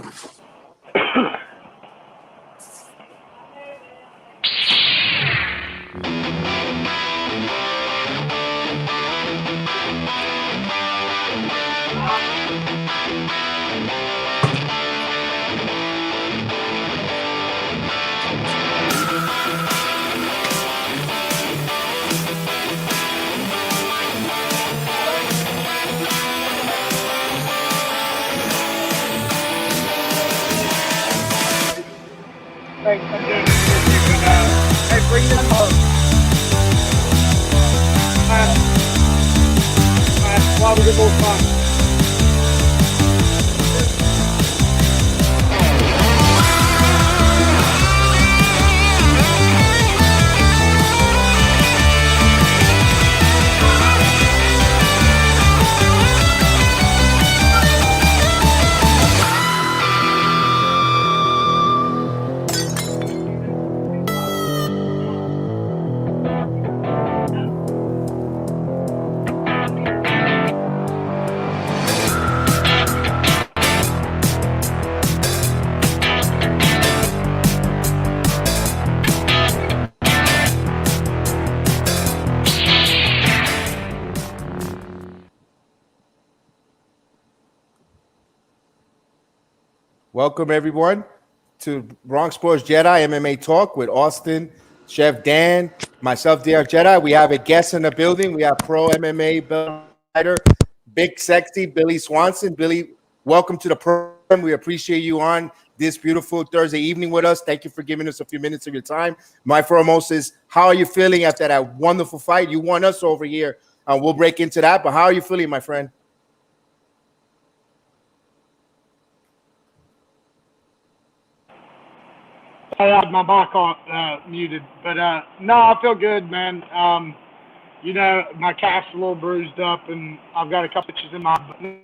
Thanks, I'm doing it for you, but hey, bring them home. While we get more fun. Welcome, everyone, to Bronx Sports Jedi MMA Talk with Austin, Chef Dan, myself, DR Jedi. We have a guest in the building. We have pro MMA belt fighter, Big Sexy Billy Swanson. Billy, welcome to the program. We appreciate you on this beautiful Thursday evening with us. Thank you for giving us a few minutes of your time. My foremost is, how are you feeling after that wonderful fight? You won us over here. We'll break into that, but how are you feeling, my friend? I had my mic on muted, but no, I feel good, man. You know, my calf's a little bruised up, and I've got a couple itches in my butt I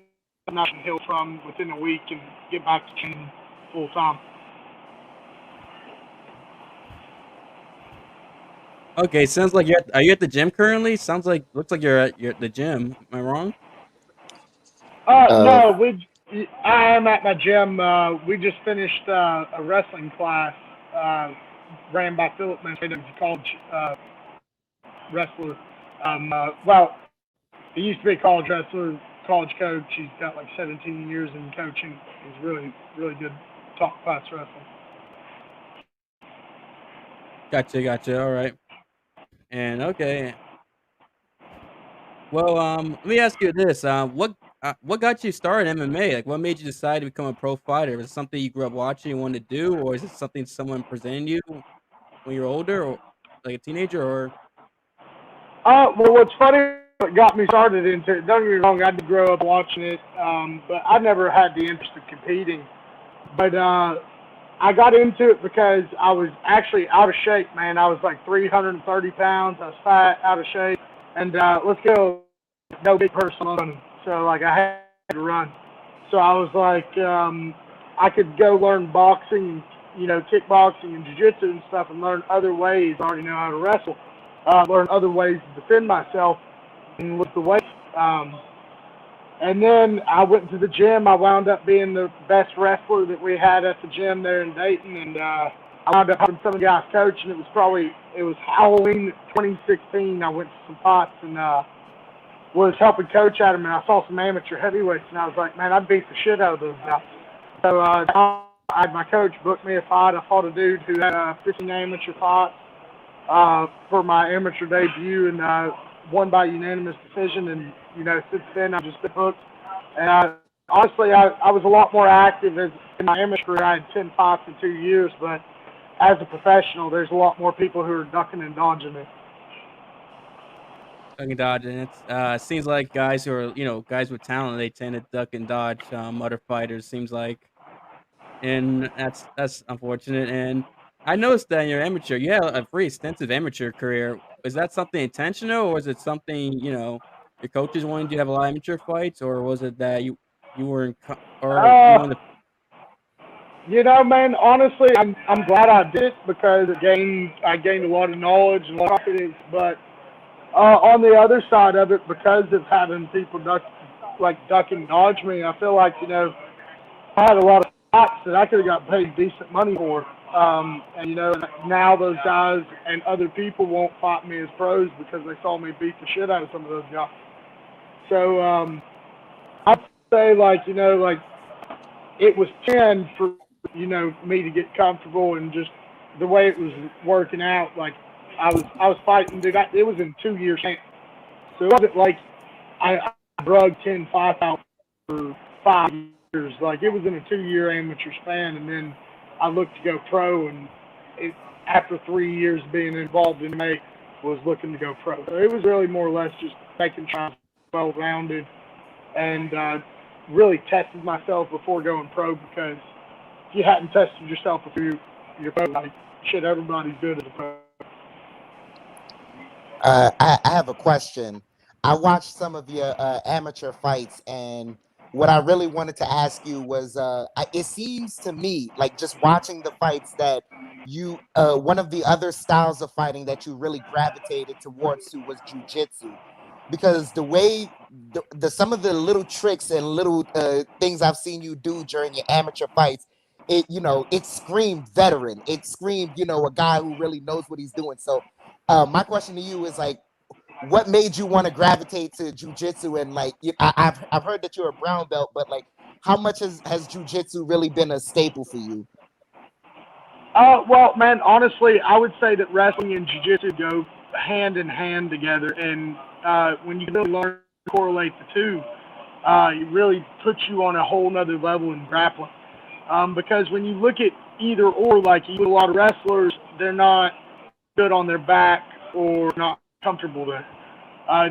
can heal from within a week and get back to training full time. Okay, sounds like are you at the gym currently? Looks like you're at the gym. Am I wrong? No, I am at my gym. We just finished a wrestling class ran by Philip Manfredo, a college wrestler. Well, he used to be a college wrestler, college coach. He's got like 17 years in coaching. He's really, really good top class wrestling. Gotcha. All right. And okay. Well, let me ask you this: what got you started in MMA? Like, what made you decide to become a pro fighter? Was it something you grew up watching and wanted to do, or is it something someone presented you when you were older, or like a teenager, or? Well, what's funny, what got me started into it, don't get me wrong, I did grow up watching it, but I never had the interest of competing. But I got into it because I was actually out of shape, man. I was like 330 pounds. I was fat, out of shape. And let's go, no big person running. So, like, I had to run. So I was like, I could go learn boxing, you know, kickboxing and jiu-jitsu and stuff and learn other ways. I already know how to wrestle. Learn other ways to defend myself and lift the weight. And then I went to the gym. I wound up being the best wrestler that we had at the gym there in Dayton. And I wound up having some of the guys coach. And it was Halloween 2016. I went to some pots and was helping coach at them. And I saw some amateur heavyweights. And I was like, man, I'd beat the shit out of those guys. So I had my coach book me a fight. I fought a dude who had 15 amateur fights for my amateur debut. And won by unanimous decision, and you know, since then I've just been hooked. And honestly, I was a lot more active in my amateur career. I had 10 fights in 2 years, but as a professional, there's a lot more people who are ducking and dodging me. Duck and dodge, and it seems like guys who are, you know, guys with talent, they tend to duck and dodge other fighters. Seems like, and that's unfortunate. And I noticed that in your amateur, you had a pretty extensive amateur career. Is that something intentional, or is it something, you know, your coaches wanted you to have a lot of amateur fights, or was it that you weren't, or you wanted to... You know, man, honestly, I'm glad I did it because I gained a lot of knowledge and confidence. But on the other side of it, because of having people duck and dodge me, I feel like, you know, I had a lot of spots that I could have got paid decent money for. And you know, now those guys and other people won't fight me as pros because they saw me beat the shit out of some of those guys. So I'd say, like, you know, like it was 10 for, you know, me to get comfortable, and just the way it was working out. Like I was fighting, dude. It was in 2 years, so it wasn't like I drug 10 fights out for 5 years. Like it was in a 2-year amateur span, and then I looked to go pro, and after 3 years being involved in MMA, was looking to go pro. So it was really more or less just making sure I was well-rounded, and really tested myself before going pro, because if you hadn't tested yourself before you're pro, like shit, everybody's good as a pro. I have a question. I watched some of your amateur fights, and what I really wanted to ask you was, it seems to me, like just watching the fights, that you, one of the other styles of fighting that you really gravitated towards was jiu-jitsu, because the way, some of the little tricks and little things I've seen you do during your amateur fights, it, you know, it screamed veteran. It screamed, you know, a guy who really knows what he's doing. So my question to you is, like, what made you want to gravitate to jiu-jitsu? And like, I've heard that you're a brown belt, but like, how much has jiu-jitsu really been a staple for you? Well, man, honestly, I would say that wrestling and jiu-jitsu go hand in hand together. And when you really learn to correlate the two, it really puts you on a whole nother level in grappling. Because when you look at either or, like a lot of wrestlers, they're not good on their back or not comfortable there.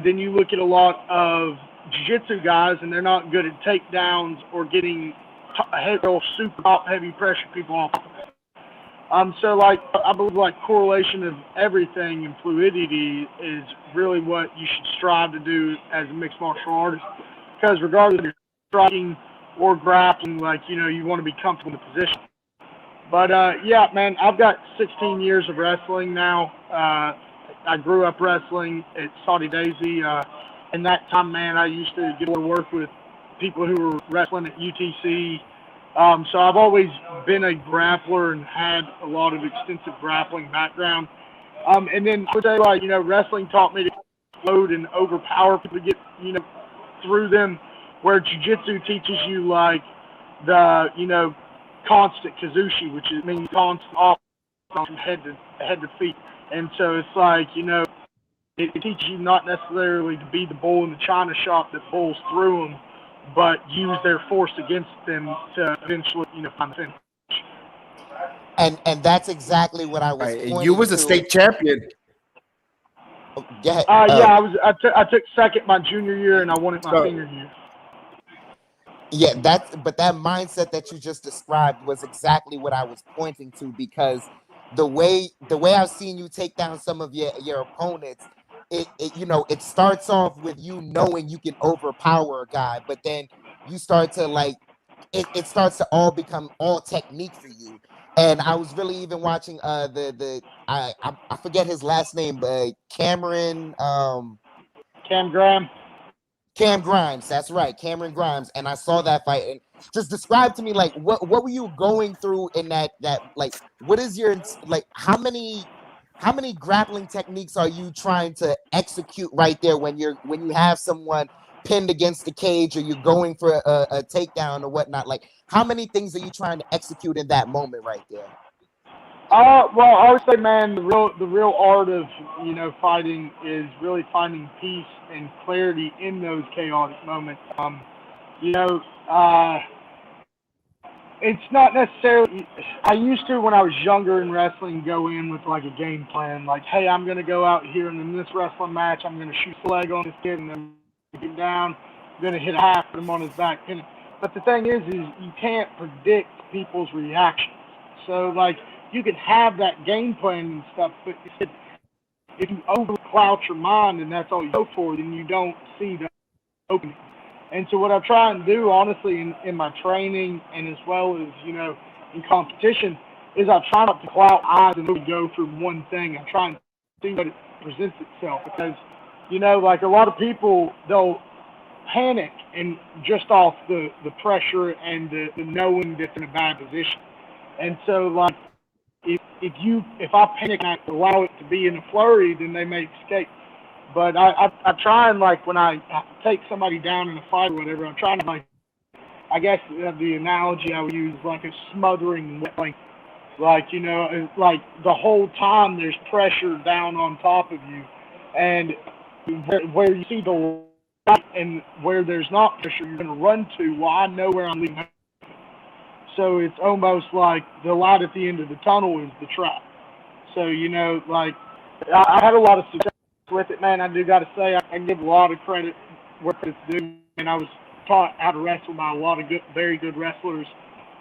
Then you look at a lot of jiu-jitsu guys, and they're not good at takedowns or getting super top heavy pressure people off. So like, I believe like correlation of everything and fluidity is really what you should strive to do as a mixed martial artist, because regardless of your striking or grappling, like, you know, you want to be comfortable in the position. But yeah, man, I've got 16 years of wrestling now. I grew up wrestling at Saudi Daisy. In that time, man, I used to get to work with people who were wrestling at UTC. So I've always been a grappler and had a lot of extensive grappling background. And then I would say, like, you know, wrestling taught me to load and overpower people to get, you know, through them, where jiu-jitsu teaches you, like, the, you know, constant kazushi, which means constant off from head to feet. And so it's like, you know, it teaches you not necessarily to be the bull in the china shop that pulls through them, but use their force against them to eventually, you know, find the finish. And that's exactly what I was. Right. You was a state champion. Yeah. I took second my junior year, and I won it my senior year. Yeah, but that mindset that you just described was exactly what I was pointing to, because the way I've seen you take down some of your opponents, it you know, it starts off with you knowing you can overpower a guy, but then you start to, like, it starts to all become all technique for you. And I was really even watching I forget his last name, but Cam Grimes, that's right, Cameron Grimes. And I saw that fight, and just describe to me, like, what were you going through in that like, what is your, like, how many grappling techniques are you trying to execute right there when you have someone pinned against the cage, or you're going for a takedown or whatnot? Like, how many things are you trying to execute in that moment right there? Well, I would say, man, the real art of, you know, fighting is really finding peace and clarity in those chaotic moments. You know, it's not necessarily. I used to, when I was younger in wrestling, go in with like a game plan, like, hey, I'm gonna go out here and in this wrestling match, I'm gonna shoot the leg on this kid and then get him down. I'm gonna hit a half, put him on his back, pin him. But the thing is you can't predict people's reactions. So like, you can have that game plan and stuff, but if you overcloud your mind and that's all you go for, then you don't see the opening. And so what I try and do, honestly, in my training and as well as, you know, in competition, is I try not to cloud eyes and really go for one thing. I try and see what it presents itself, because, you know, like a lot of people, they'll panic and just off the pressure and the knowing that's in a bad position. And so, like, if I panic and I allow it to be in a flurry, then they may escape. But I try and, like, when I take somebody down in a fight or whatever, I'm trying to, like, I guess the analogy I would use is like a smothering wet blanket. Like, you know, it's like the whole time there's pressure down on top of you. And where you see the light and where there's not pressure, you're going to run to, well, I know where I'm leaving. So it's almost like the light at the end of the tunnel is the trap. So, you know, like, I had a lot of success with it, man. I do got to say, I give a lot of credit where it's due. And I was taught how to wrestle by a lot of very good wrestlers.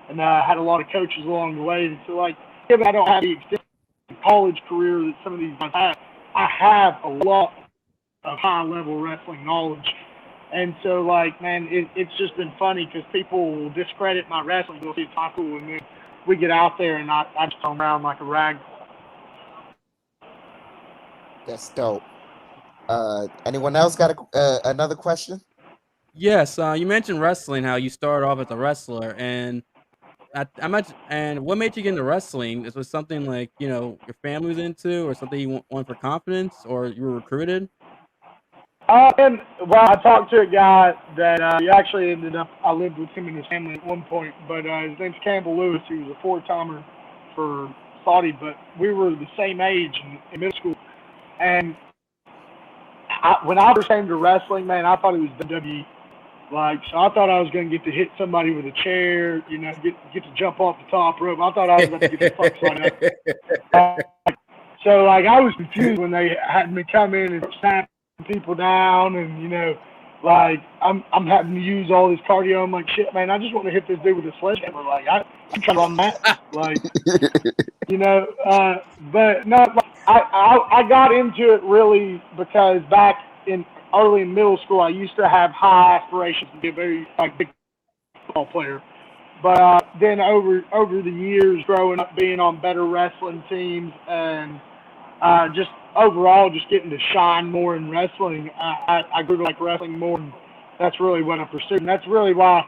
And I had a lot of coaches along the way. And so, like, given I don't have the extensive college career that some of these guys have, I have a lot of high-level wrestling knowledge. And so, like, man, it's just been funny because people will discredit my wrestling. They'll see it's not cool, and then we get out there, and I just turn around like a rag. That's dope. Anyone else got another question? Yes, you mentioned wrestling, how you started off as a wrestler, and I imagine, and what made you get into wrestling? Is it something like, you know, your family was into, or something you want for confidence, or you were recruited? Well, I talked to a guy that he actually ended up, I lived with him and his family at one point, but his name's Campbell Lewis. He was a four-timer for Saudi, but we were the same age in middle school. And when I first came to wrestling, man, I thought it was WWE. Like, so I thought I was going to get to hit somebody with a chair, you know, get to jump off the top rope. I thought I was going to get the fuck right up. So, like, I was confused when they had me come in and snap people down, and, you know, like, I'm having to use all this cardio. I'm like, shit, man, I just want to hit this dude with a sledgehammer. Like, I'm trying to run that. Like, you know, but no, like, I got into it really because back in early in middle school, I used to have high aspirations to be a very, like, big football player. But then over the years, growing up, being on better wrestling teams, and just overall just getting to shine more in wrestling, I grew to like wrestling more, and that's really what I pursued. And that's really why,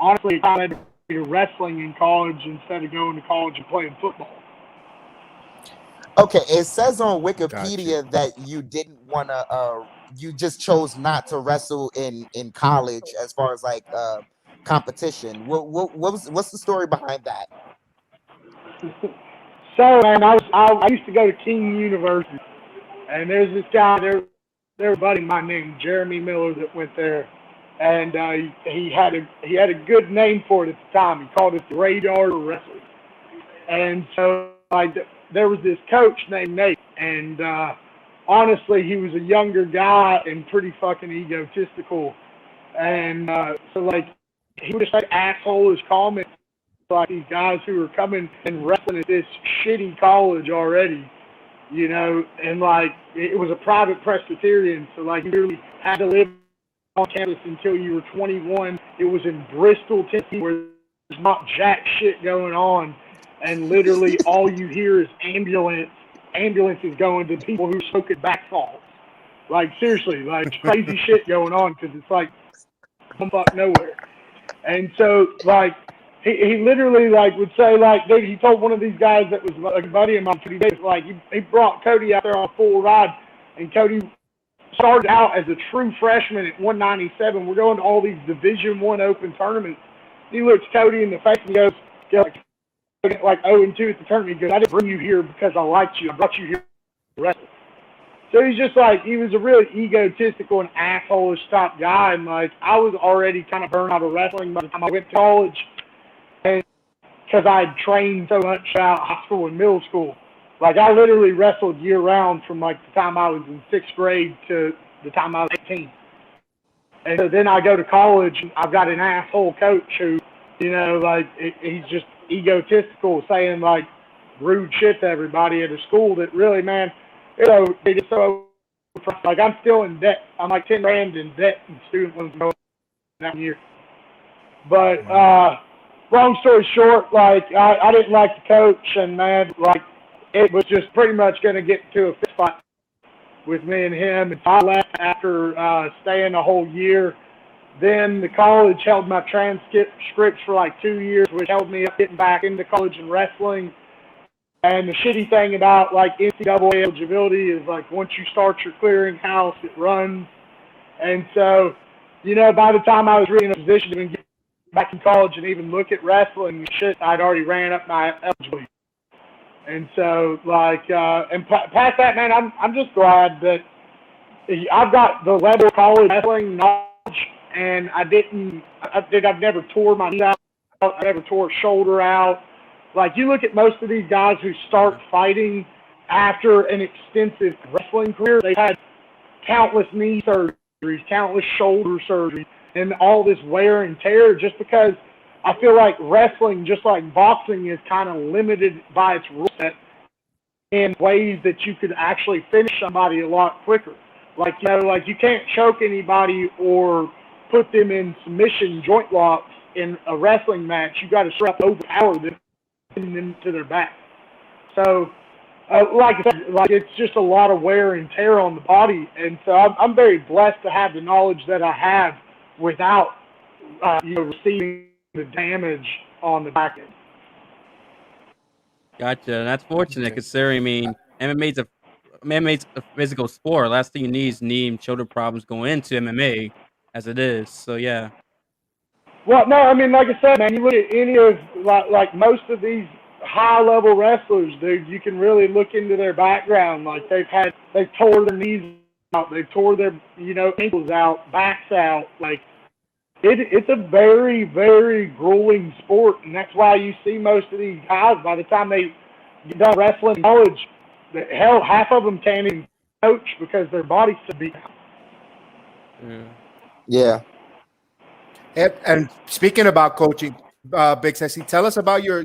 honestly, I had to do wrestling in college instead of going to college and playing football. Okay, it says on Wikipedia that you didn't want to, you just chose not to wrestle in college as far as like competition. What's the story behind that? So, man, I used to go to King University, and there's this guy there, a buddy of mine named Jeremy Miller that went there, and he had a good name for it at the time. He called it the Radar Wrestling. And so, like, there was this coach named Nate, and honestly, he was a younger guy and pretty fucking egotistical. And so, like, he would just say asshole-ish comments, like these guys who were coming and wrestling at this shitty college already, you know, and, like, it was a private Presbyterian, so, like, you really had to live on campus until you were 21. It was in Bristol, Tennessee, where there's not jack shit going on, and literally all you hear is ambulances going to people who are smoking bath salts. Like, seriously, like, crazy shit going on, because it's like fuck nowhere. And so, like, he literally, like, would say, like, he told one of these guys that was like a buddy of mine, like, he brought Cody out there on a full ride, and Cody started out as a true freshman at 197. We're going to all these Division I open tournaments. He looks Cody in the face and goes, like 0-2 at the tournament. He goes, I didn't bring you here because I liked you. I brought you here to wrestle. So he's just like, he was a really egotistical and asshole-ish type guy. And, like, I was already kind of burned out of wrestling by the time I went to college. And because I had trained so much out of high school and middle school. Like, I literally wrestled year-round from, like, the time I was in 6th grade to the time I was 18. And so then I go to college, and I've got an asshole coach who, you know, like, he's just egotistical, saying, like, rude shit to everybody at a school that really, man, you know, they just so, like, I'm still in debt. I'm like 10 grand in debt in student loans that year. But long story short, like, I didn't like the coach, and, man, like, it was just pretty much going to get to a fist fight with me and him. And I left after staying a whole year. Then the college held my transcripts for like 2 years, which held me up getting back into college and wrestling. And the shitty thing about like NCAA eligibility is like once you start your clearinghouse, it runs. And so, you know, by the time I was really in a position to get back in college and even look at wrestling and shit, I'd already ran up my eligibility. And so, like, and past that, man, I'm just glad that I've got the level of college wrestling knowledge, and I've never tore my knee out, I never tore a shoulder out. Like, you look at most of these guys who start fighting after an extensive wrestling career, they've had countless knee surgeries, countless shoulder surgeries, and all this wear and tear just because I feel like wrestling, just like boxing, is kind of limited by its rule set in ways that you could actually finish somebody a lot quicker. Like, you know, like you can't choke anybody or put them in submission joint locks in a wrestling match. You got to straight up overpower them to their back. So, like I said, like it's just a lot of wear and tear on the body, and so I'm very blessed to have the knowledge that I have without, you know, receiving the damage on the back end. Gotcha. That's fortunate considering, I mean, MMA's a physical sport. Last thing you need is knee and shoulder problems going into MMA as it is. So, yeah. Well, no, I mean, like I said, man, you look at any of, like most of these high-level wrestlers, dude, you can really look into their background. Like, they've tore their knees out, they've tore their, you know, ankles out, backs out. Like, it's a very, very grueling sport, and that's why you see most of these guys, by the time they get done wrestling in college, hell, half of them can't even coach because their body's so beat out. Yeah. And speaking about coaching, Big Sexy, tell us about your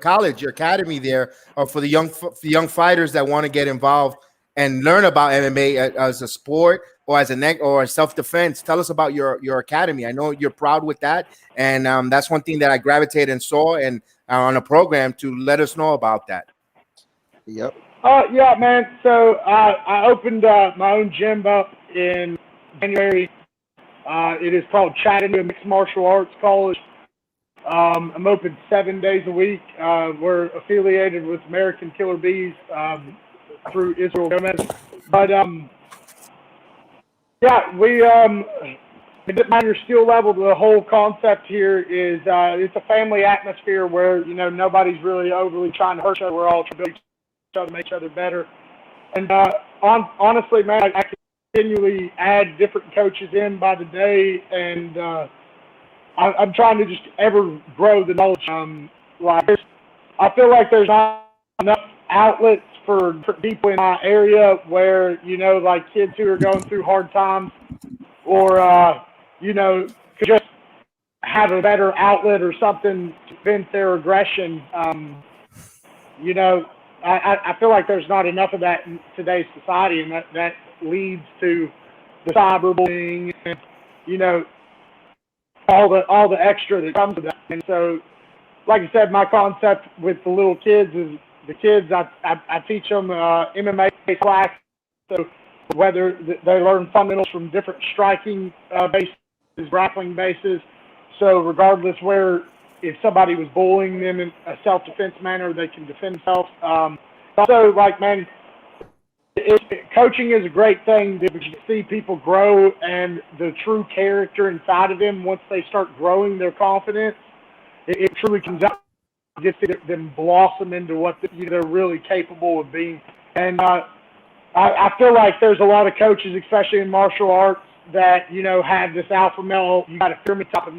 college, your academy there, for the young fighters that want to get involved and learn about MMA as a sport or as a self-defense. Tell us about your academy. I know you're proud with that, and that's one thing that I gravitated and saw and on a program to let us know about that. Yep. Yeah, man. So I opened my own gym up in January. It is called Chattanooga Mixed Martial Arts College. I'm open 7 days a week. We're affiliated with American Killer Bees through Israel Gomez. But, yeah, it doesn't matter your skill level. The whole concept here is it's a family atmosphere where, you know, nobody's really overly trying to hurt each other. We're all trying to make each other better. And honestly, man, I continually add different coaches in by the day, and I'm trying to just ever grow the knowledge. Like, I feel like there's not enough outlets for people in my area where, you know, like kids who are going through hard times or, you know, could just have a better outlet or something to vent their aggression. You know, I feel like there's not enough of that in today's society, and that leads to the cyberbullying and, you know, all the extra that comes with that. And so, like I said, my concept with the little kids is the kids, I teach them MMA class, so whether they learn fundamentals from different striking bases, grappling bases. So regardless if somebody was bullying them in a self-defense manner, they can defend themselves. Also, like, man, coaching is a great thing because you see people grow and the true character inside of them once they start growing their confidence. It truly comes out. You get to see them blossom into what they're really capable of being. And I feel like there's a lot of coaches, especially in martial arts, that, you know, have this alpha male, you got a pyramid type of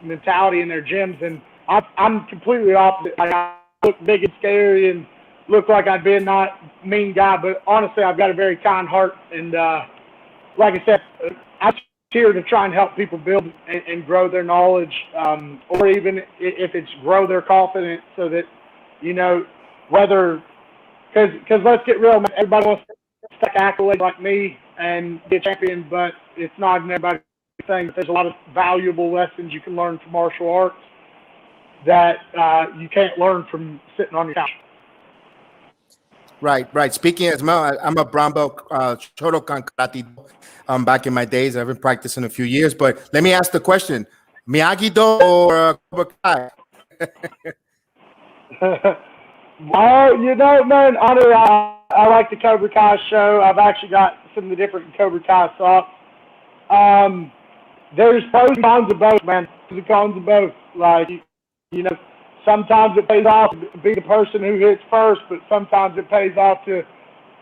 mentality in their gyms. And I'm completely opposite. Like, I look big and scary and look like I'd be a not mean guy, but honestly, I've got a very kind heart. And like I said, I'm here to try and help people build and grow their knowledge, or even if it's grow their confidence so that, you know, whether, because let's get real, man, everybody wants to stack accolades like me and be a champion, but it's not an everybody thing. There's a lot of valuable lessons you can learn from martial arts that you can't learn from sitting on your couch. Right. Speaking as well, I'm a brown belt Shotokan karate back in my days. I've been practicing a few years, but let me ask the question: Miyagi-Do or Cobra Kai? Oh, man, honestly, I like the Cobra Kai show. I've actually got some of the different Cobra Kai socks. There's pros and cons of both, man. Pros and cons of both. Like, sometimes it pays off to be the person who hits first, but sometimes it pays off to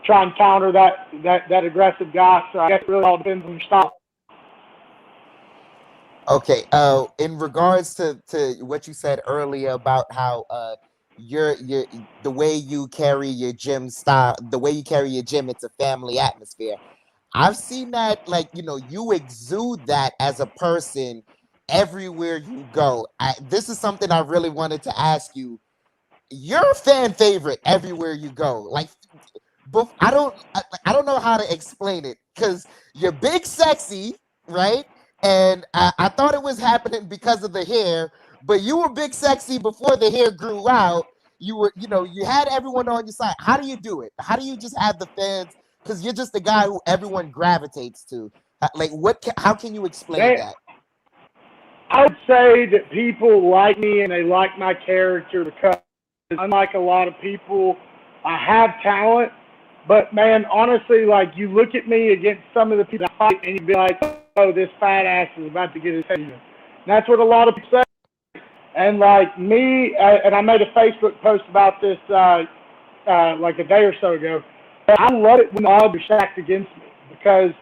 try and counter that aggressive guy. So I guess it really all depends on your style. Okay. In regards to what you said earlier about how the way you carry your gym style, the way you carry your gym, it's a family atmosphere. I've seen that, like, you exude that as a person everywhere you go. This is something I really wanted to ask you. You're a fan favorite everywhere you go. Like, but I don't know how to explain it, because you're big, sexy, right? And I thought it was happening because of the hair, but you were big, sexy before the hair grew out. You were, you had everyone on your side. How do you do it? How do you just have the fans? Because you're just the guy who everyone gravitates to. Like, how can you explain that? I would say that people like me and they like my character because, unlike a lot of people, I have talent. But, man, honestly, like, you look at me against some of the people I fight and you'd be like, oh, this fat ass is about to get his head in. And that's what a lot of people say. And, like, me, and I made a Facebook post about this like a day or so ago. I love it when the odds are stacked against me because,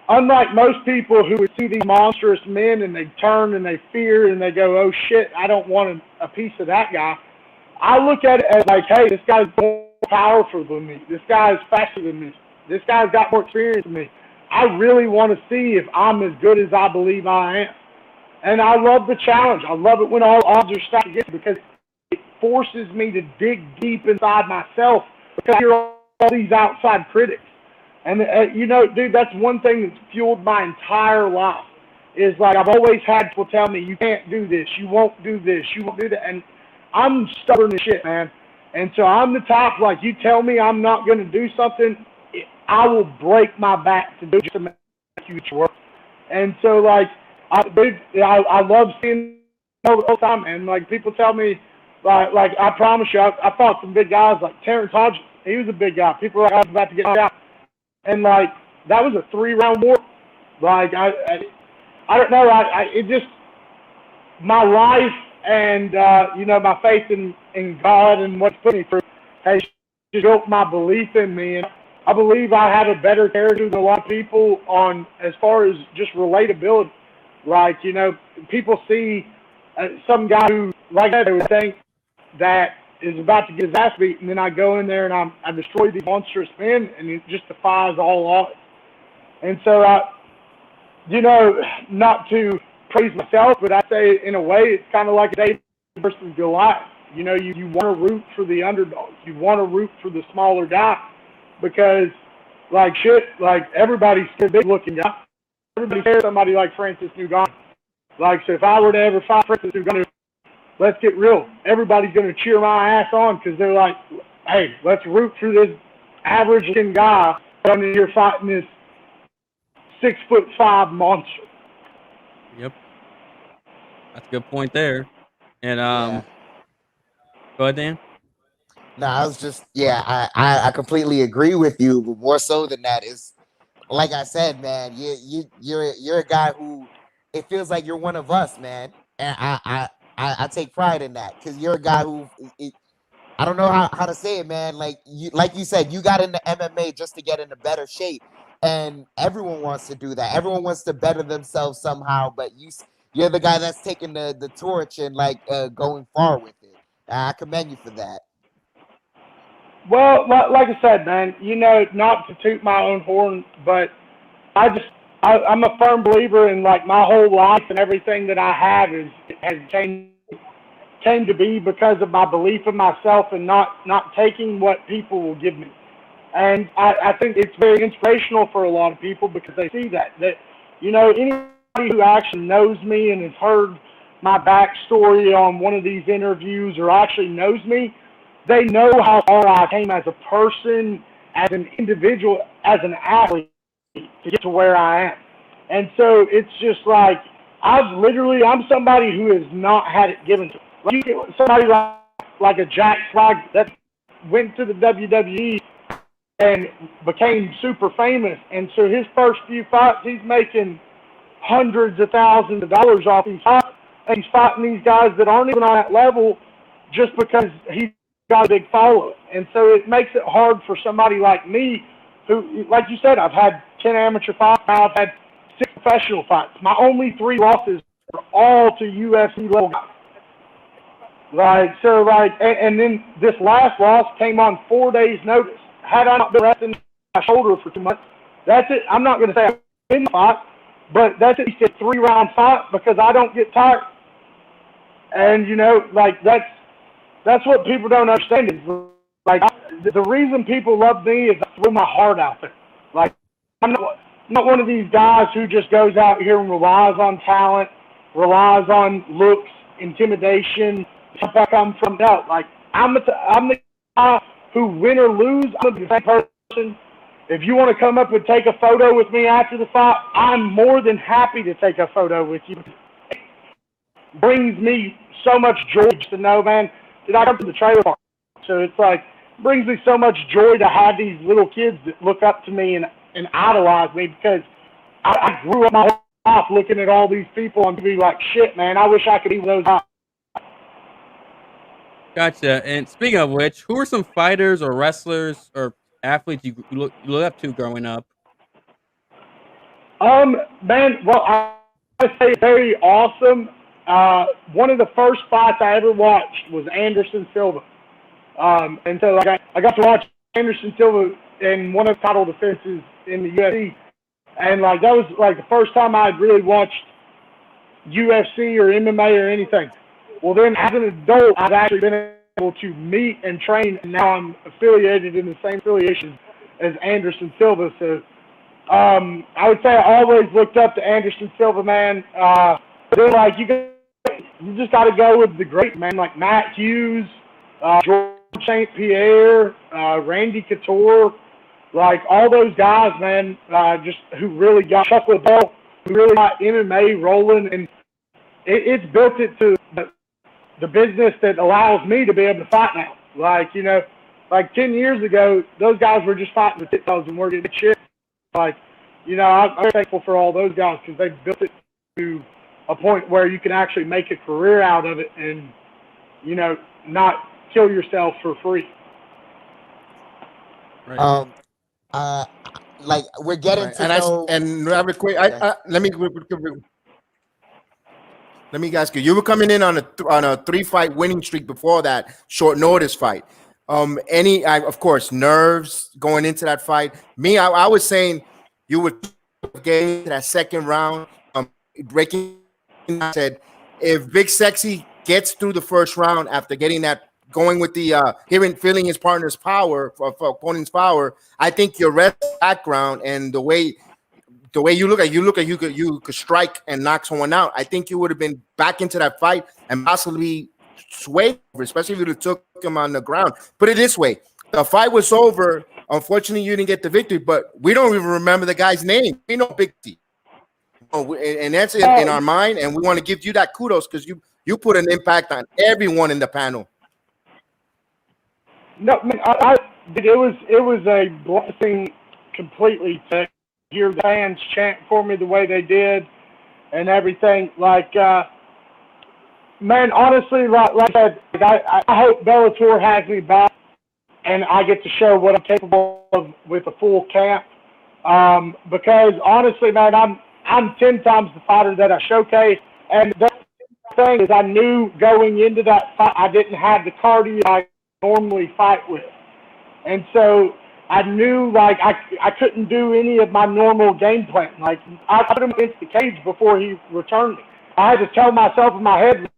unlike most people who would see these monstrous men and they turn and they fear and they go, oh, shit, I don't want a piece of that guy, I look at it as like, hey, this guy's more powerful than me. This guy's faster than me. This guy's got more experience than me. I really want to see if I'm as good as I believe I am. And I love the challenge. I love it when all odds are stacked against me because it forces me to dig deep inside myself because I hear all these outside critics. And, dude, that's one thing that's fueled my entire life is, like, I've always had people tell me, you can't do this, you won't do this, you won't do that. And I'm stubborn as shit, man. And so I'm the type, like, you tell me I'm not going to do something, I will break my back to do it just to make you work. And so, like, I love seeing all the time, and, like, people tell me, like I promise you, I fought some big guys, like Terrence Hodges. He was a big guy. People were like, I was about to get knocked out. And, like, that was a 3-round war. Like, I don't know. It just, my life and, my faith in God and what's put me through has just built my belief in me. And I believe I have a better character than a lot of people on as far as just relatability. Like, people see some guy who, like that, they would think that is about to get his ass beat, and then I go in there and I destroy these monstrous men, and it just defies all odds. And so, not to praise myself, but I say in a way it's kind of like David versus Goliath. You want to root for the underdog. You want to root for the smaller guy because, like, shit, like, everybody's a big looking guy. Everybody cares somebody like Francis Ngannou. Like, so if I were to ever fight Francis Ngannou, let's get real. Everybody's going to cheer my ass on because they're like, hey, let's root for this average-looking guy coming here fighting this 6'5" monster. Yep. That's a good point there. And go ahead, Dan. No, I was just, I completely agree with you, but more so than that is, like I said, man, you're a guy who it feels like you're one of us, man, and I take pride in that because you're a guy who I don't know how to say it, man. Like you said, you got into MMA just to get into better shape, and everyone wants to do that. Everyone wants to better themselves somehow, but you're the guy that's taking the torch and going far with it. I commend you for that. Well, like I said, man, not to toot my own horn, but I'm a firm believer in, like, my whole life and everything that I have has came to be because of my belief in myself and not taking what people will give me. And I think it's very inspirational for a lot of people because they see that anybody who actually knows me and has heard my backstory on one of these interviews or actually knows me, they know how far I came as a person, as an individual, as an athlete to get to where I am. And so it's just like, I'm somebody who has not had it given to me. Like, you get somebody like a Jack Swagger that went to the WWE and became super famous. And so his first few fights, he's making hundreds of thousands of dollars off these fights. And he's fighting these guys that aren't even on that level just because he's got a big following. And so it makes it hard for somebody like me who, like you said, I've had 10 amateur fights. Now I've had 6 professional fights. My only 3 losses are all to UFC level guys. And then this last loss came on 4 days' notice. Had I not been resting my shoulder for 2 months, that's it. I'm not going to say I'm in the fight, but that's at least a 3-round fight because I don't get tired. And, that's what people don't understand is, the reason people love me is I throw my heart out there. Like, I'm not one of these guys who just goes out here and relies on talent, relies on looks, intimidation, stuff like I'm from out. Like, I'm the guy who, win or lose, I'm the same person. If you want to come up and take a photo with me after the fight, I'm more than happy to take a photo with you. It brings me so much joy to know, man, that I come from the trailer park. So it's like, it brings me so much joy to have these little kids that look up to me and idolize me because I grew up my whole life looking at all these people and be like, shit, man, I wish I could be one of those guys. Gotcha. And speaking of which, who are some fighters or wrestlers or athletes you look up to growing up? Man, well, I say very awesome. One of the first fights I ever watched was Anderson Silva. And so I got to watch Anderson Silva in one of the title defenses in the UFC. And that was the first time I'd really watched UFC or MMA or anything. Well, then as an adult, I've actually been able to meet and train, and now I'm affiliated in the same affiliation as Anderson Silva. So I would say I always looked up to Anderson Silva, man. Then you just got to go with the great man, like Matt Hughes, George St. Pierre, Randy Couture, all those guys, man, just who really got Chuck Liddell, who really got MMA rolling, and it's built it to the business that allows me to be able to fight now. 10 years ago, those guys were just fighting the TikToks and working shit. I'm thankful for all those guys because they built it to a point where you can actually make a career out of it and, not kill yourself for free. Right. We're getting to know. And have a quick. Let me ask you. You were coming in on a 3-fight winning streak before that short notice fight. Of course, nerves going into that fight. Me, I was saying you would get into that second round. Breaking. I said if Big Sexy gets through the first round after getting that going with the feeling his partner's power, opponent's power, I think your rest background and the way you could strike and knock someone out. I think you would have been back into that fight and possibly swayed, especially if you took him on the ground. Put it this way: the fight was over. Unfortunately, you didn't get the victory, but we don't even remember the guy's name. We know Big T, and that's in our mind, and we want to give you that kudos because you put an impact on everyone in the panel. No, man, it was a blessing completely to hear the fans chant for me the way they did and everything. Man, honestly, like I said, I hope Bellator has me back and I get to show what I'm capable of with a full camp. Because honestly, man, I'm 10 times the fighter that I showcase. And the thing is, I knew going into that fight, I didn't have the cardio I normally fight with. And so I knew I couldn't do any of my normal game plan. I put him against the cage before he returned me. I had to tell myself in my head,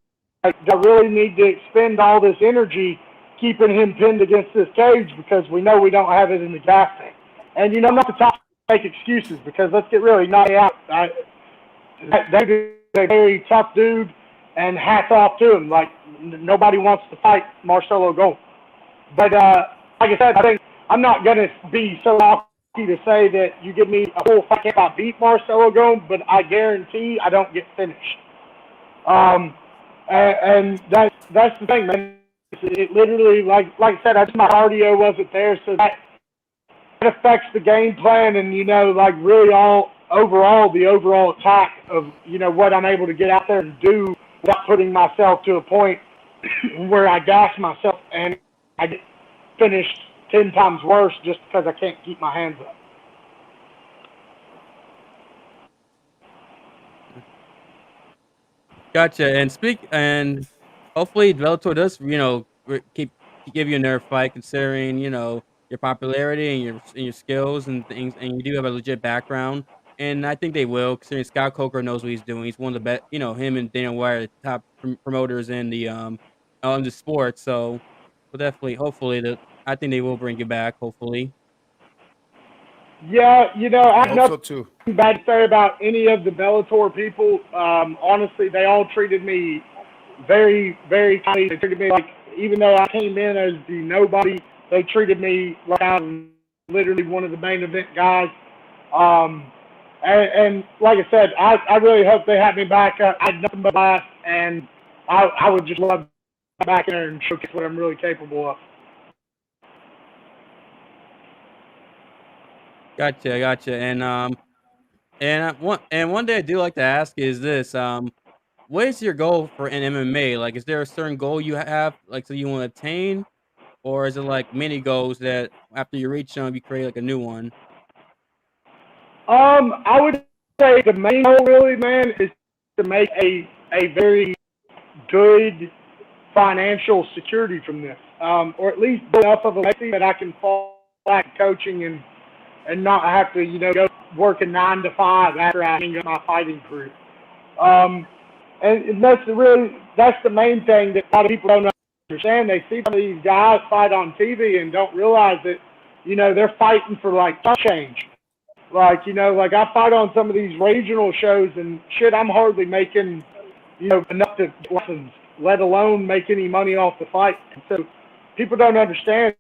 I really need to expend all this energy keeping him pinned against this cage because we know we don't have it in the gas tank. And I'm not the type to make excuses because let's get really knocked out. That dude is a very tough dude, and hats off to him. Nobody wants to fight Marcelo Gold. But like I said, I think I'm not going to be so lucky to say that you give me a full fight camp, I beat Marcelo Gomes, but I guarantee I don't get finished. And that's the thing, man. It literally, like I said, my cardio wasn't there, so that affects the game plan and, like really the overall attack of, what I'm able to get out there and do without putting myself to a point where I gas myself and I get finished 10 times worse just because I can't keep my hands up. Gotcha. And hopefully Bellator does, give you another fight, considering your popularity and your skills and things, and you do have a legit background. And I think they will, considering Scott Coker knows what he's doing. He's one of the best, him and Dana White are the top promoters in the sport. So, we'll definitely, hopefully, I think they will bring you back. Hopefully. Yeah, I have hope so too. nothing bad to say about any of the Bellator people. Honestly, they all treated me very, very kindly. They treated me like, even though I came in as the nobody, they treated me like I was literally one of the main event guys. And like I said, I really hope they have me back. I had nothing but last, and I would just love to be back in there and showcase what I'm really capable of. Gotcha. And one day I do like to ask is this: what is your goal for an MMA? Like, is there a certain goal you have, like, so you want to attain, or is it like mini goals that after you reach them, you create like a new one? I would say the main goal, really, man, is to make a very good financial security from this, or at least build enough of a legacy that I can fall back coaching and not have to, go work a 9 to 5 after I hang up my fighting career. And that's the main thing that a lot of people don't understand. They see some of these guys fight on TV and don't realize that, they're fighting for like change. Like, like I fight on some of these regional shows and shit, I'm hardly making, enough to lessons, let alone make any money off the fight. So people don't understand.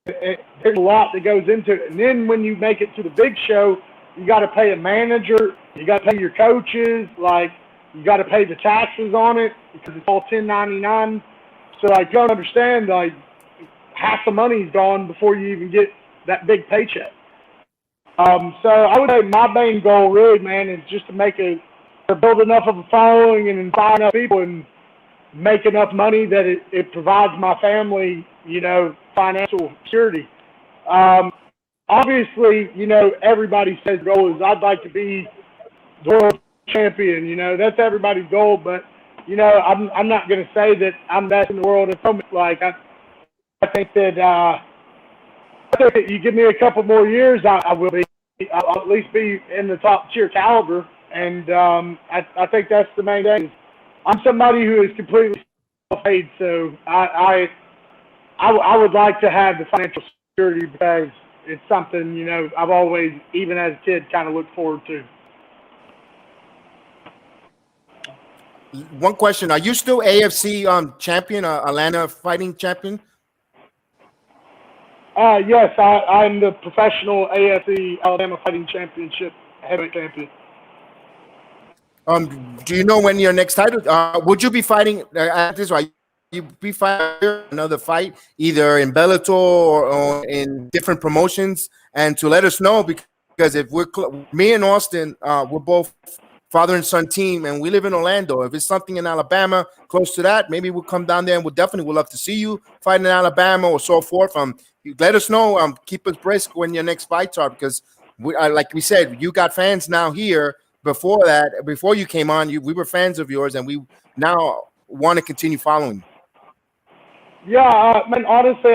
There's a lot that goes into it. And then when you make it to the big show, you got to pay a manager, you got to pay your coaches, like, you got to pay the taxes on it because it's all 1099. So, like, you don't understand, like, half the money's gone before you even get that big paycheck. So I would say my main goal, really, man, is just to build enough of a following and inspire enough people and make enough money that it provides my family, financial security. Obviously, everybody says goal is I'd like to be the world champion. That's everybody's goal. But I'm not going to say that I'm best in the world at the moment. Like I think that you give me a couple more years, I will be. I'll at least be in the top tier caliber, and I think that's the main thing. I'm somebody who is completely self-made, so I would like to have the financial security because it's something, I've always, even as a kid, kind of looked forward to. One question: are you still AFC champion, Atlanta fighting champion? Yes, I'm the professional AFC Alabama Fighting Championship heavyweight champion. Do you know when your next title? Would you be fighting at this? Are you be fighting another fight either in Bellator or in different promotions? And to let us know, because if me and Austin, we're both father and son team, and we live in Orlando. If it's something in Alabama close to that, maybe we'll come down there and would love to see you fight in Alabama or so forth. Let us know. Keep us brisk when your next fights are, because like we said, you got fans now here. Before you came on, we were fans of yours, and we now want to continue following. Yeah, man. Honestly,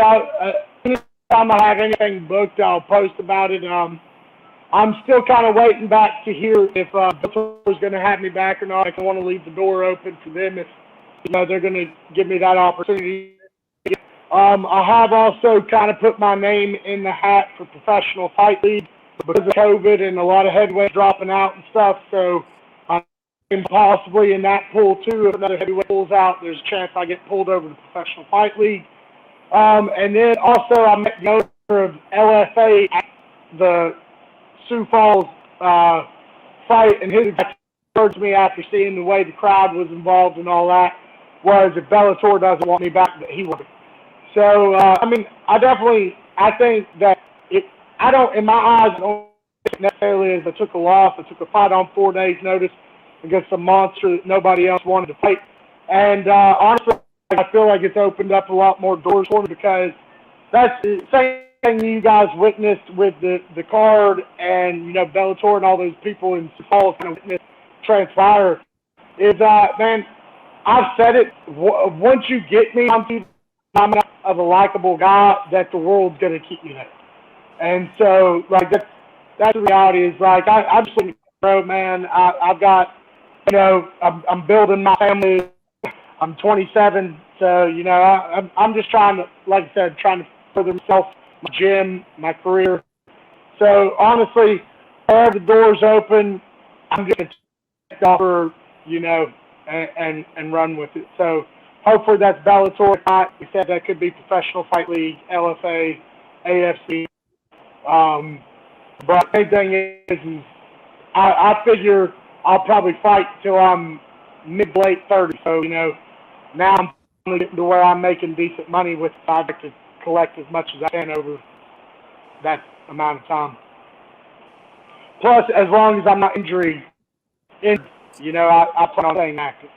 anytime I have anything booked, I'll post about it. I'm still kind of waiting back to hear if Bellator is going to have me back or not. I want to leave the door open for them if they're going to give me that opportunity. I have also kind of put my name in the hat for Professional Fight League because of COVID and a lot of heavyweights dropping out and stuff. So I'm possibly in that pool too. If another heavyweight pulls out, there's a chance I get pulled over to Professional Fight League. And then also I met the owner of LFA at the Sioux Falls fight, and his words to me after seeing the way the crowd was involved and all that was, if Bellator doesn't want me back, that he won't. So, I mean, I think that I don't, in my eyes, I don't necessarily as I took a loss. I took a fight on 4 days' notice against a monster that nobody else wanted to fight. And honestly, I feel like it's opened up a lot more doors for me, because that's the same thing you guys witnessed with the card and, you know, Bellator and all those people in Sioux Falls kind of witnessed transpire is, man, I've said it, once you get me, I'm enough of a likable guy that the world's going to keep me there. And so, like, that's the reality is, like, I'm just looking for, man, I've got, you know, I'm building my family. I'm 27, so, you know, I'm just trying to, like I said, trying to further myself, my gym, my career. So, honestly, wherever the doors open, I'm going to take offer, you know, and run with it. So, hopefully that's Bellator. We said that could be Professional Fight League, LFA, AFC. But the main thing is I figure I'll probably fight till I'm mid-late 30. So, you know, now I'm getting to where I'm making decent money with it. I'd like to collect as much as I can over that amount of time. Plus, as long as I'm not injured, you know, I plan on staying active.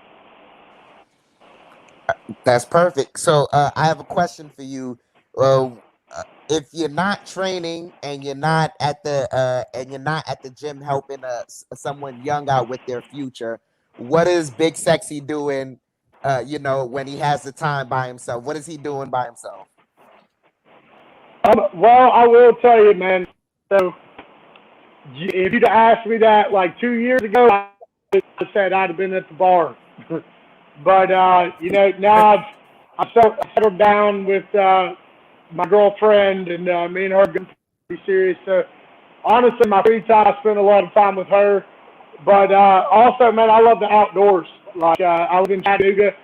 That's perfect. So I have a question for you. If you're not training and you're not at the gym helping someone young out with their future, what is Big Sexy doing? You know, when he has the time by himself, what is he doing by himself? Well, I will tell you, man. So, if you'd asked me that like 2 years ago, I said I'd have been at the bar. But you know, now I've settled down with my girlfriend, and me and her are getting pretty serious. So, honestly, my free time, I spend a lot of time with her. But also, man, I love the outdoors. Like, I live in Chattanooga,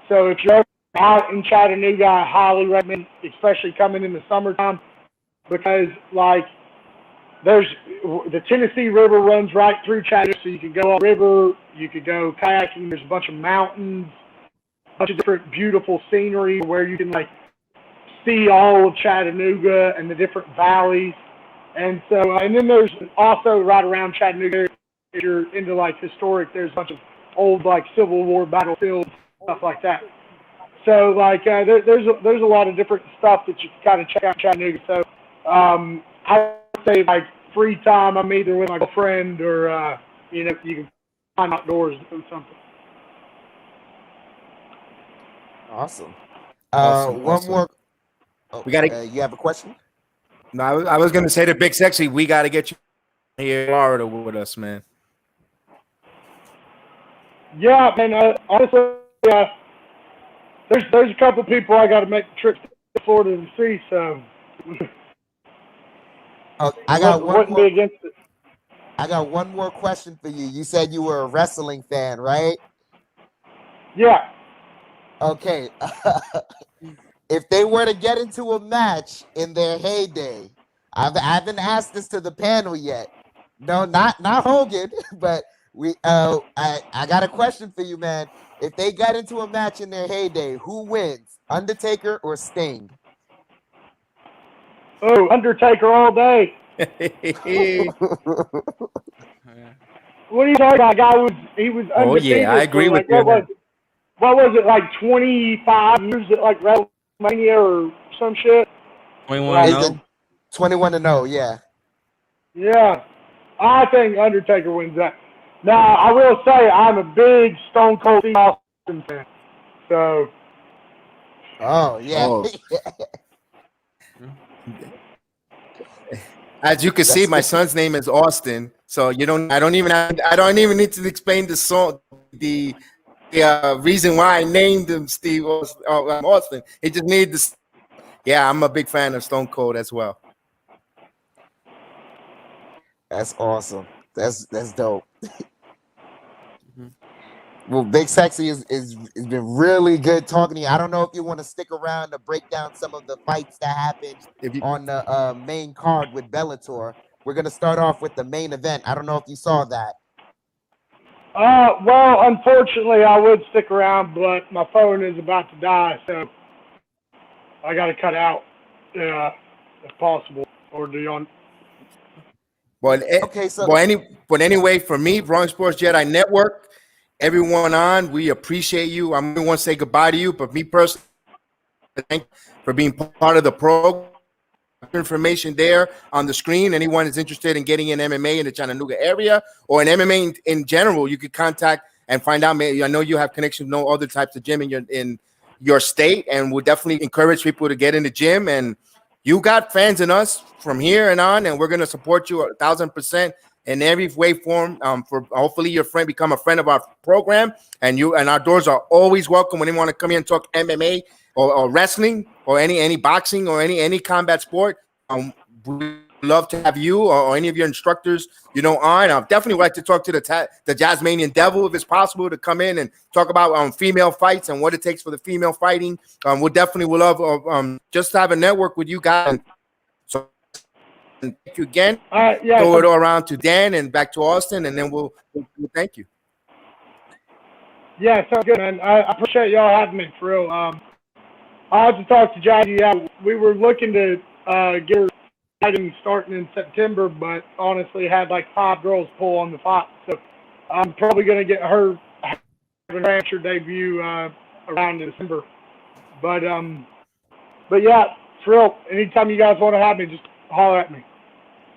so if you're out in Chattanooga, I highly recommend, especially coming in the summertime, because, like, there's the Tennessee River runs right through Chattanooga, so you can go on the river, you could go kayaking. There's a bunch of mountains, a bunch of different beautiful scenery where you can, like, see all of Chattanooga and the different valleys. And so, and then there's also right around Chattanooga, if you're into, like, historic, there's a bunch of old, like, Civil War battlefields, stuff like that. So, like, there's a lot of different stuff that you can kind of check out in Chattanooga. So, I would say, like, free time, I'm either with my girlfriend or, you know, you can find outdoors and do something. Awesome. Awesome. One more. Oh, We gotta. you have a question? No, I was gonna say to Big Sexy, we gotta get you here in Florida with us, man. Yeah, man. Honestly, there's a couple people I got to make the trip to Florida to see. So, I got one wouldn't be against it. I got one more question for you. You said you were a wrestling fan, right? Yeah. Okay. If they were to get into a match in their heyday, I haven't asked this to the panel yet. No, not Hogan, but I got a question for you, man. If they got into a match in their heyday, who wins, Undertaker or Sting? Oh, Undertaker all day. What are you talking about? He was Oh undefeated. yeah, I agree with you. What was it, like 25 years at, like, WrestleMania or some shit? 21-0. 21-0, yeah. Yeah, I think Undertaker wins that. Now, I will say I'm a big Stone Cold Steve Austin fan. So. Oh yeah. Oh. As you can see, my son's name is Austin, so I don't even need to explain the song, the reason why I named him Steve Austin. He just needed this. Yeah, I'm a big fan of Stone Cold as well. That's awesome. That's dope. Well, Big Sexy is been really good talking to you. I don't know if you want to stick around to break down some of the fights that happened on the main card with Bellator. We're gonna start off with the main event. I don't know if you saw that. Well, unfortunately, I would stick around, but my phone is about to die, so I got to cut out if possible, or do you want? Well, Okay, so but anyway, for me, Bronx Sports Jedi Network, everyone on, we appreciate you. I'm going to want to say goodbye to you, but me personally, thank you for being part of the program. Information there on the screen. Anyone is interested in getting in MMA in the Chattanooga area or in MMA in general, you could contact and find out. I know you have connections, no other types of gym in your state, and we'll definitely encourage people to get in the gym. And you got fans in us from here and on, and we're going to support you 1,000% in every way, form. For hopefully your friend become a friend of our program, and our doors are always welcome when you want to come here and talk MMA or wrestling or any boxing or any combat sport. We'd love to have you or any of your instructors, on. I'd definitely like to talk to the Jasmanian Devil if it's possible to come in and talk about female fights and what it takes for the female fighting. We'll love just to have a network with you guys. So thank you again. Throw it all around to Dan and back to Austin, and then we'll thank you. Yeah, sounds good, man. I appreciate y'all having me, for real. I'll have to talk to Jackie. Yeah, we were looking to get her fighting starting in September, but honestly had like 5 girls pull on the fight. So I'm probably going to get her amateur debut around December. But yeah, for real, anytime you guys want to have me, just holler at me.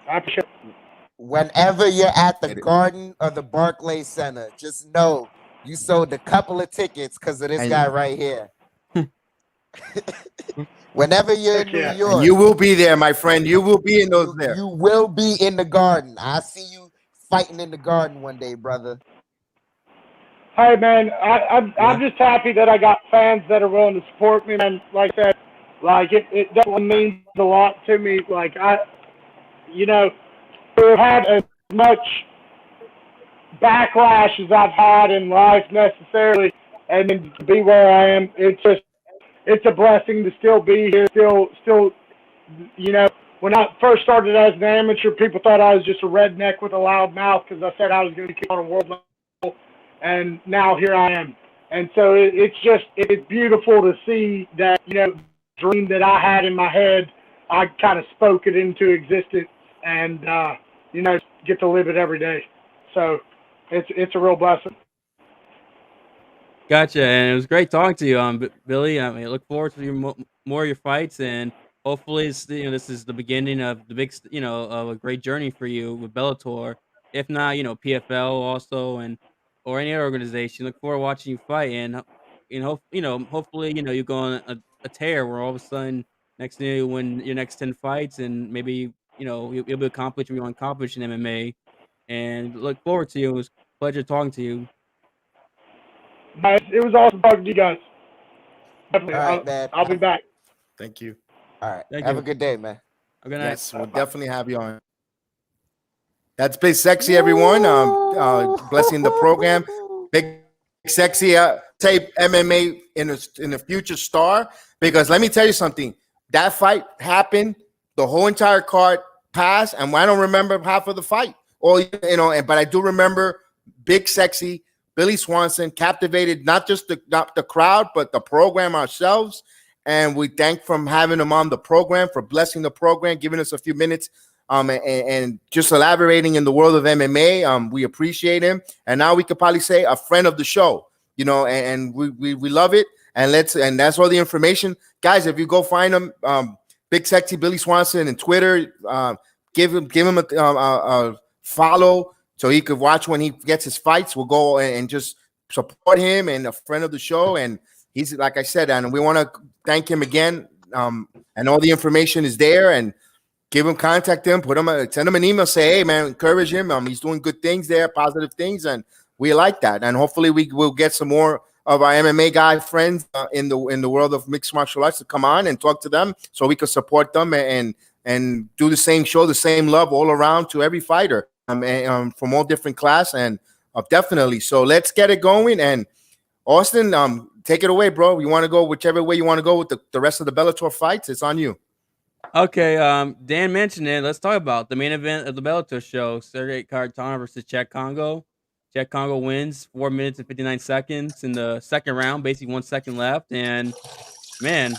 I appreciate it. Whenever you're at the Garden or the Barclays Center, just know you sold a couple of tickets because of this guy right here. Whenever you're in New York, and you will be there, my friend. You will be in those there. You will be in the Garden. I see you fighting in the Garden one day, brother. Hey, man, I'm just happy that I got fans that are willing to support me, man. Like that, it definitely means a lot to me. Like we've had as much backlash as I've had in life necessarily, and then to be where I am, it's a blessing to still be here. Still, when I first started as an amateur, people thought I was just a redneck with a loud mouth because I said I was going to keep on a world level, and now here I am. And so it's beautiful to see that, dream that I had in my head, I kind of spoke it into existence, and get to live it every day. So it's a real blessing. Gotcha, and it was great talking to you, Billy. I look forward to more of your fights, and hopefully, this is the beginning of the big, of a great journey for you with Bellator. If not, PFL also, or any other organization. Look forward to watching you fight, and hopefully, you go on a tear where all of a sudden next thing you win your next 10 fights, and maybe you'll be accomplished what you want to accomplish in MMA. And look forward to you. It was a pleasure talking to you. It was awesome talking to you guys. Definitely. All right, man. I'll be back. Thank you. All right. Thank Have you. a good day, man. Good night. Yes, we'll definitely have you on. That's Big Sexy, everyone. Blessing the program. Big Sexy, tape MMA in a future star. Because let me tell you something. That fight happened. The whole entire card passed, and I don't remember half of the fight. But I do remember Big Sexy, Billy Swanson captivated not just the crowd, but the program ourselves. And we thank from having him on the program, for blessing the program, giving us a few minutes, and just elaborating in the world of MMA. We appreciate him. And now we could probably say a friend of the show, and we love it. And that's all the information. Guys, if you go find him, Big Sexy Billy Swanson and Twitter, give him a follow so he could watch when he gets his fights. We'll go and just support him, and a friend of the show. And he's, like I said, and we want to thank him again. And all the information is there, and contact him, send him an email, say, hey man, encourage him. He's doing good things there, positive things. And we like that. And hopefully we will get some more of our MMA guy friends in the world of mixed martial arts to come on and talk to them so we can support them and do the same show, the same love all around to every fighter from all different class. And definitely. So let's get it going. And Austin, take it away, bro. You want to go whichever way you want to go with the rest of the Bellator fights? It's on you. Okay, Dan mentioned it. Let's talk about the main event of the Bellator show: Sergey Khizriev versus Cheick Kongo. Cheick Kongo wins 4 minutes and 59 seconds in the second round, basically 1 second left. And man,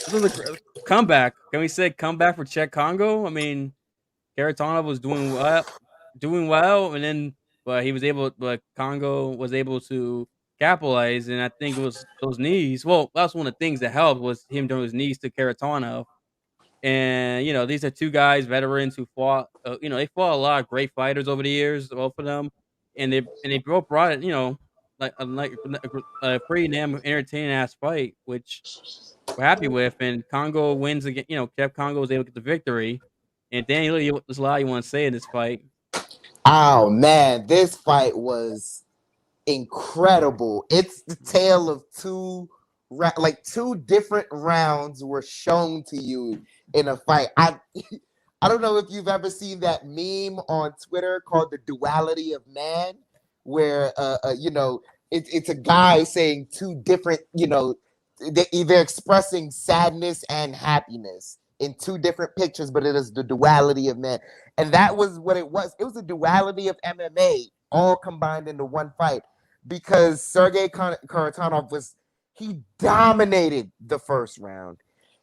this was a comeback. Can we say comeback for Cheick Kongo? I mean, Khizriev was doing well, and then but Kongo was able to capitalize, and I think it was those knees. Well, that's one of the things that helped was him doing his knees to Khizriev. And these are two guys, veterans who fought. They fought a lot of great fighters over the years, both of them, and they both brought it. A pretty damn entertaining ass fight, which we're happy with. And Kongo wins again. Cheick Kongo was able to get the victory. And Daniel, there's a lot you want to say in this fight. Oh man, this fight was incredible. It's the tale of two different rounds were shown to you in a fight. I don't know if you've ever seen that meme on Twitter called the duality of man, where it's a guy saying two different, they're expressing sadness and happiness in two different pictures, but it is the duality of man. And that was what it was. It was a duality of MMA all combined into one fight, because Sergey Khizriev he dominated the first round.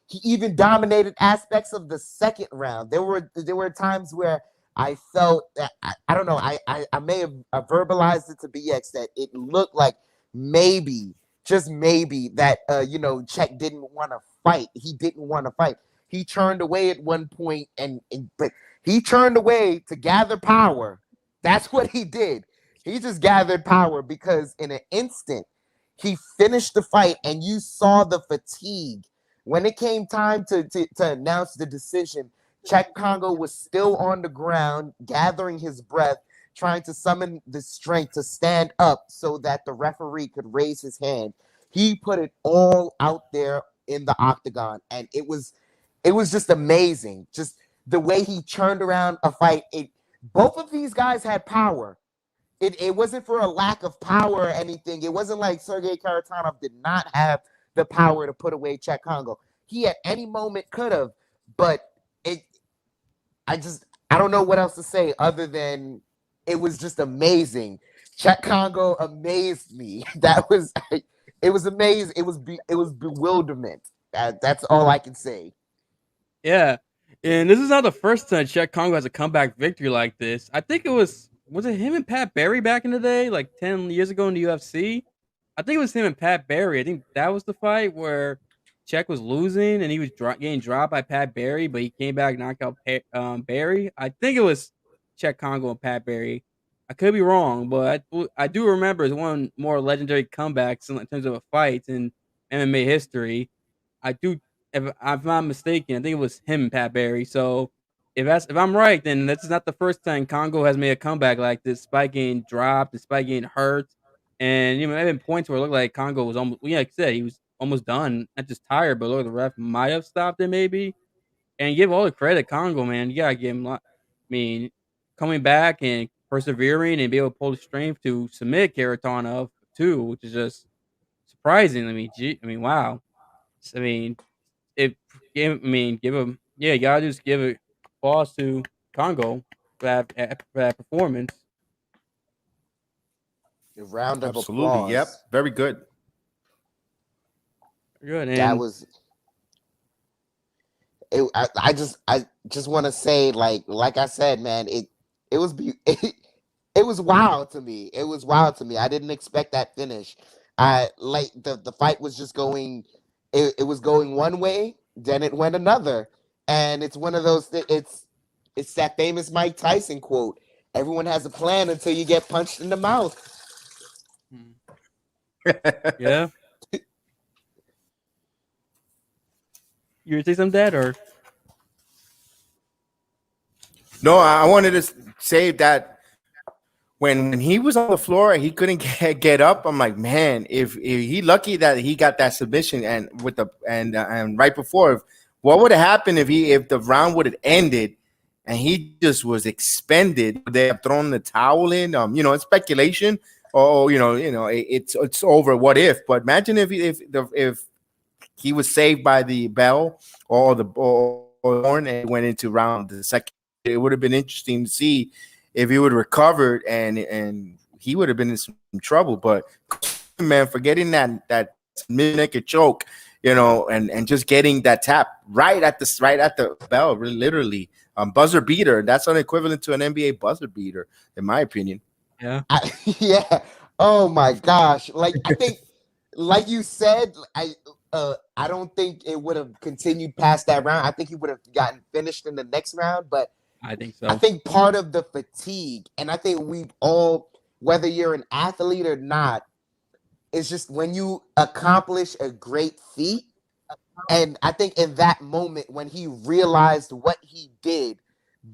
He even dominated aspects of the second round. There were times where I felt that I don't know. I may have verbalized it to BX that it looked like maybe, just maybe, that Cheick didn't want to fight. He didn't want to fight. He turned away at one point, but he turned away to gather power. That's what he did. He just gathered power, because in an instant he finished the fight, and you saw the fatigue. When it came time to announce the decision, Cheick Kongo was still on the ground, gathering his breath, trying to summon the strength to stand up so that the referee could raise his hand. He put it all out there in the octagon, and it was just amazing. Just the way he turned around a fight. Both of these guys had power. It wasn't for a lack of power or anything. It wasn't like Sergey Khizriev did not have the power to put away Cheick Kongo. He at any moment could have, but I don't know what else to say other than it was just amazing. Cheick Kongo amazed me. It was amazing. It was bewilderment. That's all I can say. Yeah, and this is not the first time Cheick Kongo has a comeback victory like this. I think it was it him and Pat Barry back in the day, like 10 years ago in the UFC? I think it was him and Pat Barry. I think that was the fight where Cheick was losing and he was getting dropped by Pat Barry, but he came back, knocked out Barry. I think it was Cheick Kongo and Pat Barry. I could be wrong, but I do remember it's one more legendary comebacks in terms of a fight in MMA history. If I'm not mistaken, I think it was him and Pat Barry. So if I'm right, then this is not the first time Kongo has made a comeback like this, despite getting dropped, despite getting hurt. And there have been points where it looked like Kongo was almost, like I said, he was almost done, not just tired, but look, the ref might have stopped it maybe. And give all the credit Kongo, man. You gotta give him. Coming back and persevering and be able to pull the strength to submit Khizriev too, which is just surprising. Wow. Give him. Yeah, you gotta just give a applause to Kongo for that performance. A round of Absolutely. applause. Yep. Very good. Good. And That was. I just want to say, like I said, man, it was wild to me. It was wild to me. I didn't expect that finish. The fight was just going. It was going one way, then it went another, and it's one of those. It's that famous Mike Tyson quote: "Everyone has a plan until you get punched in the mouth." Yeah. You would say something, Dad, or? No, I wanted to say that when he was on the floor, he couldn't get up. I'm like, man, if he lucky that he got that submission and right before, what would have happened if the round would have ended and he just was expended. They have thrown the towel in. It's speculation. It's over. What if? But imagine if he was saved by the bell or the horn and went into round the second. It would have been interesting to see if he would have recovered and he would have been in some trouble. But man, for getting that mid-naked choke, and just getting that tap right at the bell, really, literally, buzzer beater. That's an equivalent to an NBA buzzer beater, in my opinion. Yeah. Yeah. Oh my gosh. Like, I think, like you said, I don't think it would have continued past that round. I think he would have gotten finished in the next round, but I think so. I think part of the fatigue, and I think we've all, whether you're an athlete or not, it's just when you accomplish a great feat, and I think in that moment when he realized what he did,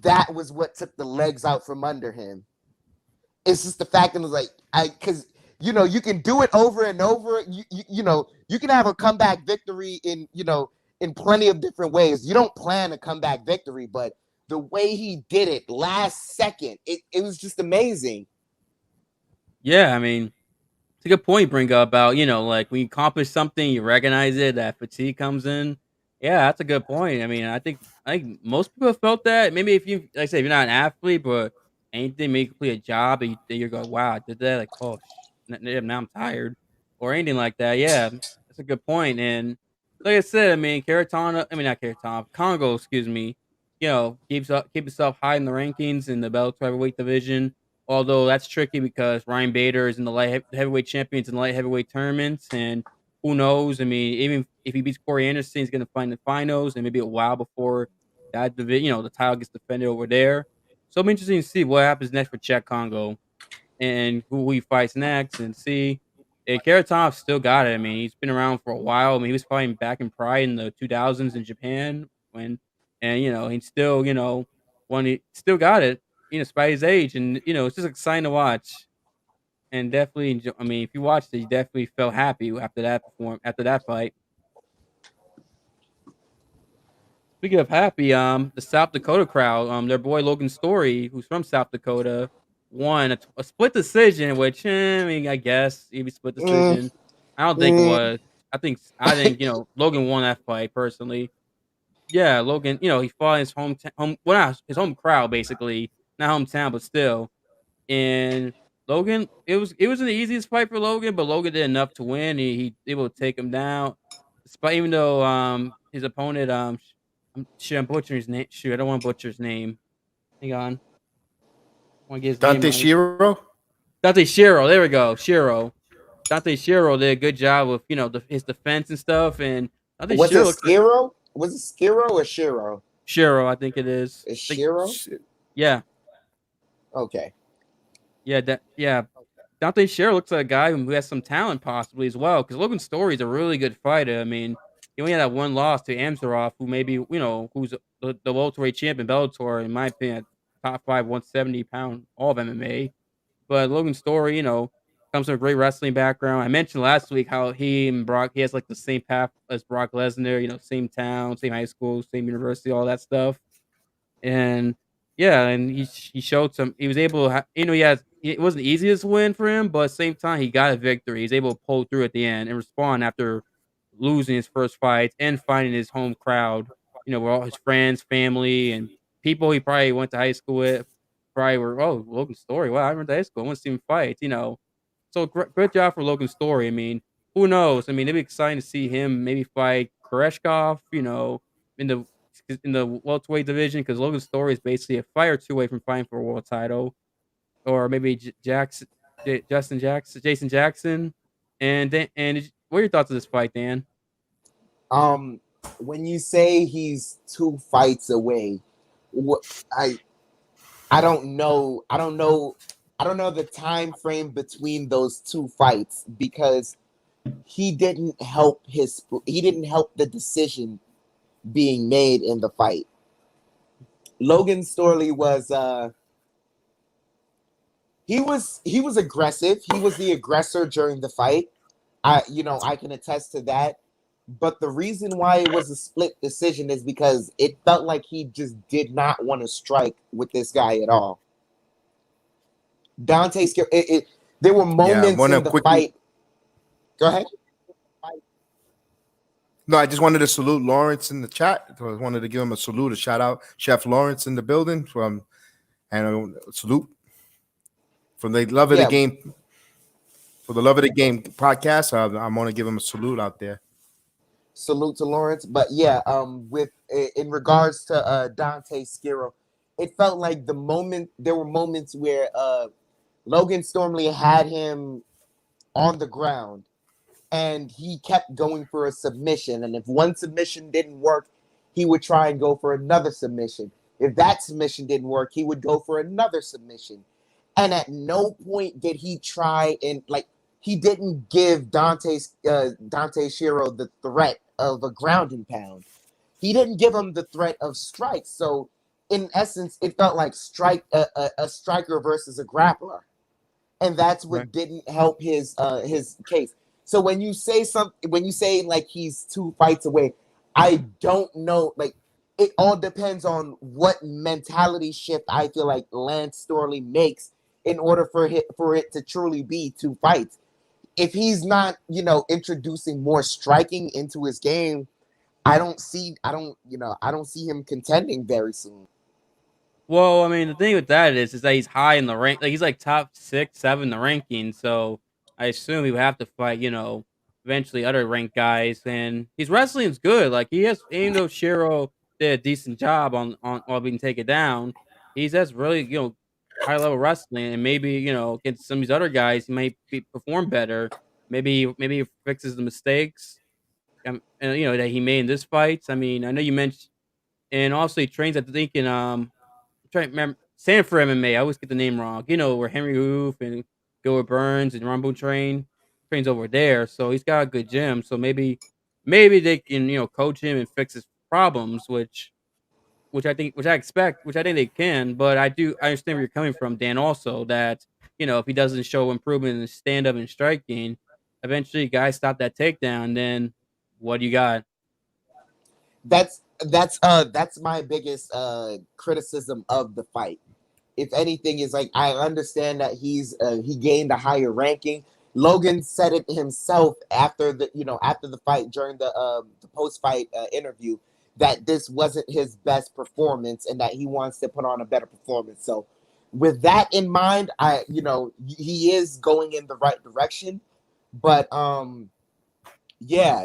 that was what took the legs out from under him. It's just the fact that it was like, because you can do it over and over. You can have a comeback victory in plenty of different ways. You don't plan a comeback victory, but the way he did it last second, it was just amazing. Yeah, I mean, it's a good point you bring up about, like when you accomplish something, you recognize it, that fatigue comes in. Yeah, that's a good point. I mean, I think most people have felt that. Maybe if you, like I say, if you're not an athlete, but anything, maybe complete a job, and you go, wow, I did that. Like, oh, now I'm tired, or anything like that. Yeah, that's a good point. And like I said, I mean, not Caratana, Congo, excuse me. Keep himself high in the rankings in the Bellator heavyweight division. Although that's tricky because Ryan Bader is in the heavyweight champions and light heavyweight tournaments, and who knows? I mean, even if he beats Corey Anderson, he's going to find the finals, and maybe a while before that division, the title gets defended over there. So it'll be interesting to see what happens next for Czech Congo and who he fights next, and see. And Karatanov still got it. I mean, he's been around for a while. I mean, he was fighting back in Pride in the 2000s in Japan and he's still, he still got it, despite his age, and it's just exciting to watch, and definitely enjoy. I mean, if you watched it, you definitely felt happy after that fight. Speaking of happy, the South Dakota crowd, their boy Logan Story, who's from South Dakota, won a split decision, which I mean, I guess maybe split decision. I don't think it was. I think Logan won that fight personally. Yeah, Logan, he fought in his his home crowd basically, not hometown, but still. And Logan, it wasn't the easiest fight for Logan, but Logan did enough to win. He able to take him down, despite even though his opponent I'm butchering his name. Shoot, I don't want to butcher his name. Hang on, I want to get his Dante name right. Shiro. Dante Shiro. There we go. Shiro. Dante Shiro did a good job with his defense and stuff. And Dante Was Shiro it Skiro? Was it Skiro or Shiro? Shiro, I think it is. Is Shiro? Yeah. Okay. Yeah. Dante Shiro looks like a guy who has some talent possibly as well. Because Logan Story is a really good fighter. I mean, he only had that one loss to Amzarov, who maybe who's the welterweight champion Bellator, in my opinion, top 5 170-pound all of MMA. But Logan Story, comes from a great wrestling background. I mentioned last week how he has like the same path as Brock Lesnar, same town, same high school, same university, all that stuff. And yeah, and he showed he was able to, it wasn't the easiest win for him, but at the same time, he got a victory. He's able to pull through at the end and respond after losing his first fight and finding his home crowd, where all his friends, family, and people he probably went to high school with probably were, oh, Logan Story. Wow, I went to high school. I want to see him fight, So great job for Logan Story. I mean, who knows? I mean, it'd be exciting to see him maybe fight Koreshkov, in the welterweight division, because Logan Story is basically a fight or two away from fighting for a world title, or maybe Jason Jackson. And what are your thoughts of this fight, Dan? When you say he's 2 fights away, I don't know the time frame between those 2 fights, because he didn't help the decision being made in the fight. Logan Story was he was aggressive. He was the aggressor during the fight. I can attest to that. But the reason why it was a split decision is because it felt like he just did not want to strike with this guy at all. Dante scared it. There were moments in the fight. Go ahead. No, I just wanted to salute Lawrence in the chat. I wanted to give him a salute, a shout out, Chef Lawrence in the building and a salute from the Love of the Game. For the Love of the Game podcast, I'm going to give him a salute out there. Salute to Lawrence. But yeah, in regards to Dante Skiro, it felt like there were moments where Logan Stormley had him on the ground and he kept going for a submission. And if one submission didn't work, he would try and go for another submission. If that submission didn't work, he would go for another submission. And at no point did he try and he didn't give Dante Skiro the threat of a grounding pound. He didn't give him the threat of strikes. So in essence, it felt like a striker versus a grappler. And that's what didn't help his case. So when you say like he's 2 fights away, I don't know. Like it all depends on what mentality shift I feel like Lance Storley makes in order for it to truly be 2 fights. If he's not, introducing more striking into his game, I don't see him contending very soon. Well, I mean, the thing with that is that he's high in the rank. Like he's like top 6, 7 in the ranking. So I assume he would have to fight, eventually other ranked guys. And his wrestling's good. Like even though Shiro did a decent job on while being taken down, he has really, high level wrestling. And maybe, against some of these other guys, he might perform better. Maybe he fixes the mistakes, and that he made in this fight. I mean, I know you mentioned, and also he trains, I think, in trying to remember Sanford MMA. I always get the name wrong. Where Henry Hoof and Gilbert Burns and Rumble trains over there. So he's got a good gym. So maybe they can coach him and fix his problems, which I think they can. But I understand where you're coming from, Dan. Also that if he doesn't show improvement in stand up and striking, eventually guys stop that takedown. Then what do you got? That's my biggest criticism of the fight. If anything, is like I understand that he gained a higher ranking. Logan said it himself after the fight during the post fight interview that this wasn't his best performance and that he wants to put on a better performance. So with that in mind, he is going in the right direction, but yeah,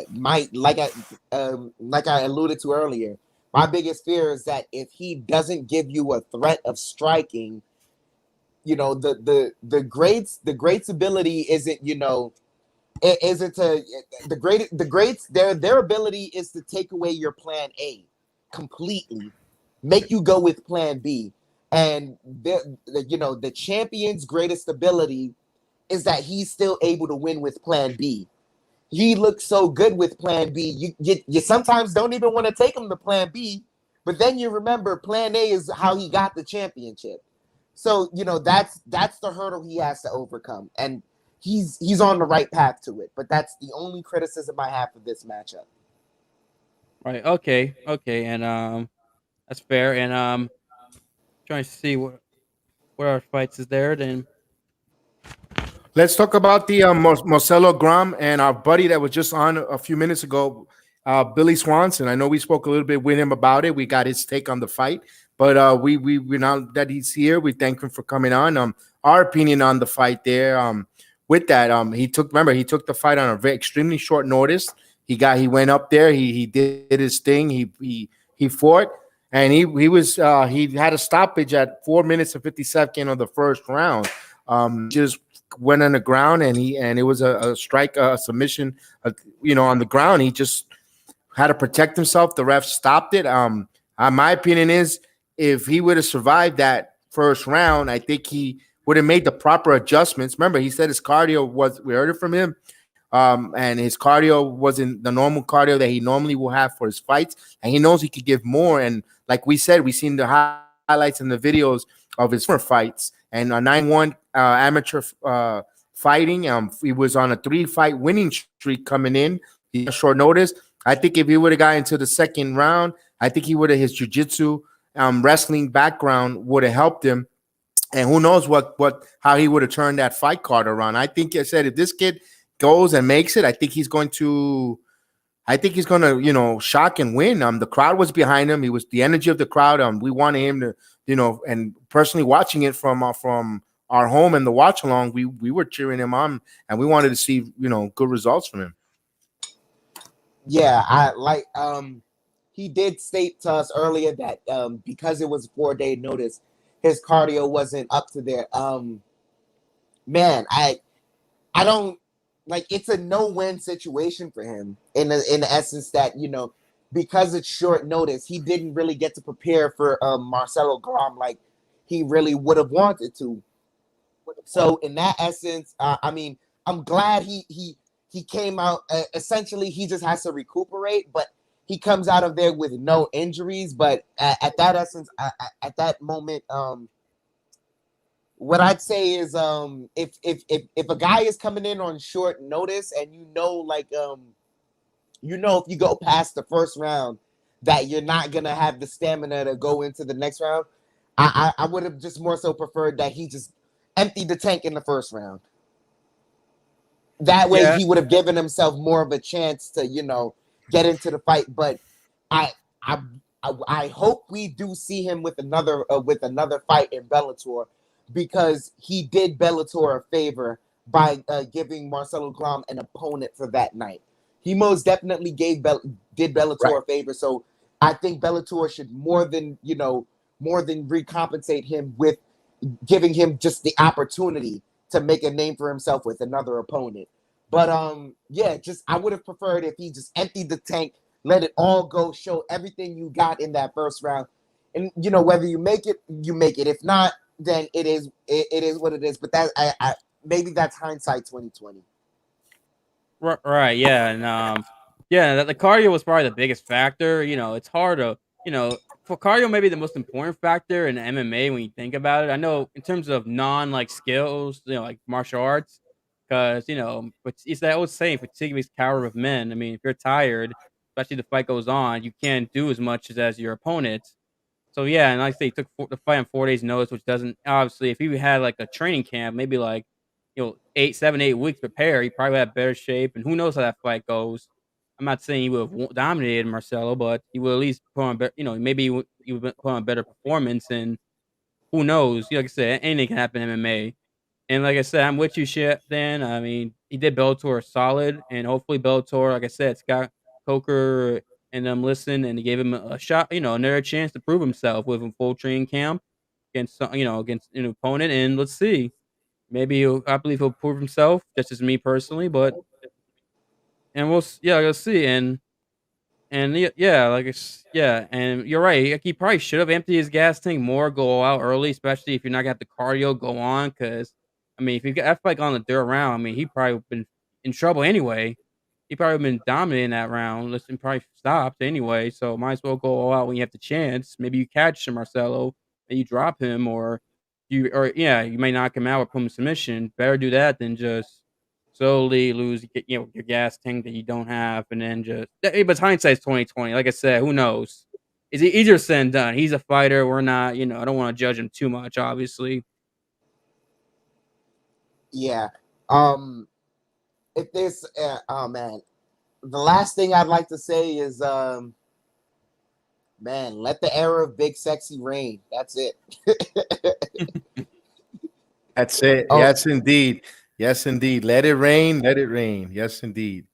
like I alluded to earlier, my biggest fear is that if he doesn't give you a threat of striking, the greats ability isn't the greats their ability is to take away your plan A completely, make you go with plan B, and the champion's greatest ability is that he's still able to win with plan B. He looks so good with plan B. You sometimes don't even want to take him to plan B, but then you remember plan A is how he got the championship. So, that's the hurdle he has to overcome. And he's on the right path to it. But that's the only criticism I have for this matchup. Right. Okay. And that's fair. And trying to see what our fights is there then. Let's talk about the Marcelo Graham and our buddy that was just on a few minutes ago, Billy Swanson. I know we spoke a little bit with him about it. We got his take on the fight, but we now that he's here, we thank him for coming on. Our opinion on the fight there. With that, he took the fight on a very extremely short notice. He went up there. He did his thing. He fought, and he had a stoppage at 4 minutes and 50 seconds of the first round. Just went on the ground, and it was a strike, a submission, on the ground. He just had to protect himself. The ref stopped it. My opinion is, if he would have survived that first round, I think he would have made the proper adjustments. Remember, he said his cardio we heard it from him, and his cardio wasn't the normal cardio that he normally will have for his fights, and he knows he could give more. And like we said, we've seen the highlights and the videos of his former fights, and a 9-1 amateur fighting. He was on a 3-fight winning streak coming in. He had short notice. I think if he would have got into the second round, I think he would have his jiu-jitsu wrestling background would have helped him. And who knows how he would have turned that fight card around. I think I said if this kid goes and makes it, I think he's going to shock and win. The crowd was behind him. He was the energy of the crowd. We wanted him to, and personally watching it from our home and the watch along, we were cheering him on, and we wanted to see, good results from him. Yeah, I like he did state to us earlier that because it was 4-day notice, his cardio wasn't up to there. Man, I don't like, it's a no-win situation for him in the essence that, because it's short notice, he didn't really get to prepare for Marcelo Grom like he really would have wanted to. So in that essence, I'm glad he came out. Essentially, he just has to recuperate, but he comes out of there with no injuries. But at that essence, at that moment, what I'd say is, if a guy is coming in on short notice, and if you go past the first round, that you're not gonna have the stamina to go into the next round, I would have just more so preferred that he just emptied the tank in the first round. That way, he would have given himself more of a chance to, get into the fight. But I hope we do see him with another fight in Bellator, because he did Bellator a favor by giving Marcelo Grom an opponent for that night. He most definitely did Bellator a favor. So I think Bellator should more than recompensate him with giving him just the opportunity to make a name for himself with another opponent. But I would have preferred if he just emptied the tank, let it all go, show everything you got in that first round, and whether you make it, you make it. If not, then it is what it is. But that maybe that's hindsight 2020. Right, yeah, and the cardio was probably the biggest factor. It's hard to, for cardio, maybe the most important factor in MMA when you think about it. I know in terms of skills, like martial arts, because but it's that old saying, fatigue makes coward of men. I mean, if you're tired, especially the fight goes on, you can't do as much as your opponent. So yeah, and like I say, he took the fight on 4 days' notice, which doesn't, obviously, if he had like a training camp, maybe like 8 weeks prepare, he probably would have better shape, and who knows how that fight goes. I'm not saying he would have dominated Marcelo, but he would at least put on better, maybe he would put on a better performance, and who knows? Like I said, anything can happen in MMA. And like I said, I'm with you, shit, Dan. I mean, he did Bellator solid, and hopefully Bellator, like I said, Scott Coker and them listened, and they gave him a shot, another chance to prove himself with a full training camp against an opponent, and let's see. Maybe I believe he'll prove himself, just as me personally, but we'll see. And and you're right. Like, he probably should have emptied his gas tank more, go out early, especially if you're not gonna have the cardio go on. Because I mean, if you got that fight on the third round, I mean, he probably would been in trouble anyway. He probably been dominating that round. Listen, probably stopped anyway. So might as well go all out when you have the chance. Maybe you catch Marcelo and you drop him, or you may knock him out or put him in submission. Better do that than just slowly lose, your gas tank that you don't have, and then just. But hindsight's 2020. Like I said, who knows? Is it easier said than done? He's a fighter. We're not. I don't want to judge him too much, obviously. Yeah. If there's, oh man, the last thing I'd like to say is, man, let the era of Big Sexy reign. That's it. That's it. Oh. Yes, indeed. Yes, indeed. Let it rain. Let it rain. Yes, indeed.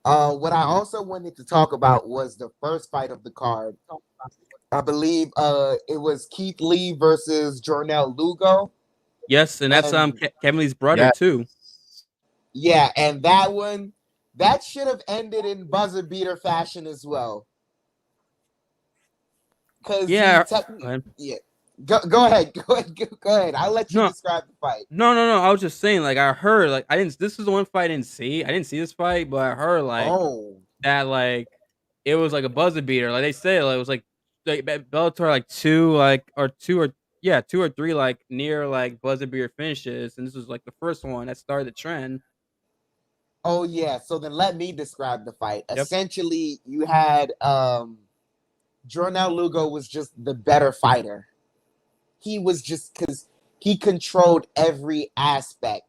What I also wanted to talk about was the first fight of the card. I believe it was Keith Lee versus Jornel Lugo. Yes, and that's Kevin Lee's brother too. Yeah, and that should have ended in buzzer beater fashion as well. Go ahead. I'll let you describe the fight. No. I was just saying, like, I heard, like, this is the one fight I didn't see. I didn't see this fight, but I heard that, like, it was like a buzzer beater. Like they say, like, it was like Bellator, like two or three, like, near like buzzer beater finishes, and this was like the first one that started the trend. Oh yeah. So then let me describe the fight. Yep. Essentially, you had Jornel Lugo was just the better fighter. He was just because he controlled every aspect.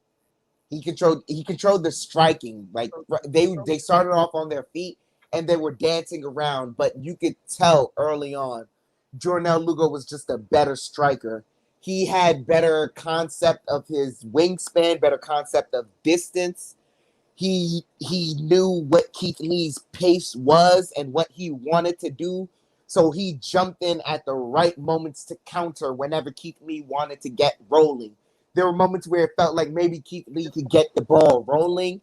He controlled the striking. Like they started off on their feet and they were dancing around, but you could tell early on Jornel Lugo was just a better striker. He had better concept of his wingspan, better concept of distance. He knew what Keith Lee's pace was and what he wanted to do. So he jumped in at the right moments to counter whenever Keith Lee wanted to get rolling. There were moments where it felt like maybe Keith Lee could get the ball rolling,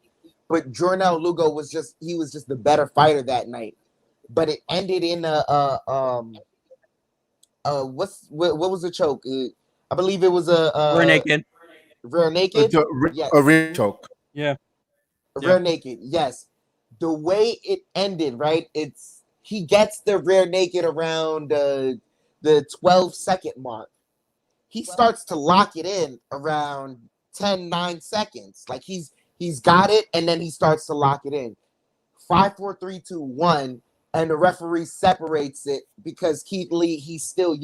but Jornel Lugo was just the better fighter that night. But it ended in what was the choke? I believe it was We're naked. Rear naked. Yes. A rear choke. Yeah. Rear naked. Yes. The way it ended, right? He gets the rear naked around the 12-second mark. He starts to lock it in around 10-9 seconds. Like he's got it, and then he starts to lock it in. 5, 4, 3, 2, 1, and the referee separates it because Keith Lee, he's still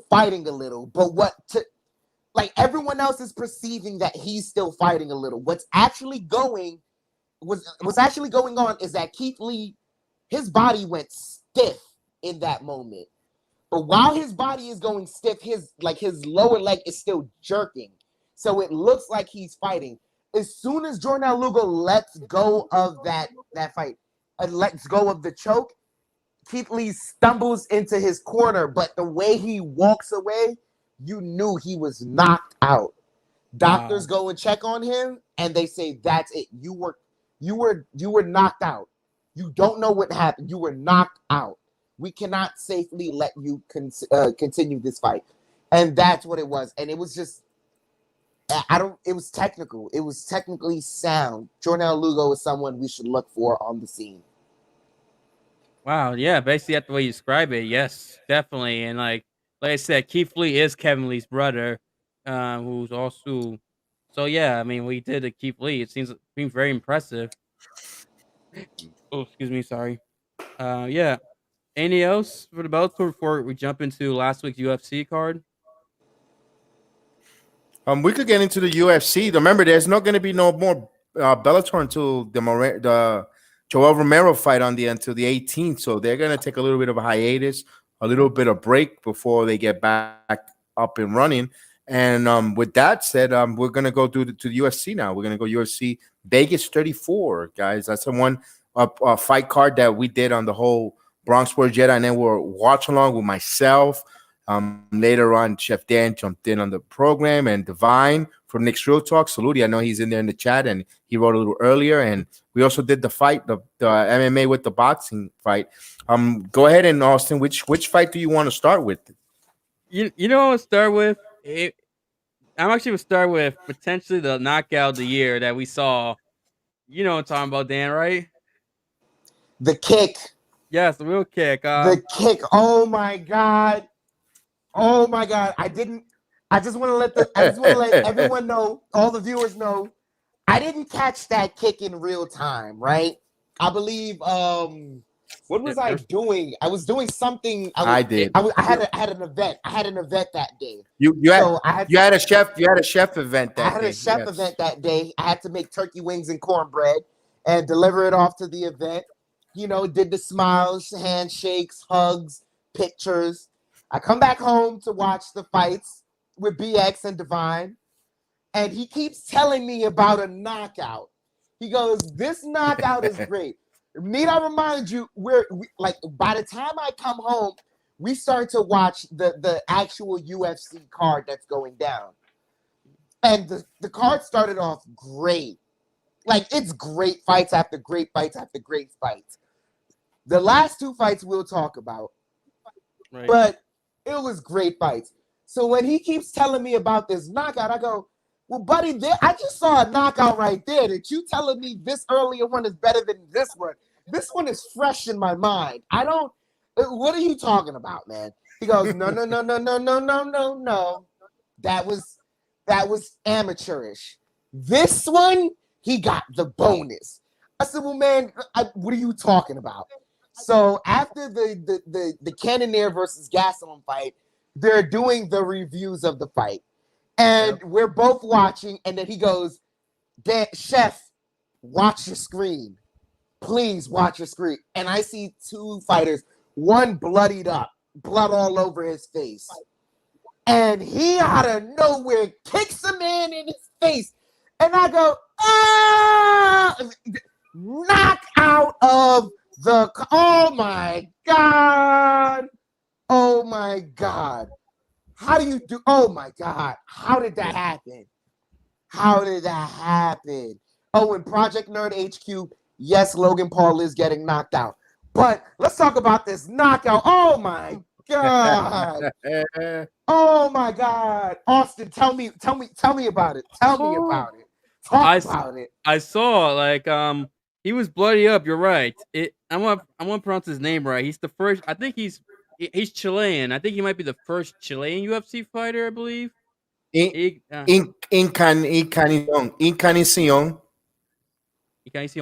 fighting a little. But everyone else is perceiving that he's still fighting a little. What's actually going on is that Keith Lee, his body went stiff in that moment. But while his body is going stiff, his lower leg is still jerking. So it looks like he's fighting. As soon as Jornel Lugo lets go of that fight, lets go of the choke, Keith Lee stumbles into his corner. But the way he walks away, you knew he was knocked out. Doctors go and check on him, and they say, "That's it. You were knocked out. You don't know what happened. You were knocked out. We cannot safely let you continue this fight." And that's what it was. And it was just, it was technical. It was technically sound. Jornel Lugo is someone we should look for on the scene. Wow. Yeah. Basically, that's the way you describe it. Yes, definitely. And like I said, Keith Lee is Kevin Lee's brother, who's also. So yeah, I mean, we did a Keith Lee. It seems very impressive. Oh, excuse me. Sorry. Yeah. Anything else for the Bellator before we jump into last week's UFC card? We could get into the UFC. Remember, there's not going to be no more Bellator until the Joel Romero fight until the 18th. So they're going to take a little bit of a hiatus, a little bit of break before they get back up and running. And with that said, we're going to go to the UFC now. We're going to go UFC Vegas 34, guys. That's the one fight card that we did on the whole Bronx Sports Jedi, and then we're watching along with myself. Later on, Chef Dan jumped in on the program, and Divine from Nick's Real Talk. Salute. I know he's in there in the chat, and he wrote a little earlier. And we also did the fight, the MMA with the boxing fight. Go ahead, and Austin, which fight do you want to start with? You know what I'll start with? I'm actually going to start with potentially the knockout of the year that we saw. You know what I'm talking about, Dan, right? The kick. Yes, the real kick. The kick. Oh my God. Oh my God. I just want to let everyone know, all the viewers know, I didn't catch that kick in real time, right? I believe what was I doing? I was doing something. I had an event. I had an event that day. You had a chef event that day. I had a chef event that day. I had to make turkey wings and cornbread and deliver it off to the event. You know, did the smiles, handshakes, hugs, pictures. I come back home to watch the fights with BX and Divine, and he keeps telling me about a knockout. He goes, "This knockout is great." Need I remind you, by the time I come home, we start to watch the actual UFC card that's going down. And the card started off great. Like, it's great fights after great fights after great fights. The last two fights we'll talk about. Right. But it was great fights. So when he keeps telling me about this knockout, I go, "Well, buddy, I just saw a knockout right there. That you telling me this earlier one is better than this one? This one is fresh in my mind. What are you talking about, man?" He goes, No. That was amateurish. This one, he got the bonus. I said, well, man, what are you talking about? So after the Cannonier versus Gastelum fight, they're doing the reviews of the fight. And we're both watching, and then he goes, Chef, watch your screen. Please watch your screen. And I see two fighters, one bloodied up, blood all over his face. And he out of nowhere kicks a man in his face. And I go, ah! Knock out of the, oh my God. Oh my God. How do you do, oh my God. How did that happen? How did that happen? Oh, in Project Nerd HQ, yes, Logan Paul is getting knocked out. But let's talk about this knockout. Oh my God. Oh my God. Austin, tell me about it. Tell me about it. Talk about it. I saw like he was bloody up. You're right. I want to pronounce his name right. He's the first. I think he's Chilean. I think he might be the first Chilean UFC fighter. I believe. Encarnacion.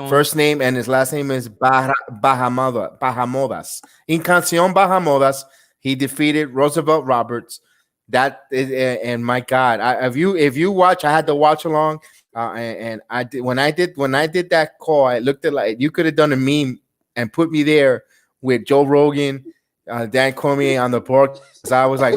First name and his last name is Bahamondes. Encarnacion Bahamondes. He defeated Roosevelt Roberts. That is, and my God, if you watch, I had to watch along. And I did when I did that call, I looked at like you could have done a meme and put me there with Joe Rogan, Dan Cormier on the board. So I was like,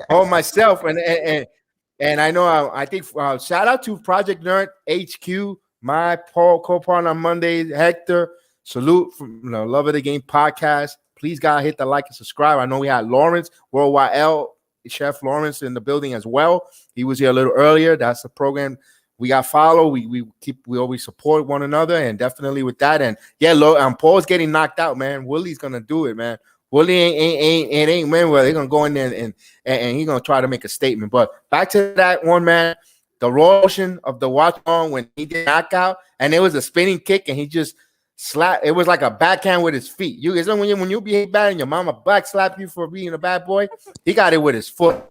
oh myself, and I know I think shout out to Project Nerd HQ, my co-partner on Monday, Hector. Salute from Love of the Game podcast. Please God hit the like and subscribe. I know we had Lawrence Worldwide L. Chef Lawrence in the building as well. He was here a little earlier. That's the program we got follow. We always support one another, and definitely with that. And yeah, Paul's getting knocked out, man. Willie's gonna do it, man. Willie ain't man. Well, they're gonna go in there and he's gonna try to make a statement. But back to that one, man. The raw motion of the watch on when he did knockout, and it was a spinning kick, and he just slap. It was like a backhand with his feet. You guys know when you behave bad and your mama back slap you for being a bad boy, he got it with his foot.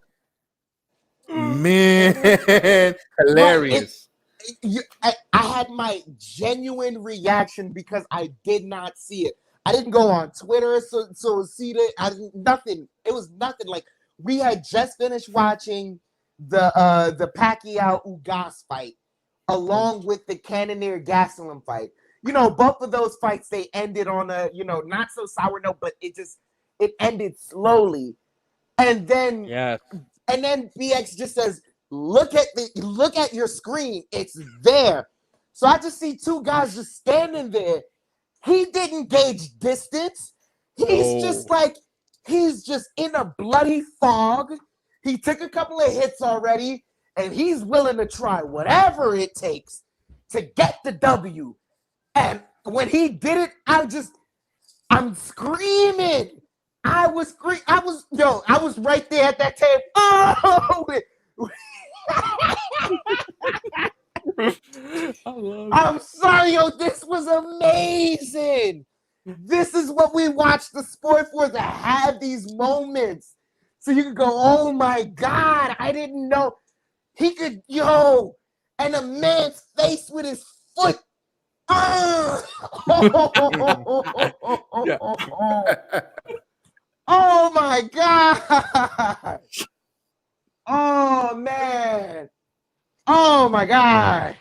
Man, hilarious. I had my genuine reaction because I did not see it. I didn't go on Twitter so see that. Nothing. It was nothing. Like we had just finished watching the Pacquiao Ugas fight along with the Cannonier Gastelum fight. Both of those fights, they ended on a, not so sour note, but it ended slowly. And then BX just says, look at your screen. It's there. So I just see two guys just standing there. He didn't gauge distance. He's just in a bloody fog. He took a couple of hits already, and he's willing to try whatever it takes to get the W. And when he did it, I'm screaming. I was right there at that table. Oh, I'm sorry, this was amazing. This is what we watch the sport for, to have these moments. So you can go, oh my God, I didn't know he could, and a man's face with his foot. Oh my God. Oh man. Oh my God.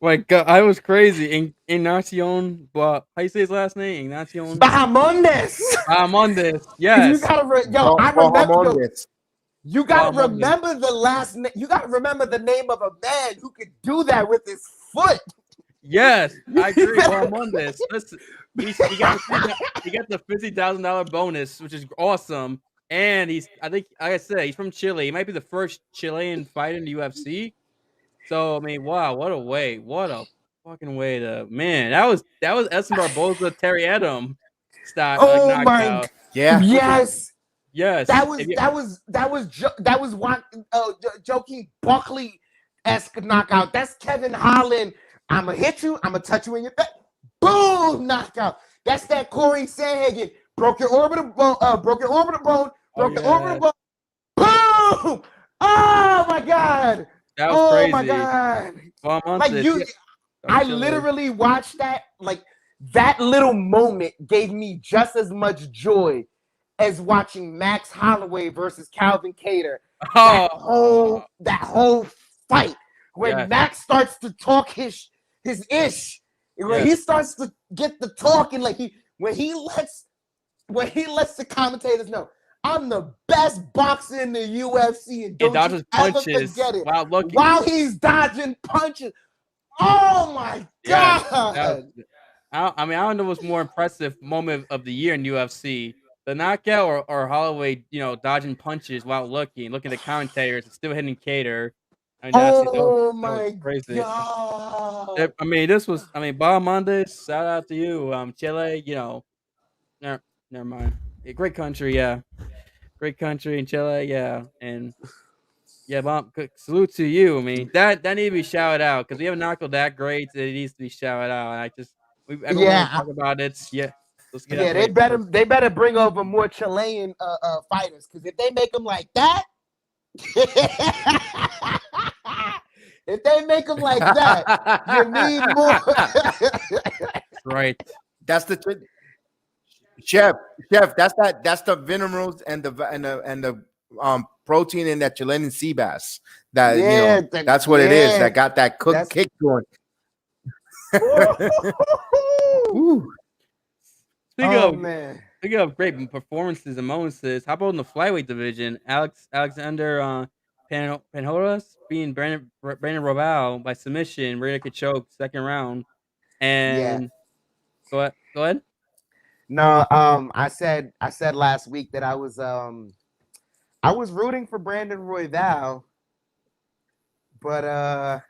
Like I was crazy. Ignacio, how you say his last name? Ignacio Bahamondes. Yes. You gotta remember the last name. You gotta remember the name of a man who could do that with his foot. Yes, I agree. Bahamondes. He got the $50,000 bonus, which is awesome. And I think, like I said, he's from Chile. He might be the first Chilean fighter in the UFC. So I mean, wow, what a fucking way to, man. That was Edson Barboza, Terry Adam style. Oh my, yeah, yes. That was Joaquin Buckley-esque knockout. That's Kevin Holland. I'm gonna hit you. I'm gonna touch you in your back. Boom! Knockout. That's that Corey Sandhagen. Broke your orbital bone. Broke your orbital bone. Boom! Oh my God! That was crazy. Oh my God! Bahamondes, I literally watched that. Like, that little moment gave me just as much joy as watching Max Holloway versus Calvin Kattar. That whole fight when Max starts to talk his ish, when he starts to get the talking, like when he lets the commentators know, I'm the best boxer in the UFC, and don't you ever forget it. While he's dodging punches. Oh my God! I don't know what's more impressive moment of the year in UFC. The knockout or Holloway, dodging punches while looking at the commentators and still hitting Kattar. I mean, that was crazy. God! I mean, Bahamondes, shout out to you. Chile, never mind. Great country, great country in Chile, and salute to you. I mean, that needs to be shouted out because we have a knockout that great that it needs to be shouted out. And everyone want to talk about it. Let's get they better bring over more Chilean fighters, because if they make them like that, you need more. Right. That's the chef. That's the minerals and the protein in that Chilean sea bass. That's what it is. That got that kick going. Speaking of great performances and moments, how about in the flyweight division? Alexander Penhoras beating Brandon Royval by submission, rear naked choke, second round. And go ahead. No, I said last week that I was rooting for Brandon Royval, but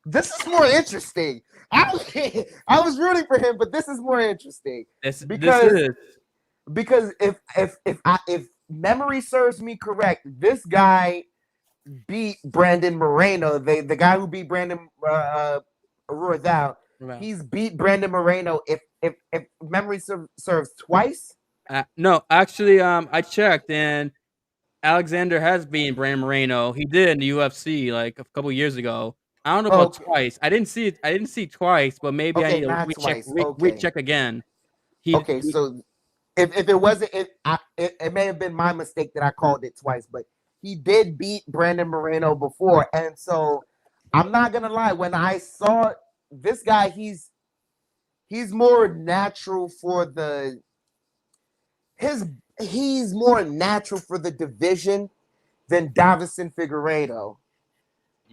this is more interesting. I was rooting for him, but this is more interesting because if memory serves me correct, this guy beat Brandon Moreno. The guy who beat Brandon Royval. He's beat Brandon Moreno. If memory serves twice. No, actually, I checked, and Alexander has beaten Brandon Moreno. He did in the UFC like a couple years ago. I don't know about twice. I didn't see it. I didn't see twice, but maybe I need to recheck again. So if it wasn't, it may have been my mistake that I called it twice, but he did beat Brandon Moreno before, and so I'm not gonna lie. When I saw this guy, he's more natural for the division than Davison Figueiredo.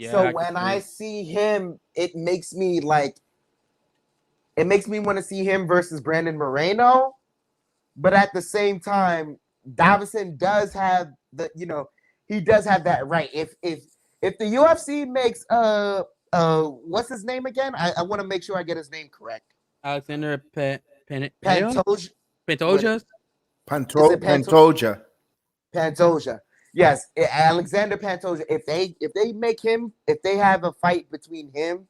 So when I see him, it makes me want to see him versus Brandon Moreno. But at the same time, Davison does have he does have that right. If the UFC makes what's his name again? I want to make sure I get his name correct. Alexander Pantoja. Yes, Alexander Pantoja. If they have a fight between him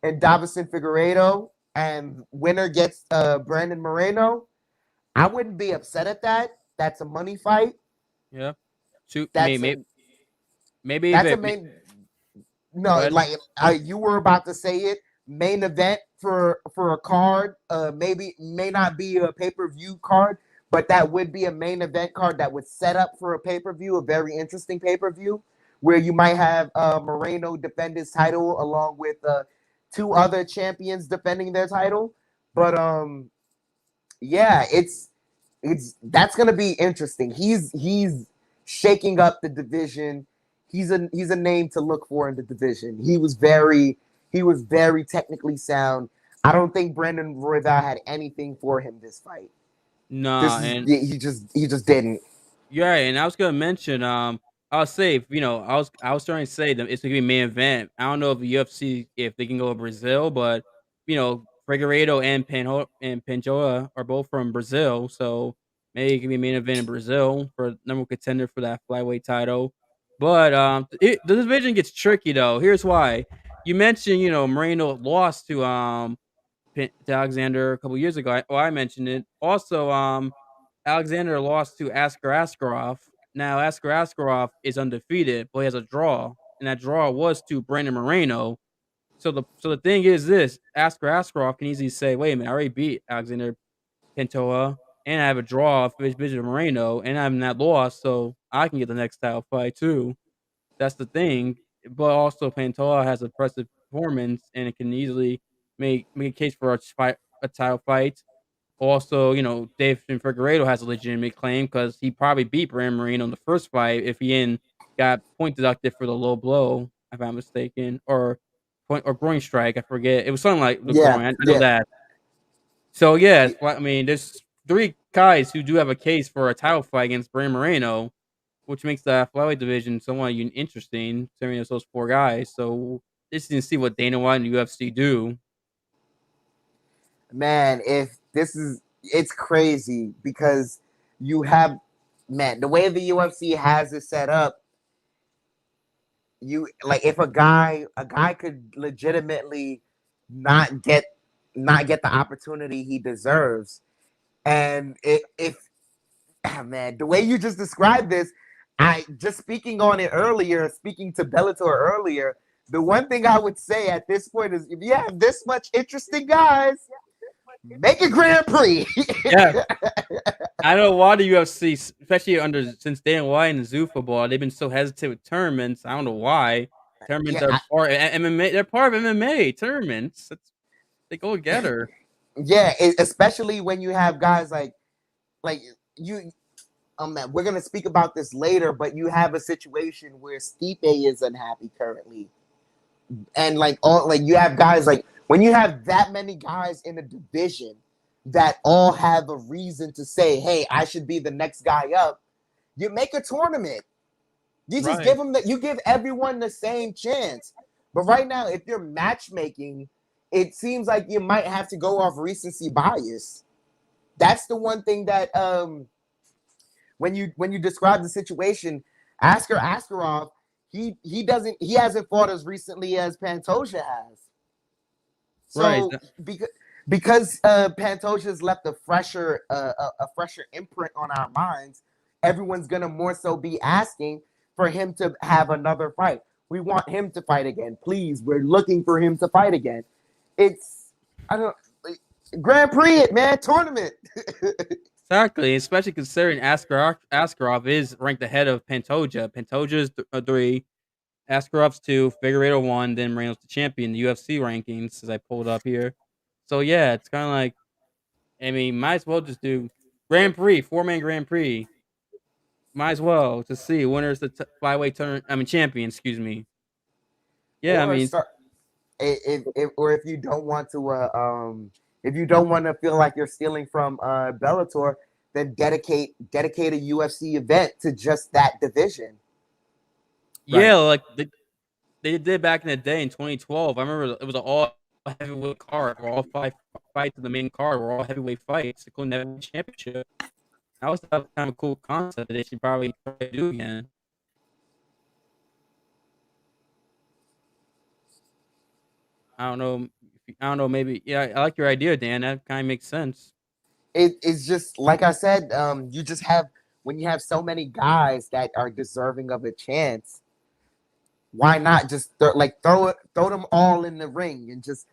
and Davison Figueiredo, and winner gets Brandon Moreno, I wouldn't be upset at that. That's a money fight. Yeah. Maybe that's a main. No, like you were about to say it. Main event for a card. May not be a pay-per-view card, but that would be a main event card that would set up for a pay-per-view, a very interesting pay-per-view, where you might have Moreno defend his title along with two other champions defending their title. But that's gonna be interesting. He's shaking up the division. He's a name to look for in the division. He was very technically sound. I don't think Brandon Royval had anything for him this fight. No, he just didn't. Yeah, and I was gonna mention, I'll say, I was trying to say that it's gonna be main event. I don't know if the UFC if they can go to Brazil, but Figueiredo and Pantoja are both from Brazil, so maybe it can be main event in Brazil for number one contender for that flyweight title. But the division gets tricky though. Here's why. You mentioned, Moreno lost to Alexander a couple years ago. I mentioned it. Also, Alexander lost to Askar Askarov. Now, Askar Askarov is undefeated, but he has a draw, and that draw was to Brandon Moreno. the thing is this: Askarov can easily say, "Wait a minute, I already beat Alexander Pantoja, and I have a draw of Vitor Moreno, and I'm not lost, so I can get the next title fight too." That's the thing. But also, Pantoja has impressive performance, and it can easily make a case for a title fight. Also, David Figueiredo has a legitimate claim because he probably beat Bryan Moreno in the first fight if he didn't got point deducted for the low blow, if I'm mistaken, or point or groin strike. I forget. It was something like the groin. I know that. So yeah, there's 3 guys who do have a case for a title fight against Bryan Moreno, which makes the flyweight division somewhat interesting. Considering it's those 4 guys. So just to see what Dana White and the UFC do. Man, it's crazy because you have, the way the UFC has it set up, if a guy could legitimately not get the opportunity he deserves, and if the way you just described this, I just speaking to Bellator earlier, the one thing I would say at this point is, if you have this much interesting guys, make a Grand Prix. Yeah. I know why the UFC, especially since Dana White and Zuffa ball, they've been so hesitant with tournaments. I don't know why. Tournaments are part of MMA. They're part of MMA tournaments. They go together. Yeah, especially when you have guys like you. We're gonna speak about this later, but you have a situation where Stipe is unhappy currently, and you have guys when you have that many guys in a division that all have a reason to say, "Hey, I should be the next guy up." You make a tournament. You just give them you give everyone the same chance. But right now, if you're matchmaking, it seems like you might have to go off recency bias. That's the one thing that when you describe the situation, Askarov, he hasn't fought as recently as Pantoja has. So because Pantoja's left a fresher imprint on our minds, everyone's gonna more so be asking for him to have another fight. We want him to fight again. Please, we're looking for him to fight again. Grand Prix it, man, tournament. Exactly, especially considering Askarov is ranked ahead of Pantoja. Pantoja's 3, Askarov's 2, Figueiredo 1, then Moreno's the champion. The UFC rankings, as I pulled up here. So yeah, it's kind of like, might as well just do Grand Prix, 4-man Grand Prix. Might as well to see winners the flyweight champion. Excuse me. Yeah, if you don't want to, if you don't want to feel like you're stealing from Bellator, then dedicate a UFC event to just that division. Yeah, like they did back in the day in 2012. I remember it was an all heavyweight card, where all 5 fights in the main card were all heavyweight fights, including the heavyweight championship. That was kind of a cool concept that they should probably try to do again. I don't know. Maybe. Yeah, I like your idea, Dan. That kind of makes sense. It's just like I said. You just have, when you have so many guys that are deserving of a chance, why not just throw them all in the ring and just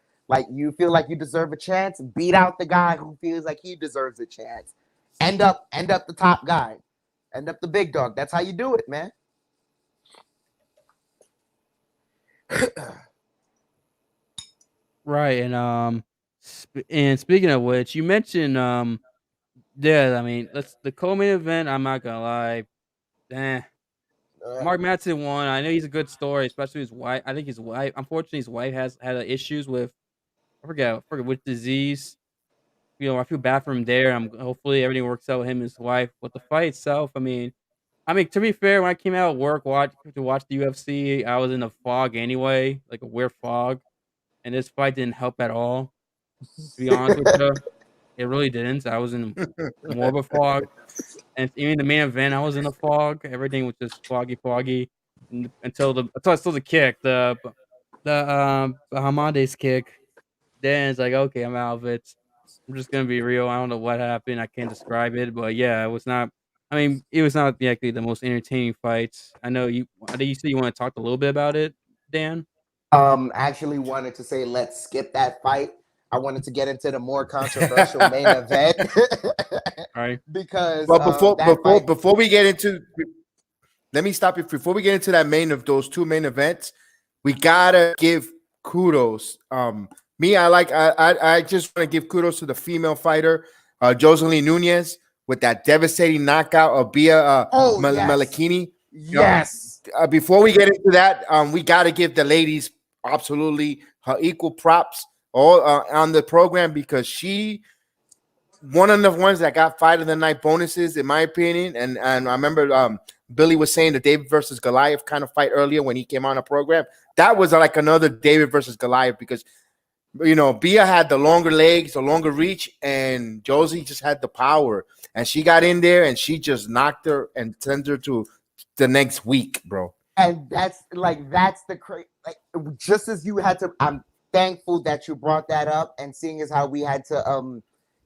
you feel like you deserve a chance, beat out the guy who feels like he deserves a chance, end up the top guy, end up the big dog. That's how you do it, man. Right, and speaking of which, you mentioned the co-main event. I'm not gonna lie, Mark Madsen won. I know he's a good story, especially his wife. I think his wife, unfortunately, his wife has had issues with I forget which disease. I feel bad for him there. Hopefully everything works out with him and his wife. But the fight itself, to be fair, when I came out of work to watch the UFC, I was in a fog anyway, like a weird fog, and this fight didn't help at all. To be honest with you, it really didn't. I was in more of a fog, and even the main event, I was in a fog. Everything was just foggy, until I saw the kick, the Bahamondes kick. Then it's like, okay, I'm out of it. I'm just gonna be real. I don't know what happened. I can't describe it, but yeah, it was not. It was not exactly the most entertaining fights. I know you. I think you said you want to talk a little bit about it, Dan. Actually wanted to say let's skip that fight. I wanted to get into the more controversial main event. All right. Because But that fight, before we get into, let me stop you. Before we get into those two main events, we gotta give kudos. I just want to give kudos to the female fighter, Joseline Nunez, with that devastating knockout of Bia Malakini. Yes. Before we get into that, we gotta give the ladies absolutely her equal props all on the program, because she one of the ones that got fight of the night bonuses, in my opinion. And I remember Billy was saying the David versus Goliath kind of fight earlier when he came on the program. That was like another David versus Goliath, because Bia had the longer legs, the longer reach, and Josie just had the power. And she got in there and she just knocked her and sent her to the next week, bro. And that's the crazy. Like, just as you had to, I'm thankful that you brought that up, and seeing as how we had to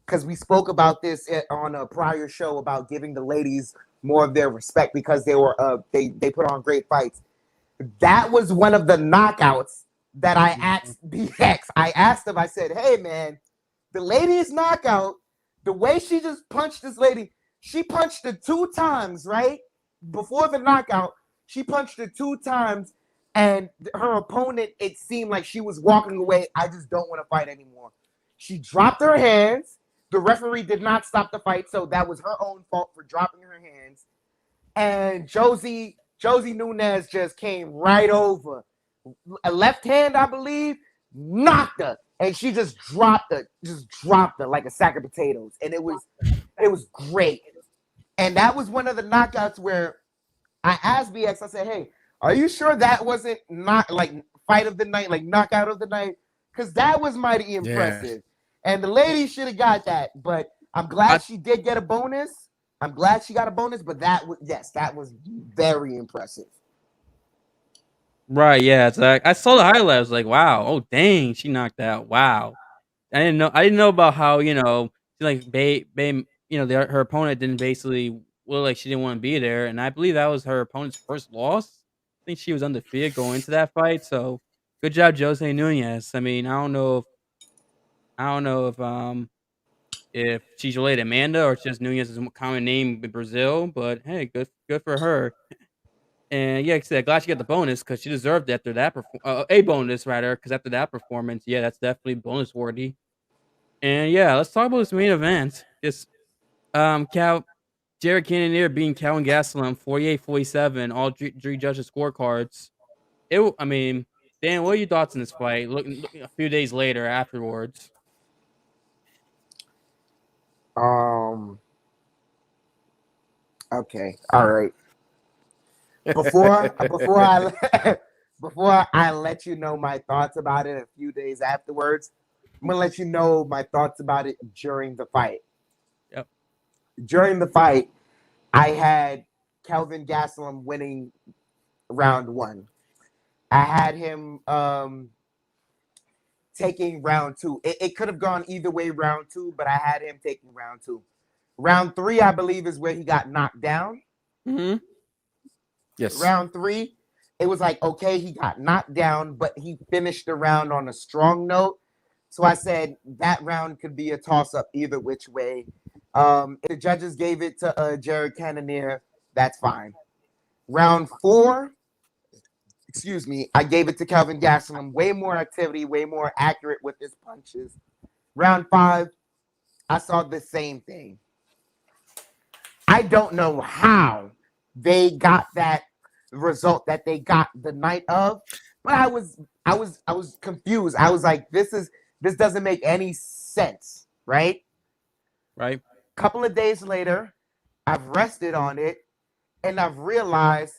because we spoke about this on a prior show about giving the ladies more of their respect because they were they put on great fights. That was one of the knockouts that I asked BX. I asked him, I said, hey man, the lady's knockout, the way she just punched this lady, she punched her 2 times, right? Before the knockout, she punched her 2 times, and her opponent, it seemed like she was walking away. I just don't want to fight anymore. She dropped her hands. The referee did not stop the fight, so that was her own fault for dropping her hands. And Josie Nunez just came right over. A left hand, I believe, knocked her, and she just dropped her like a sack of potatoes. And it was great. And that was one of the knockouts where I asked BX, I said, hey, are you sure that wasn't not like fight of the night, like knockout of the night? Because that was mighty impressive. And the lady should have got that, but I'm glad she did get a bonus. I'm glad she got a bonus, but that was very impressive. Right, yeah. It's like I saw the highlight. I was like, wow, oh dang, she knocked out. Wow. I didn't know about how, she like her opponent didn't basically look like she didn't want to be there. And I believe that was her opponent's first loss. I think she was undefeated going into that fight. So good job, Jose Nunez. I mean, I don't know if she's related to Amanda or it's just Nunez's common name in Brazil, but hey, good for her. And yeah, like I said, glad she got the bonus because she deserved it after that a bonus rather, because after that performance, yeah, that's definitely bonus worthy. And yeah, let's talk about this main event. It's Jared Cannonier beating Kelvin Gastelum 48-47, all three judges scorecards. I mean, Dan, what are your thoughts on this fight? Look a few days later afterwards. Okay. All right. Before I let you know my thoughts about it a few days afterwards, I'm gonna let you know my thoughts about it during the fight. Yep. During the fight, I had Kelvin Gastelum winning round 1. I had him taking round 2. It could have gone either way round 2, but I had him taking round 2. Round 3, I believe, is where he got knocked down. Mm-hmm. Yes. Round 3, it was like, okay, he got knocked down, but he finished the round on a strong note. So I said that round could be a toss-up either which way. If the judges gave it to Jared Cannonier, that's fine. Round 4, I gave it to Kelvin Gastelum. Way more activity, way more accurate with his punches. Round 5, I saw the same thing. I don't know how they got that result that they got the night of, but I was confused. I was like, this doesn't make any sense, right? Right. Couple of days later, I've rested on it and I've realized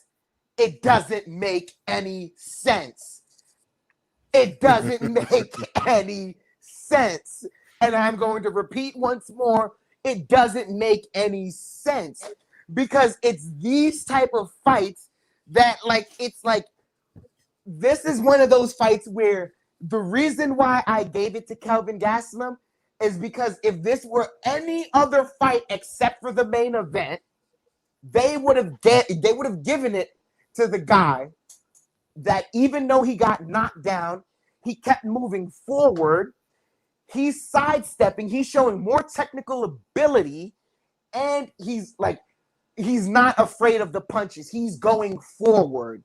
it doesn't make any sense. It doesn't make any sense. And I'm going to repeat once more, it doesn't make any sense. Because it's these type of fights that, like, it's like, this is one of those fights where the reason why I gave it to Kelvin Gastelum is because if this were any other fight except for the main event, they would have given it to the guy that even though he got knocked down, he kept moving forward. He's sidestepping. He's showing more technical ability, and he's not afraid of the punches. He's going forward.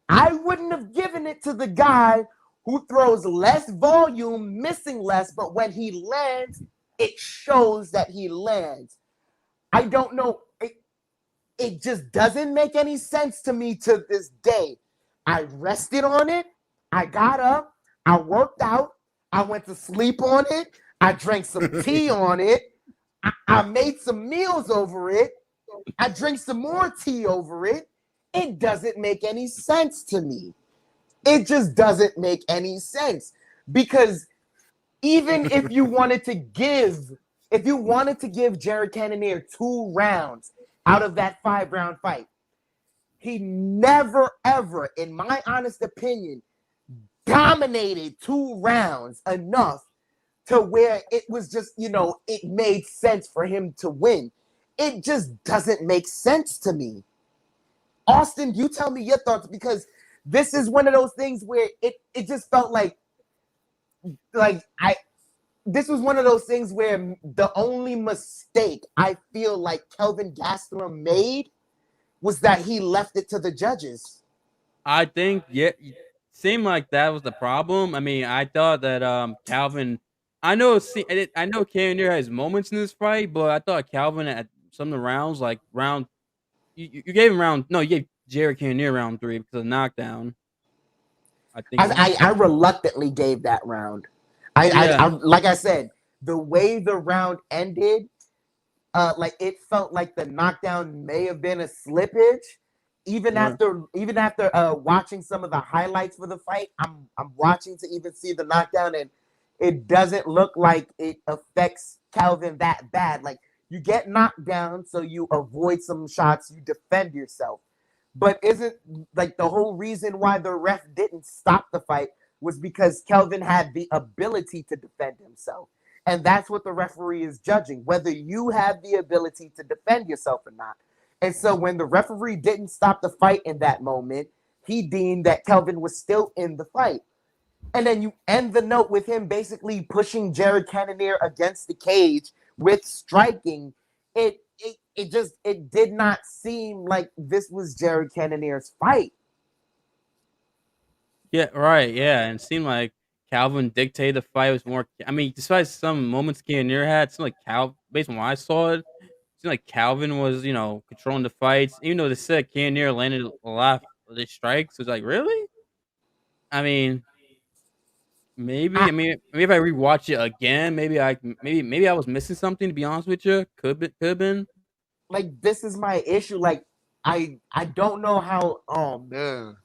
I wouldn't have given it to the guy who throws less volume, missing less, but when he lands, it shows that he lands. I don't know. It just doesn't make any sense to me to this day. I rested on it. I got up. I worked out. I went to sleep on it. I drank some tea on it. I made some meals over it. I drank some more tea over it. It doesn't make any sense to me. It just doesn't make any sense. Because even if you wanted to give Jared Cannonier 2 rounds out of that 5-round fight, he never, ever, in my honest opinion, dominated 2 rounds enough to where it was just, it made sense for him to win. It just doesn't make sense to me. Austin, you tell me your thoughts, because this is one of those things where it just felt this was one of those things where the only mistake I feel like Kelvin Gastelum made was that he left it to the judges. I think, seemed like that was the problem. I mean, I thought that Calvin, I know Cannonier has moments in this fight, but I thought Calvin at some of the rounds, like you gave him you gave Jared Cannonier round 3 because of the knockdown. I think I reluctantly gave that round. I like I said, the way the round ended, it felt like the knockdown may have been a slippage. Even after watching some of the highlights for the fight, I'm watching to even see the knockdown, and it doesn't look like it affects Kelvin that bad. Like, you get knocked down, so you avoid some shots, you defend yourself. But isn't like the whole reason why the ref didn't stop the fight was because Kelvin had the ability to defend himself. And that's what the referee is judging, whether you have the ability to defend yourself or not. And so when the referee didn't stop the fight in that moment, he deemed that Kelvin was still in the fight. And then you end the note with him basically pushing Jared Cannonier against the cage with striking. It did not seem like this was Jared Cannonier's fight. Yeah, right. Yeah, and it seemed like Calvin dictated the fight. It was more. I mean, despite some moments Cannonier had, it seemed like based on what I saw, it seemed like Calvin was, controlling the fights. Even though they said Cannonier landed a lot of the strikes, it was like, really? I mean, maybe. Maybe if I rewatch it again, maybe I was missing something. To be honest with you, could have been. Like, this is my issue. Like, I don't know how. Oh man.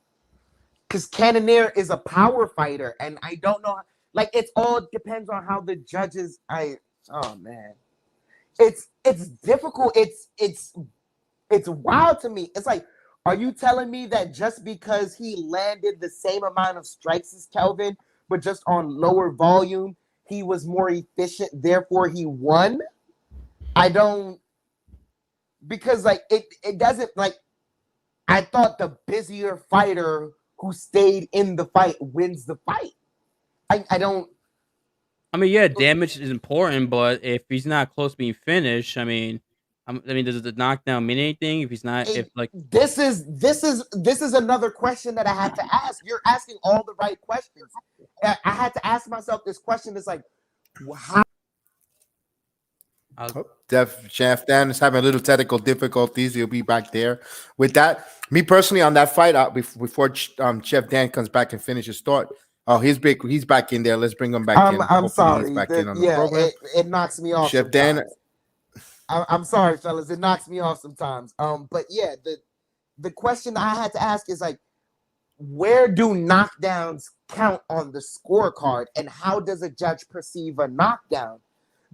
Because Cannonier is a power fighter, and I don't know. Like, it all depends on how the judges. Oh man, it's difficult. It's wild to me. It's like, are you telling me that just because he landed the same amount of strikes as Kelvin, but just on lower volume, he was more efficient, therefore he won? I don't, because it doesn't, I thought the busier fighter who stayed in the fight wins the fight. I don't. I mean, yeah, damage is important, but if he's not close to being finished, I mean, does the knockdown mean anything if he's not? This is another question that I had to ask. You're asking all the right questions. I had to ask myself this question. It's like, how? Chef Dan is having a little technical difficulties. He'll be back there. With that, me personally on that fight, before Chef Dan comes back and finishes thought. Oh, he's back in there. Let's bring him back in. I'm sorry. He's back in on the program. It knocks me off. Chef Dan. I'm sorry, fellas. It knocks me off sometimes. But yeah, the question I had to ask is like, where do knockdowns count on the scorecard, and how does a judge perceive a knockdown?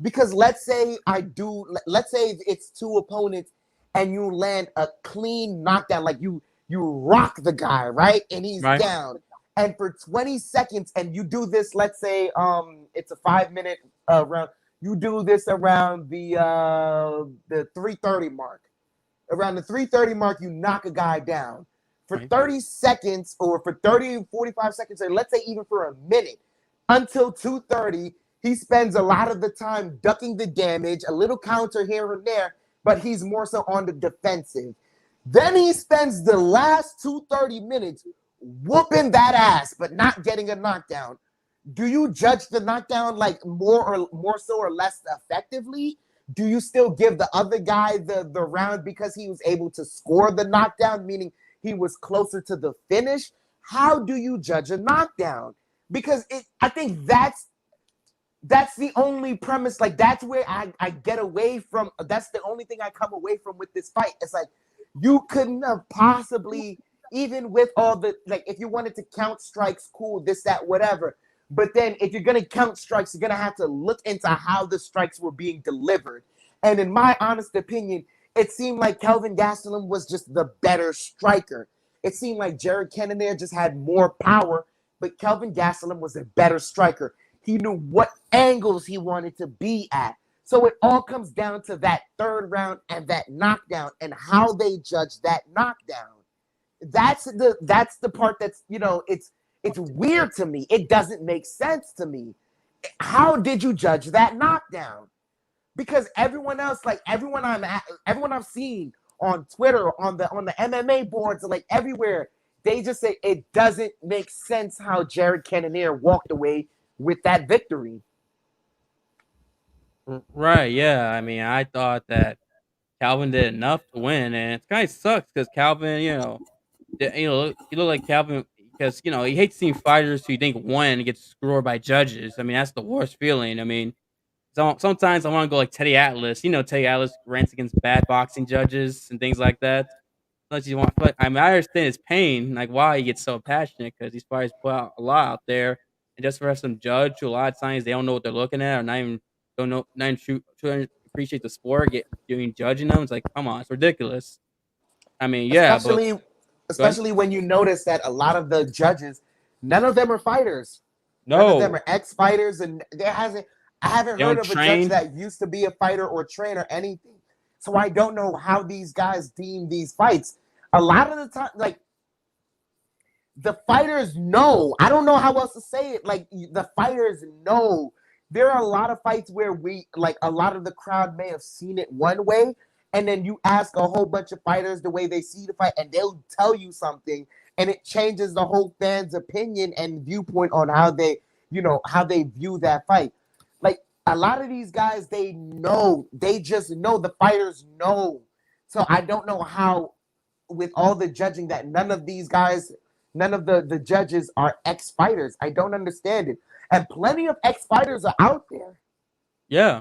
Because let's say it's 2 opponents and you land a clean knockdown, like you rock the guy, right? And he's down. And for 20 seconds, and you do this, let's say it's a 5-minute round. You do this around the 3:30 mark. Around the 3:30 mark, you knock a guy down. for 30 seconds or for 30, 45 seconds, or let's say even for a minute, until 2:30, he spends a lot of the time ducking the damage, a little counter here and there, but he's more so on the defensive. Then he spends the last 2:30 minutes whooping that ass, but not getting a knockdown. Do you judge the knockdown like more so or less effectively? Do you still give the other guy the round because he was able to score the knockdown, meaning he was closer to the finish? How do you judge a knockdown? Because I think that's the only premise. Like, that's where I get away from. That's the only thing I come away from with this fight. It's like, you couldn't have possibly, even with all the, like, if you wanted to count strikes, cool, this, that, whatever. But then if you're going to count strikes, you're going to have to look into how the strikes were being delivered. And in my honest opinion, it seemed like Kelvin Gastelum was just the better striker. It seemed like Jared Cannonier just had more power, but Kelvin Gastelum was a better striker. He knew what angles he wanted to be at. So it all comes down to that third round and that knockdown and how they judge that knockdown. That's the part that's, you know, it's weird to me. It doesn't make sense to me. How did you judge that knockdown? Because everyone else, like everyone I've seen on Twitter, on the MMA boards, like everywhere, they just say it doesn't make sense how Jared Cannonier walked away with that victory. Right, yeah. I mean, I thought that Calvin did enough to win, and it kind of sucks because Calvin, he look like Calvin because he hates seeing fighters who you think won and get screwed by judges. I mean, that's the worst feeling. I mean, sometimes I want to go like Teddy Atlas. Teddy Atlas rants against bad boxing judges and things like that. Unless you want, I mean, I understand his pain, like why he gets so passionate because these fighters put out a lot out there, and just for some judge who a lot of times they don't know what they're looking at or not even to appreciate the sport, judging them. It's like, come on, it's ridiculous. I mean, yeah, especially when you notice that a lot of the judges, none of them are fighters. No, none of them are ex-fighters, and I haven't heard of a judge that used to be a fighter or train or anything. So I don't know how these guys deem these fights. A lot of the time, like, the fighters know. I don't know how else to say it. Like, the fighters know. There are a lot of fights where a lot of the crowd may have seen it one way, and then you ask a whole bunch of fighters the way they see the fight, and they'll tell you something, and it changes the whole fan's opinion and viewpoint on how they view that fight. Like, a lot of these guys, they know. They just know. The fighters know. So I don't know how, with all the judging, that none of the judges are ex-fighters. I don't understand it. And plenty of ex-fighters are out there. Yeah.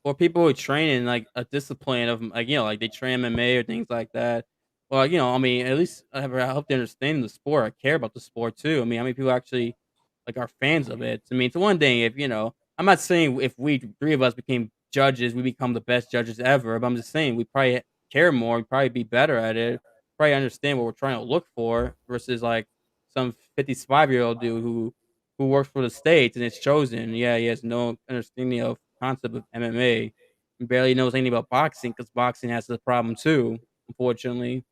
Or people who train in like a discipline of like they train MMA or things like that. Well, I mean, at least I hope they understand the sport. I care about the sport too. I mean, how many people actually like are fans of it? I mean, it's one thing if I'm not saying if we three of us became judges, we become the best judges ever. But I'm just saying we probably care more. We probably be better at it. Probably understand what we're trying to look for versus like some 55-year-old dude who works for the States and it's chosen. Yeah, he has no understanding of concept of MMA and barely knows anything about boxing because boxing has the problem too, unfortunately.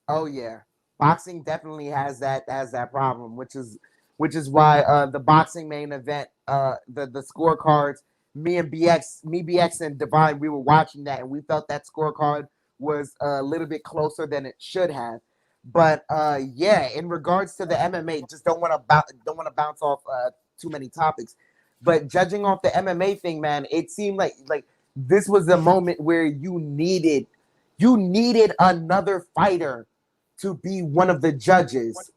Oh yeah, boxing definitely has that problem, which is why the boxing main event, the scorecards, me, BX, and Divine, we were watching that and we felt that scorecard was a little bit closer than it should have. But yeah, in regards to the MMA, just don't want to bounce off too many topics. But judging off the MMA thing, man, it seemed like this was a moment where you needed another fighter to be one of the judges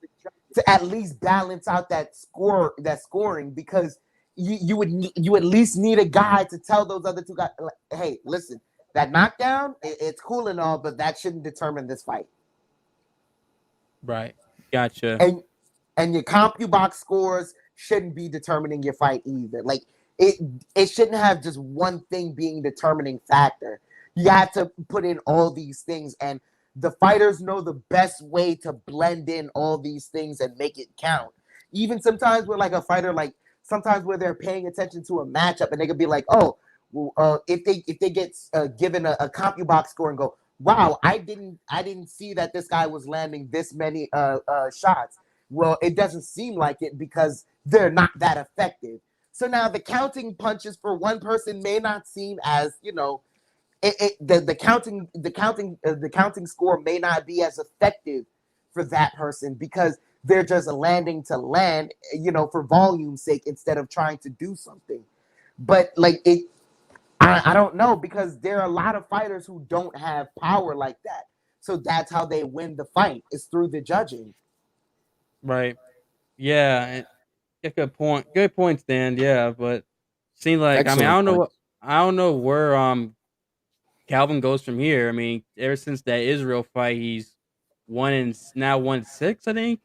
to at least balance out that scoring, because you at least need a guy to tell those other two guys, like, hey, listen, that knockdown, it's cool and all, but that shouldn't determine this fight. Right. Gotcha. And your CompuBox scores shouldn't be determining your fight either. Like, it shouldn't have just one thing being determining factor. You have to put in all these things, and the fighters know the best way to blend in all these things and make it count. Even sometimes with like a fighter, like sometimes where they're paying attention to a matchup and they could be like, oh, well, if they get given a CompuBox score and go, wow, I didn't see that this guy was landing this many shots. Well, it doesn't seem like it because they're not that effective. So now the counting punches for one person may not seem as, the counting score may not be as effective for that person because they're just landing to land, for volume's sake instead of trying to do something. But I don't know, because there are a lot of fighters who don't have power like that. So that's how they win the fight, is through the judging. Right. Yeah. Good point. Good point, Stan. Yeah, but seems like I mean Excellent point. I don't know where Calvin goes from here. I mean, ever since that Israel fight, he's now 1-6, I think.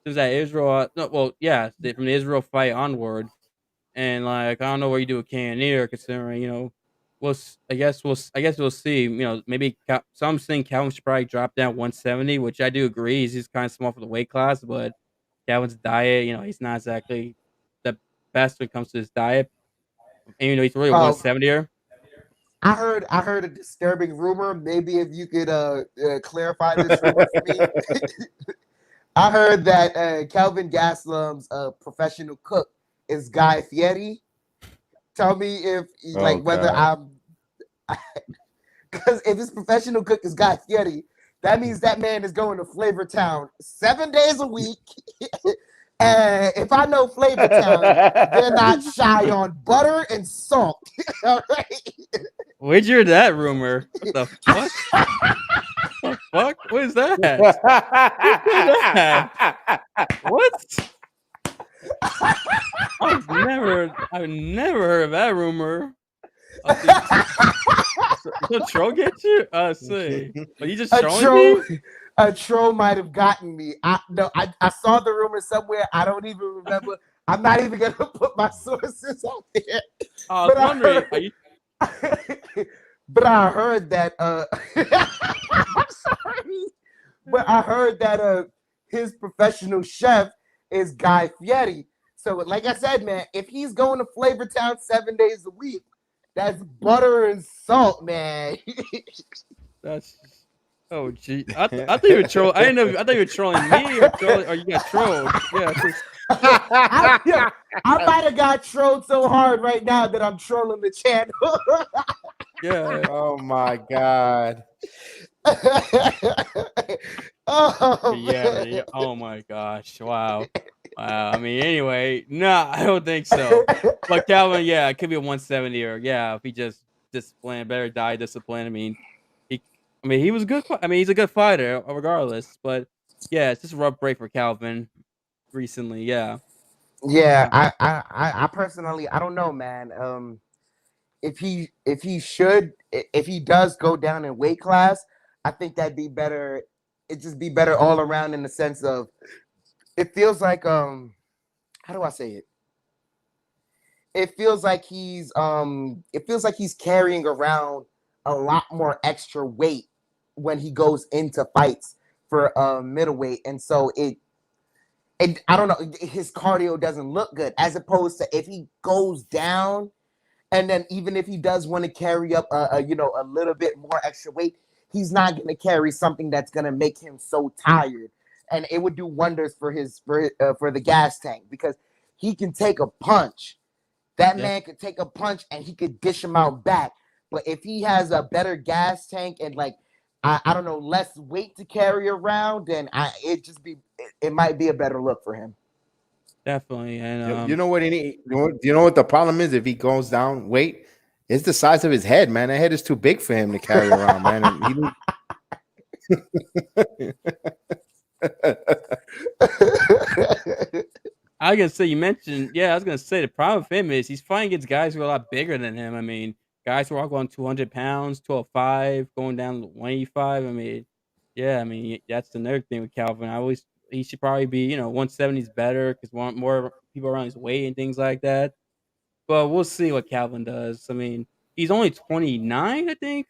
Since that Israel, no, well, yeah, from the Israel fight onward, and like I don't know what you do with Cannonier, considering I guess we'll see. Maybe some saying Calvin should probably drop down 170, which I do agree. He's kind of small for the weight class, but Calvin's diet, he's not exactly the best when it comes to his diet. And he's really a 170er. I heard a disturbing rumor. Maybe if you could clarify this rumor for me. I heard that Kelvin Gastelum's professional cook is Guy Fieri. Tell me if whether I'm, because if his professional cook is Guy Fieri, that means that man is going to Flavor Town 7 days a week. And if I know Flavor Town, they're not shy on butter and salt. All right. Where'd you hear that rumor? What the fuck? What the fuck? What is that? What? I've never heard of that rumor. So troll get you? See. Are you just trolling me? A troll might have gotten me. I saw the rumor somewhere. I don't even remember. I'm not even gonna put my sources out there. I was wondering. But I heard that. I'm sorry, but I heard that his professional chef is Guy Fieri. So, like I said, man, if he's going to Flavor Town 7 days a week, that's butter and salt, man. That's. Oh gee, I thought you were trolling. I didn't know. I thought you were trolling me, or you got trolled. Yeah, I might have got trolled so hard right now that I'm trolling the channel. Yeah. Oh my God. Yeah. Oh my gosh. Wow. I mean, anyway, no, I don't think so. But Calvin, yeah, it could be a 170, or if he just disciplined, better die discipline. I mean, he was good. I mean, he's a good fighter, regardless. But yeah, it's just a rough break for Calvin recently. Yeah. Yeah, I personally, I don't know, man. If he does go down in weight class, I think that'd be better. It'd just be better all around in the sense of, it feels like how do I say it? It feels like he's carrying around a lot more extra weight when he goes into fights for middleweight, and so I don't know, his cardio doesn't look good, as opposed to if he goes down, and then even if he does want to carry up a little bit more extra weight, he's not going to carry something that's going to make him so tired, and it would do wonders for the gas tank, because he can take a punch. That man could take a punch and he could dish him out back. But if he has a better gas tank and I don't know, less weight to carry around, then it might be a better look for him. Definitely. And you know what you know what the problem is if he goes down weight? It's the size of his head, man. That head is too big for him to carry around, man. I was gonna say, you mentioned, I was gonna say the problem for him is he's fighting against guys who are a lot bigger than him. I mean, guys who are all going 200 pounds, 205, going down to 185. I mean, that's another thing with Calvin. He should probably be, 170 is better because want more people around his weight and things like that. But we'll see what Calvin does. I mean, he's only 29, I think.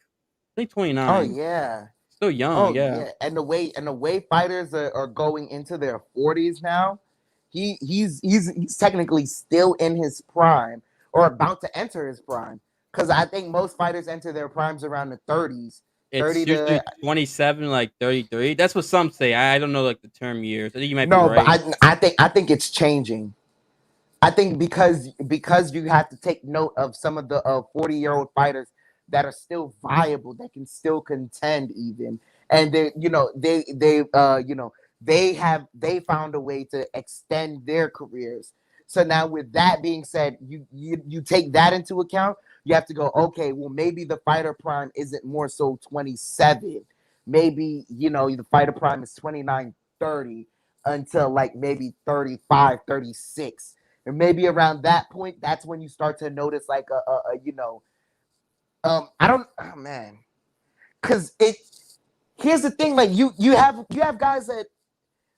29. Oh yeah, still young. Oh yeah, and the way fighters are going into their 40s now. He's technically still in his prime, or about to enter his prime, because I think most fighters enter their primes around the 30s. It's 30 usually to 27, like 33. That's what some say. I don't know like the term years. I think you might be no, right. but I think it's changing. I think because you have to take note of some of the 40-year-old fighters that are still viable, that can still contend even, and they found a way to extend their careers. So now with that being said, you take that into account. You have to go, okay, well maybe the fighter prime isn't more so 27. Maybe the fighter prime is 29, 30 until like maybe 35, 36. And maybe around that point, that's when you start to notice like I don't, oh man, because here's the thing, like you have guys that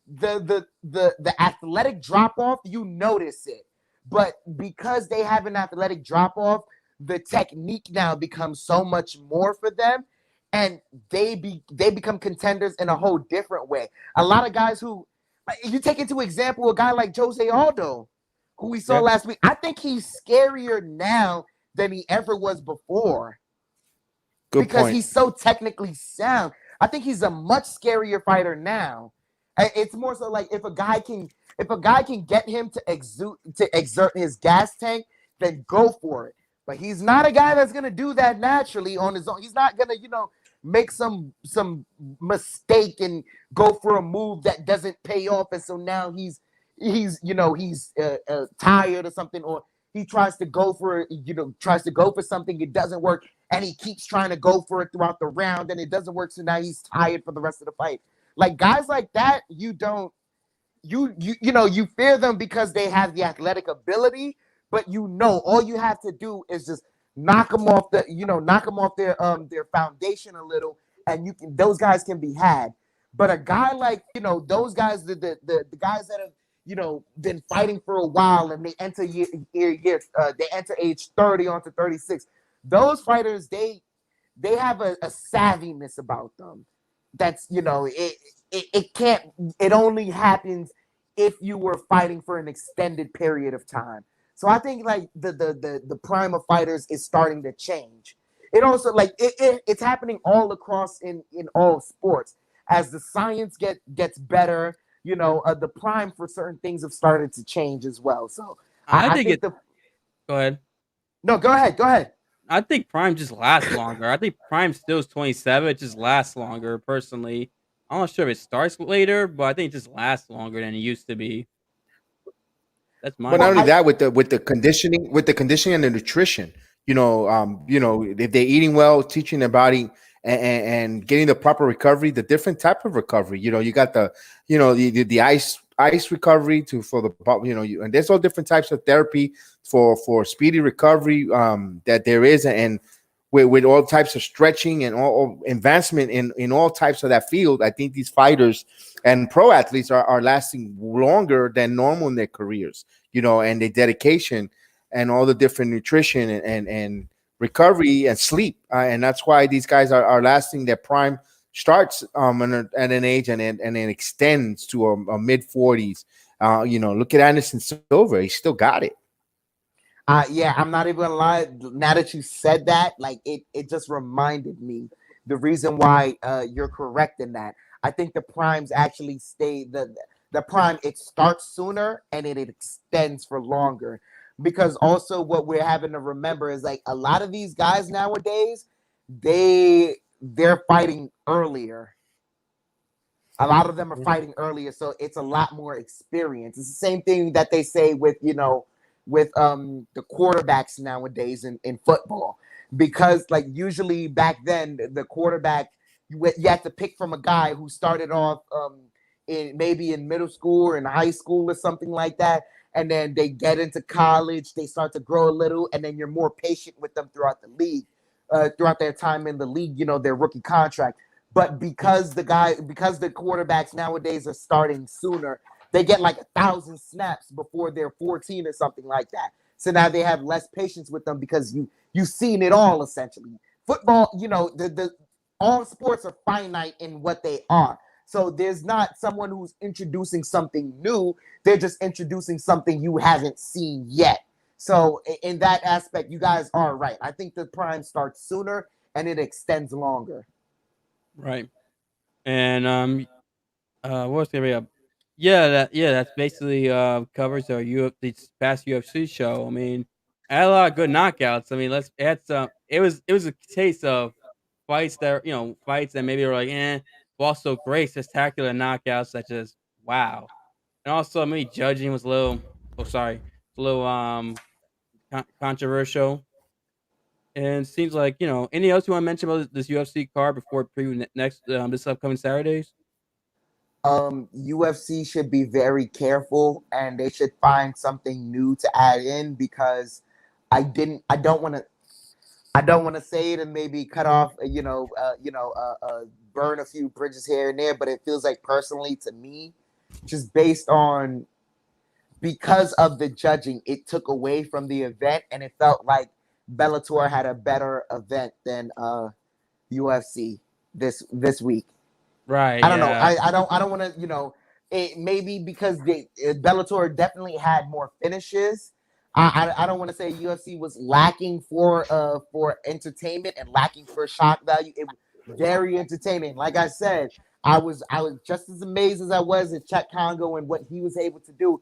the athletic drop off, you notice it, but because they have an athletic drop off, the technique now becomes so much more for them, and they become contenders in a whole different way. A lot of guys who, you take into example a guy like Jose Aldo, who we saw last week. I think he's scarier now than he ever was before. Good because point. he's so technically sound. I think he's a much scarier fighter now. It's more so like if a guy can get him to exert his gas tank, then go for it. But he's not a guy that's gonna do that naturally on his own. He's not gonna, make some mistake and go for a move that doesn't pay off, and so now he's tired or something, or he tries to go for something, it doesn't work, and he keeps trying to go for it throughout the round, and it doesn't work, so now he's tired for the rest of the fight. Like guys like that, you fear them because they have the athletic ability, but all you have to do is just knock them off their foundation a little, and those guys can be had. But a guy like those guys, the guys that have been fighting for a while, and they enter they enter age 30 onto 36. Those fighters, they have a savviness about them. That's it only happens if you were fighting for an extended period of time. So I think like the prime of fighters is starting to change. It also it's happening all across in all sports as the science gets better. The prime for certain things have started to change as well. So I think go ahead. No, go ahead. I think prime just lasts longer. I think prime still is 27. It just lasts longer. Personally, I'm not sure if it starts later, but I think it just lasts longer than it used to be. That's my. But not only that, with the conditioning, and the nutrition, if they're eating well, teaching their body and getting the proper recovery, the different type of recovery. You got the ice recovery and there's all different types of therapy for speedy recovery that there is, and with all types of stretching and all advancement in all types of that field. I think these fighters and pro athletes are lasting longer than normal in their careers, and their dedication and all the different nutrition and recovery and sleep. And that's why these guys are lasting. Their prime starts at an age and then extends to a mid-40s. Look at Anderson Silva. He still got it. Yeah, I'm not even gonna lie. Now that you said that, like it just reminded me the reason why you're correct in that. I think the primes actually stay the prime. It starts sooner and it extends for longer, because also what we're having to remember is like a lot of these guys nowadays, they're fighting earlier. A lot of them are fighting earlier, so it's a lot more experience. It's the same thing that they say with the quarterbacks nowadays in football, because like usually back then the quarterback, you had to pick from a guy who started off maybe in middle school or in high school or something like that, and then they get into college, they start to grow a little, and then you're more patient with them throughout the league, throughout their time in the league, their rookie contract. But because the quarterbacks nowadays are starting sooner, they get like 1,000 snaps before they're 14 or something like that. So now they have less patience with them because you've seen it all essentially. Football, all sports are finite in what they are. So there's not someone who's introducing something new. They're just introducing something you haven't seen yet. So in that aspect, you guys are right. I think the prime starts sooner and it extends longer. Right. And what was gonna be up? Yeah, that's basically covers our this past UFC show. I mean, I had a lot of good knockouts. I mean, let's add some. It was a case of fights that fights that maybe were like but also great spectacular knockouts such as wow. And also maybe judging was a little a little controversial. And it seems like any else you want to mention about this UFC card before preview next this upcoming Saturdays? UFC should be very careful, and they should find something new to add in, because I don't want to say it and maybe cut off, burn a few bridges here and there, but it feels like, personally to me, just based on, because of the judging, it took away from the event, and it felt like Bellator had a better event than UFC this week. Right. I don't know. Yeah. I don't want to, it maybe because Bellator definitely had more finishes. I don't want to say UFC was lacking for entertainment and lacking for shock value. It was very entertaining. Like I said, I was just as amazed as I was at Czech Congo and what he was able to do.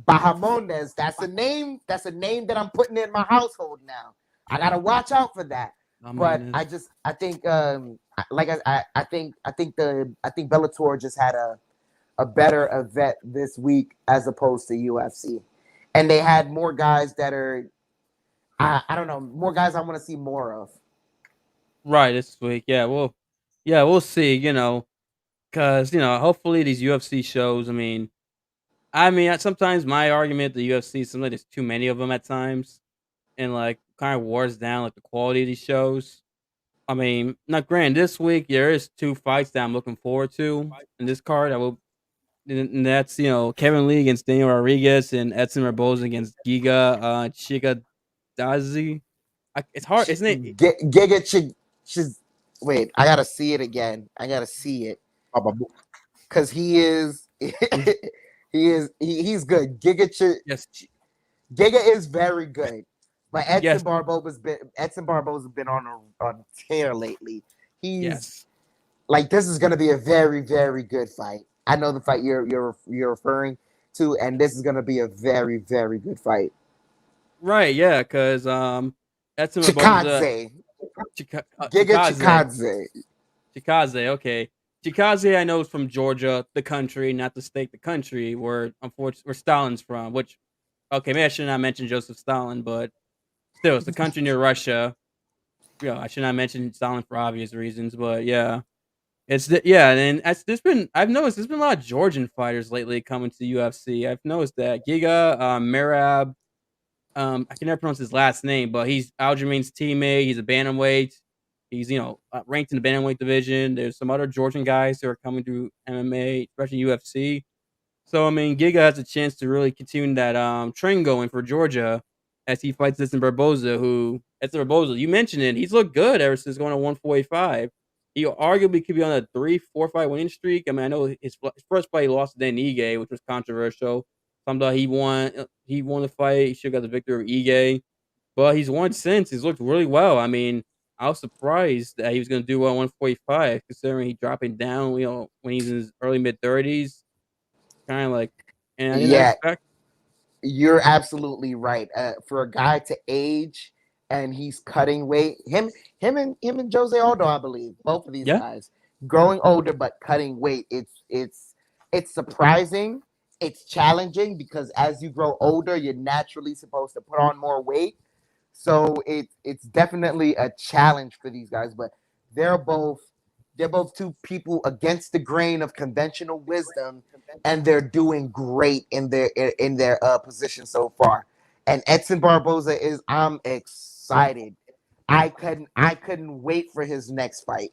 Bahamondes, that's a name that I'm putting in my household now. I gotta watch out for that. But I think I think Bellator just had a better event this week as opposed to UFC, and they had more guys that are I don't know, more guys I want to see more of. Right, this week. We'll see. Because hopefully these UFC shows. Sometimes my argument the UFC sometimes there's too many of them at times, and like kind of wars down like the quality of these shows. Not granted, this week there is two fights that I'm looking forward to in this card. And that's Kevin Lee against Daniel Rodriguez and Edson Barboza against Giga Chikadze. It's hard, isn't it? Giga wait, I gotta see it again. I gotta see it because he is he's good. Yes. Giga is very good. But Edson Barboza's been on a tear lately. He's like, this is gonna be a very, very good fight. I know the fight you're referring to, and this is gonna be a very, very good fight. Right, yeah, because Edson Barboza Giga Chikadze. Chikadze, okay. Chikadze, I know, is from Georgia, the country, not the state, the country, where Stalin's from. Which, okay, maybe I should not mention Joseph Stalin, but still, it's the country near Russia. I should not mention Stalin for obvious reasons, but yeah, and I've noticed there's been a lot of Georgian fighters lately coming to the UFC. I've noticed that Giga Merab, I can never pronounce his last name, but he's Aljamain's teammate. He's a bantamweight. He's ranked in the bantamweight division. There's some other Georgian guys who are coming to MMA, especially UFC. So Giga has a chance to really continue that trend going for Georgia as he fights Edson Barboza. You mentioned it. He's looked good ever since going to 145. He arguably could be on a 3-4 fight winning streak. I know his first fight he lost to Dan Ige, which was controversial. Some thought he won the fight. He should have got the victory over Ige, but he's won since. He's looked really well. I was surprised that he was going to do well at 145, considering he dropping down, when he's in his early mid-30s. Kind of like, and I didn't expect. You're absolutely right. For a guy to age and he's cutting weight, him and Jose Aldo, I believe, both of these guys growing older but cutting weight. It's surprising. It's challenging because as you grow older, you're naturally supposed to put on more weight. So it's definitely a challenge for these guys. But they're both two people against the grain of conventional wisdom, and they're doing great in their position so far. And Edson Barboza I'm excited. I couldn't wait for his next fight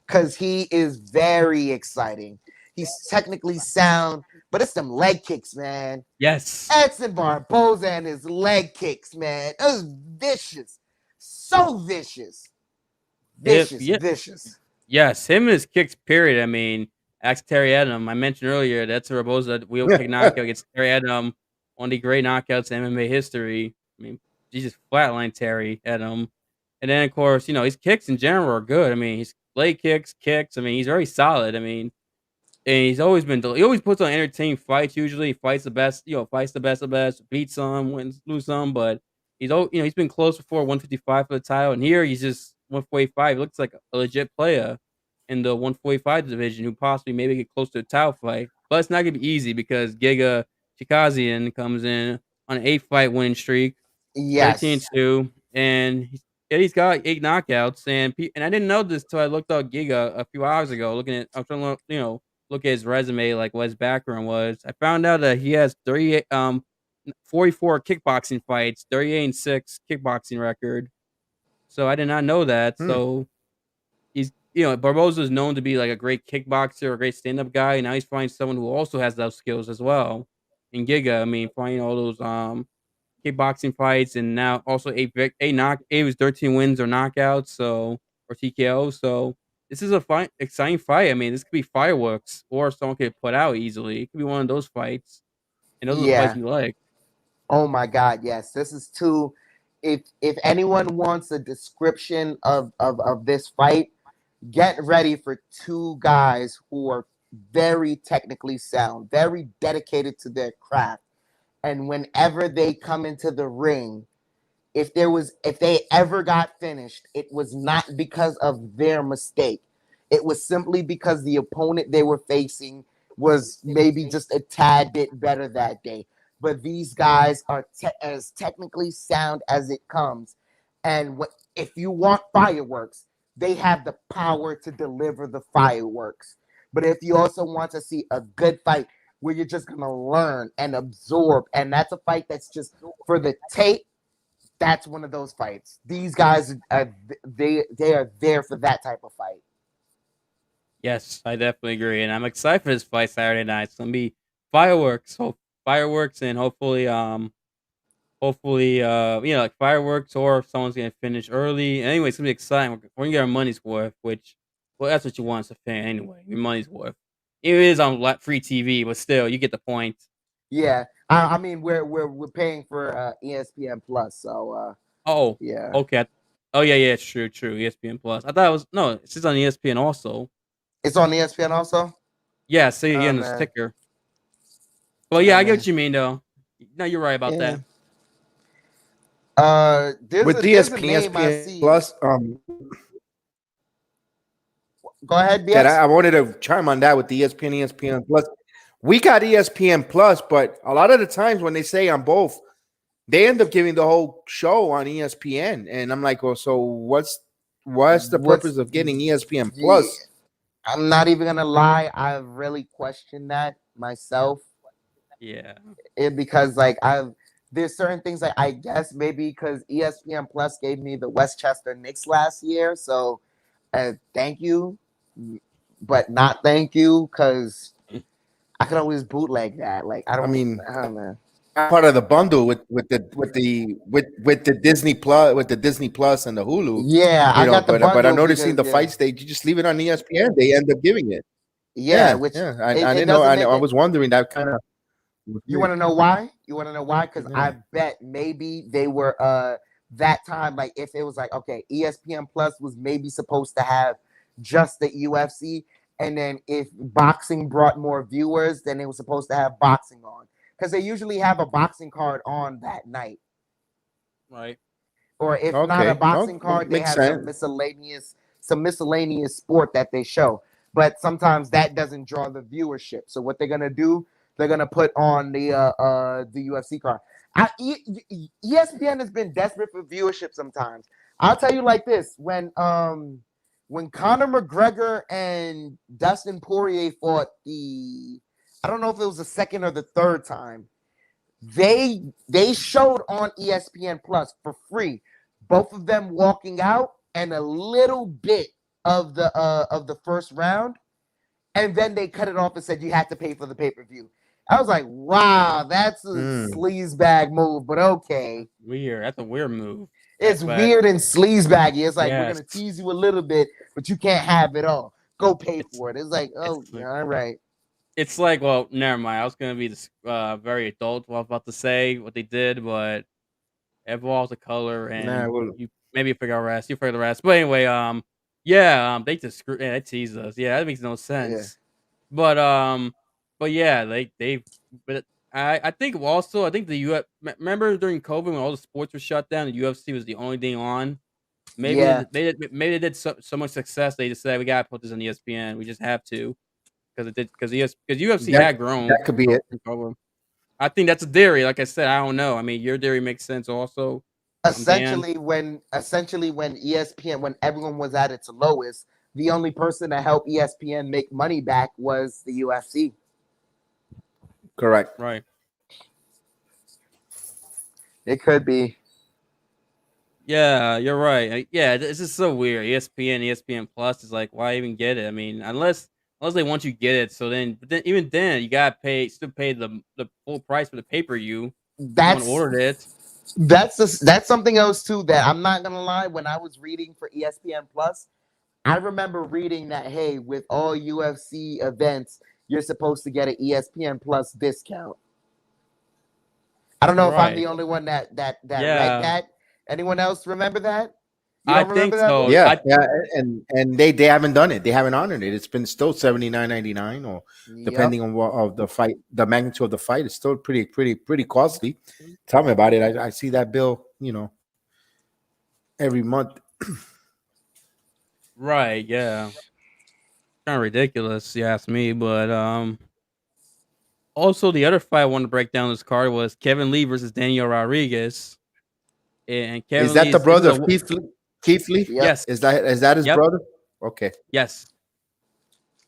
because he is very exciting. He's technically sound, but it's them leg kicks, man. Yes. Edson Barboza and his leg kicks, man. It was vicious. So vicious. Vicious. Yes, him and his kicks, period. Ask Terry Adam. I mentioned earlier that's Barboza wheel kick knockout against Terry Adam, one of the great knockouts in MMA history. He just flatlined Terry Adam. And then, of course, his kicks in general are good. leg kicks. I mean, he's very solid. I mean, and he always puts on entertaining fights. Usually, he fights the best, fights the best of best, beats some, wins, lose some, but he's been close before 155 for the title, and here he's just 145. He looks like a legit player in the 145 division who possibly maybe get close to a title fight. But it's not gonna be easy because Giga Chikazian comes in on an 8-fight winning streak, Yes. 13-2, and he's got 8 knockouts. And I didn't know this till I looked up Giga a few hours ago. I was trying to look at his resume, like what his background was. I found out that he has 44 kickboxing fights, 38-6 kickboxing record. So I did not know that. So he's Barboza is known to be like a great kickboxer, a great stand-up guy, and now he's finding someone who also has those skills as well. In Giga, I mean, finding all those kickboxing fights, and now also eight was 13 wins or knockouts, or TKO. So this is a exciting fight. I mean, this could be fireworks, or someone could put out easily. It could be one of those fights, and those are the fights Yeah. you like. Oh my God, yes. This is two. If anyone wants a description of this fight, get ready for two guys who are very technically sound, very dedicated to their craft. And whenever they come into the ring, if they ever got finished, it was not because of their mistake. It was simply because the opponent they were facing was maybe just a tad bit better that day. But these guys are as technically sound as it comes. And if you want fireworks, they have the power to deliver the fireworks. But if you also want to see a good fight where you're just going to learn and absorb, and that's a fight that's just for the tape, that's one of those fights. These guys, they are there for that type of fight. Yes, I definitely agree, and I'm excited for this fight Saturday night. It's gonna be fireworks, fireworks, and hopefully, like fireworks, or if someone's gonna finish early. Anyway, it's gonna be exciting. We're gonna get our money's worth, well, that's what you want as a fan anyway. Your money's worth. It is on free TV, but still, you get the point. Yeah, I mean we're paying for ESPN Plus, so Oh, yeah, okay. Oh yeah, it's true. ESPN Plus. I thought it was no. It's just on ESPN also. it's on ESPN also. Yeah, see Oh again the man, sticker. Well, yeah, oh I get man, what you mean though. No, you're right about yeah. that. There's With a name I ESPN see. Plus, Go ahead, that BS. I wanted to chime on that with the ESPN Plus. We got ESPN Plus, but a lot of the times when they say on both, they end up giving the whole show on ESPN, and I'm like, oh, so what's the purpose of getting ESPN Plus? I'm not even gonna lie, I've really questioned that myself. Yeah. Because there's certain things like I guess maybe because ESPN Plus gave me the Westchester Knicks last year, so thank you, but not thank you, because I could always bootleg that. Like I don't know. Part of the bundle with the Disney Plus and the Hulu. Yeah, I got the bundle, but I'm noticing because, the fights, they just leave it on ESPN. They end up giving it. Yeah, I didn't know. I was wondering that kind of. You want to know why? Because I bet maybe they were that time, like if it was like, okay, ESPN Plus was maybe supposed to have just the UFC, and then if boxing brought more viewers, then it was supposed to have boxing on, because they usually have a boxing card on that night, right? Or if not a boxing card, they have some miscellaneous sport that they show. But sometimes that doesn't draw the viewership. So what they're gonna do, they're gonna put on the UFC card. ESPN has been desperate for viewership sometimes. I'll tell you like this: when Conor McGregor and Dustin Poirier fought I don't know if it was the second or the third time, they showed on ESPN Plus for free both of them walking out and a little bit of the first round, and then they cut it off and said you had to pay for the pay-per-view. I was like, wow, that's a sleazebag move, but okay. Weird. That's a weird move. It's weird and sleazebaggy. It's like, we're going to tease you a little bit, but you can't have it all. Go pay for it. It's like, all right. It's like, well, never mind. I was going to be this very adult what I was about to say, what they did, but it involves the color, and you maybe figure out rest. You figure the rest. But anyway, Yeah, they just they tease us. Yeah, that makes no sense. But yeah, but I think also I think the remember during COVID when all the sports were shut down, the UFC was the only thing on. Maybe Yeah. maybe they did so much success. They just said we gotta put this on ESPN. We just have to because it did because UFC had grown. That could be it. I think that's a theory. Like I said, I don't know. I mean, your theory makes sense also. Dan. Essentially, when ESPN, when everyone was at its lowest, the only person to help ESPN make money back was the UFC. Correct. Right. It could be. Yeah, you're right. Yeah, this is so weird. ESPN Plus is like, why even get it? I mean, unless they want you to get it. So then, but then even then, you gotta still pay the full price for the pay-per-view. That's ordered it. That's something else too that I'm not gonna lie. When I was reading for ESPN Plus, I remember reading that hey, with all UFC events, you're supposed to get an ESPN Plus discount. I don't know if I'm the only one that read that. Anyone else remember that? I think so. Yeah, and they haven't done it. They haven't honored it. It's been still $79.99, or depending on what of the fight, the magnitude of the fight, it's still pretty costly. Tell me about it. I see that bill, every month. Right. Yeah. Kind of ridiculous, you ask me. But also the other fight I wanted to break down this card was Kevin Lee versus Daniel Rodriguez. And Kevin is that Lee the brother of Keith Lee? Keith Lee? Yes. Is that his brother? Okay. Yes.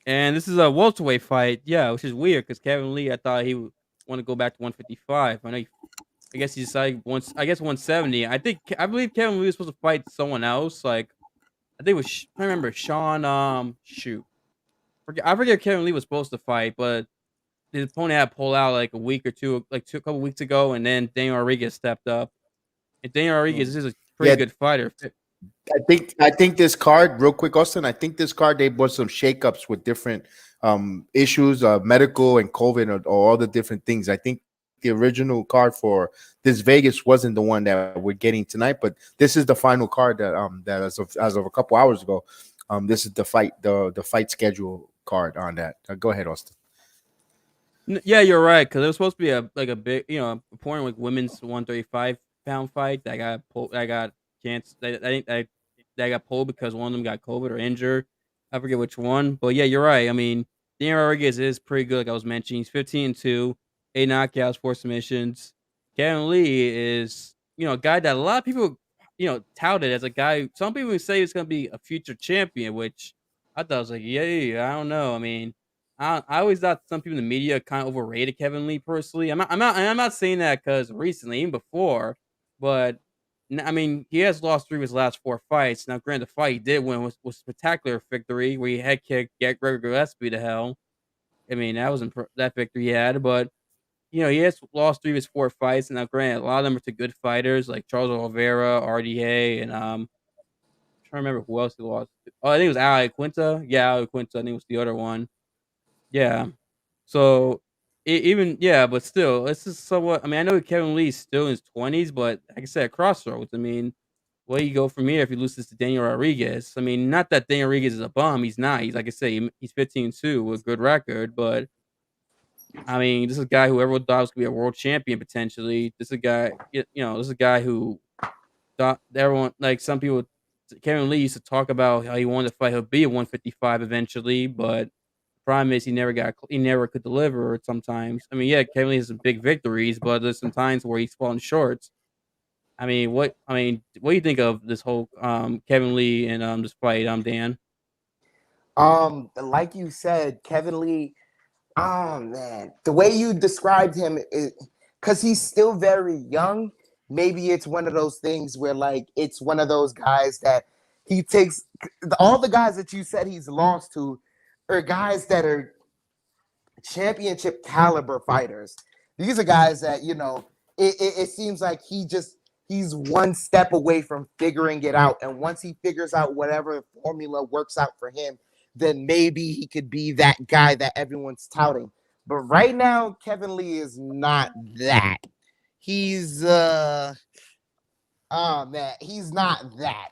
And this is a welterweight fight. Yeah, which is weird because Kevin Lee, I thought he would want to go back to 155. I guess he decided 170. I believe Kevin Lee was supposed to fight someone else. Like I think it was I remember Sean. I forget Kevin Lee was supposed to fight, but his opponent had pulled out like a couple weeks ago, and then Daniel Rodriguez stepped up. And Daniel Rodriguez is a pretty good fighter. I think this card, real quick, Austin. I think this card they brought some shakeups with different issues, medical and COVID, or all the different things. I think the original card for this Vegas wasn't the one that we're getting tonight, but this is the final card that as of a couple hours ago, this is the fight schedule card on that. Go ahead, Austin. Yeah, you're right, because it was supposed to be a big, important like women's 135-pound fight that got pulled. I think that got pulled because one of them got COVID or injured. I forget which one, but yeah, you're right. I mean, Daniel Rodriguez is pretty good, like I was mentioning. He's 15-2, 8 knockouts, 4 submissions. Kevin Lee is, a guy that a lot of people, touted as a guy. Some people say he's going to be a future champion, which I thought was like, yeah, I don't know. I mean, I always thought some people in the media kind of overrated Kevin Lee personally. I'm not saying that because recently, even before, but I mean, he has lost 3 of his last 4 fights. Now, granted, the fight he did win was a spectacular victory where he head kicked Gregor Gillespie to hell. I mean, that was that victory he had, but he has lost 3 of his 4 fights. And now, granted, a lot of them are to good fighters like Charles Oliveira, RDA, and I'm trying to remember who else he lost. Oh, I think it was Ali Quinta. Yeah, Ali Quinta. I think it was the other one. Yeah. So but still, this is somewhat. I mean, I know Kevin Lee's still in his 20s, but like I said, crossroads. I mean, where you go from here if he loses to Daniel Rodriguez? I mean, not that Daniel Rodriguez is a bum. He's not. He's like I say, he's 15-2 with a good record. But I mean, this is a guy who everyone thought was gonna be a world champion potentially. This is a guy, this is a guy who thought everyone like some people. Kevin Lee used to talk about how he wanted to fight. He'll be a 155 eventually, but problem is he never could deliver sometimes. I mean, yeah, Kevin Lee has some big victories, but there's some times where he's falling short. I mean, what do you think of this whole Kevin Lee and this fight, Dan? Like you said, Kevin Lee, oh man, the way you described him is because he's still very young. Maybe it's one of those things where like it's one of those guys that he takes all the guys that you said he's lost to are guys that are championship caliber fighters. These are guys that, it seems like he's one step away from figuring it out. And once he figures out whatever formula works out for him, then maybe he could be that guy that everyone's touting. But right now, Kevin Lee is not that. He's Oh man, he's not that.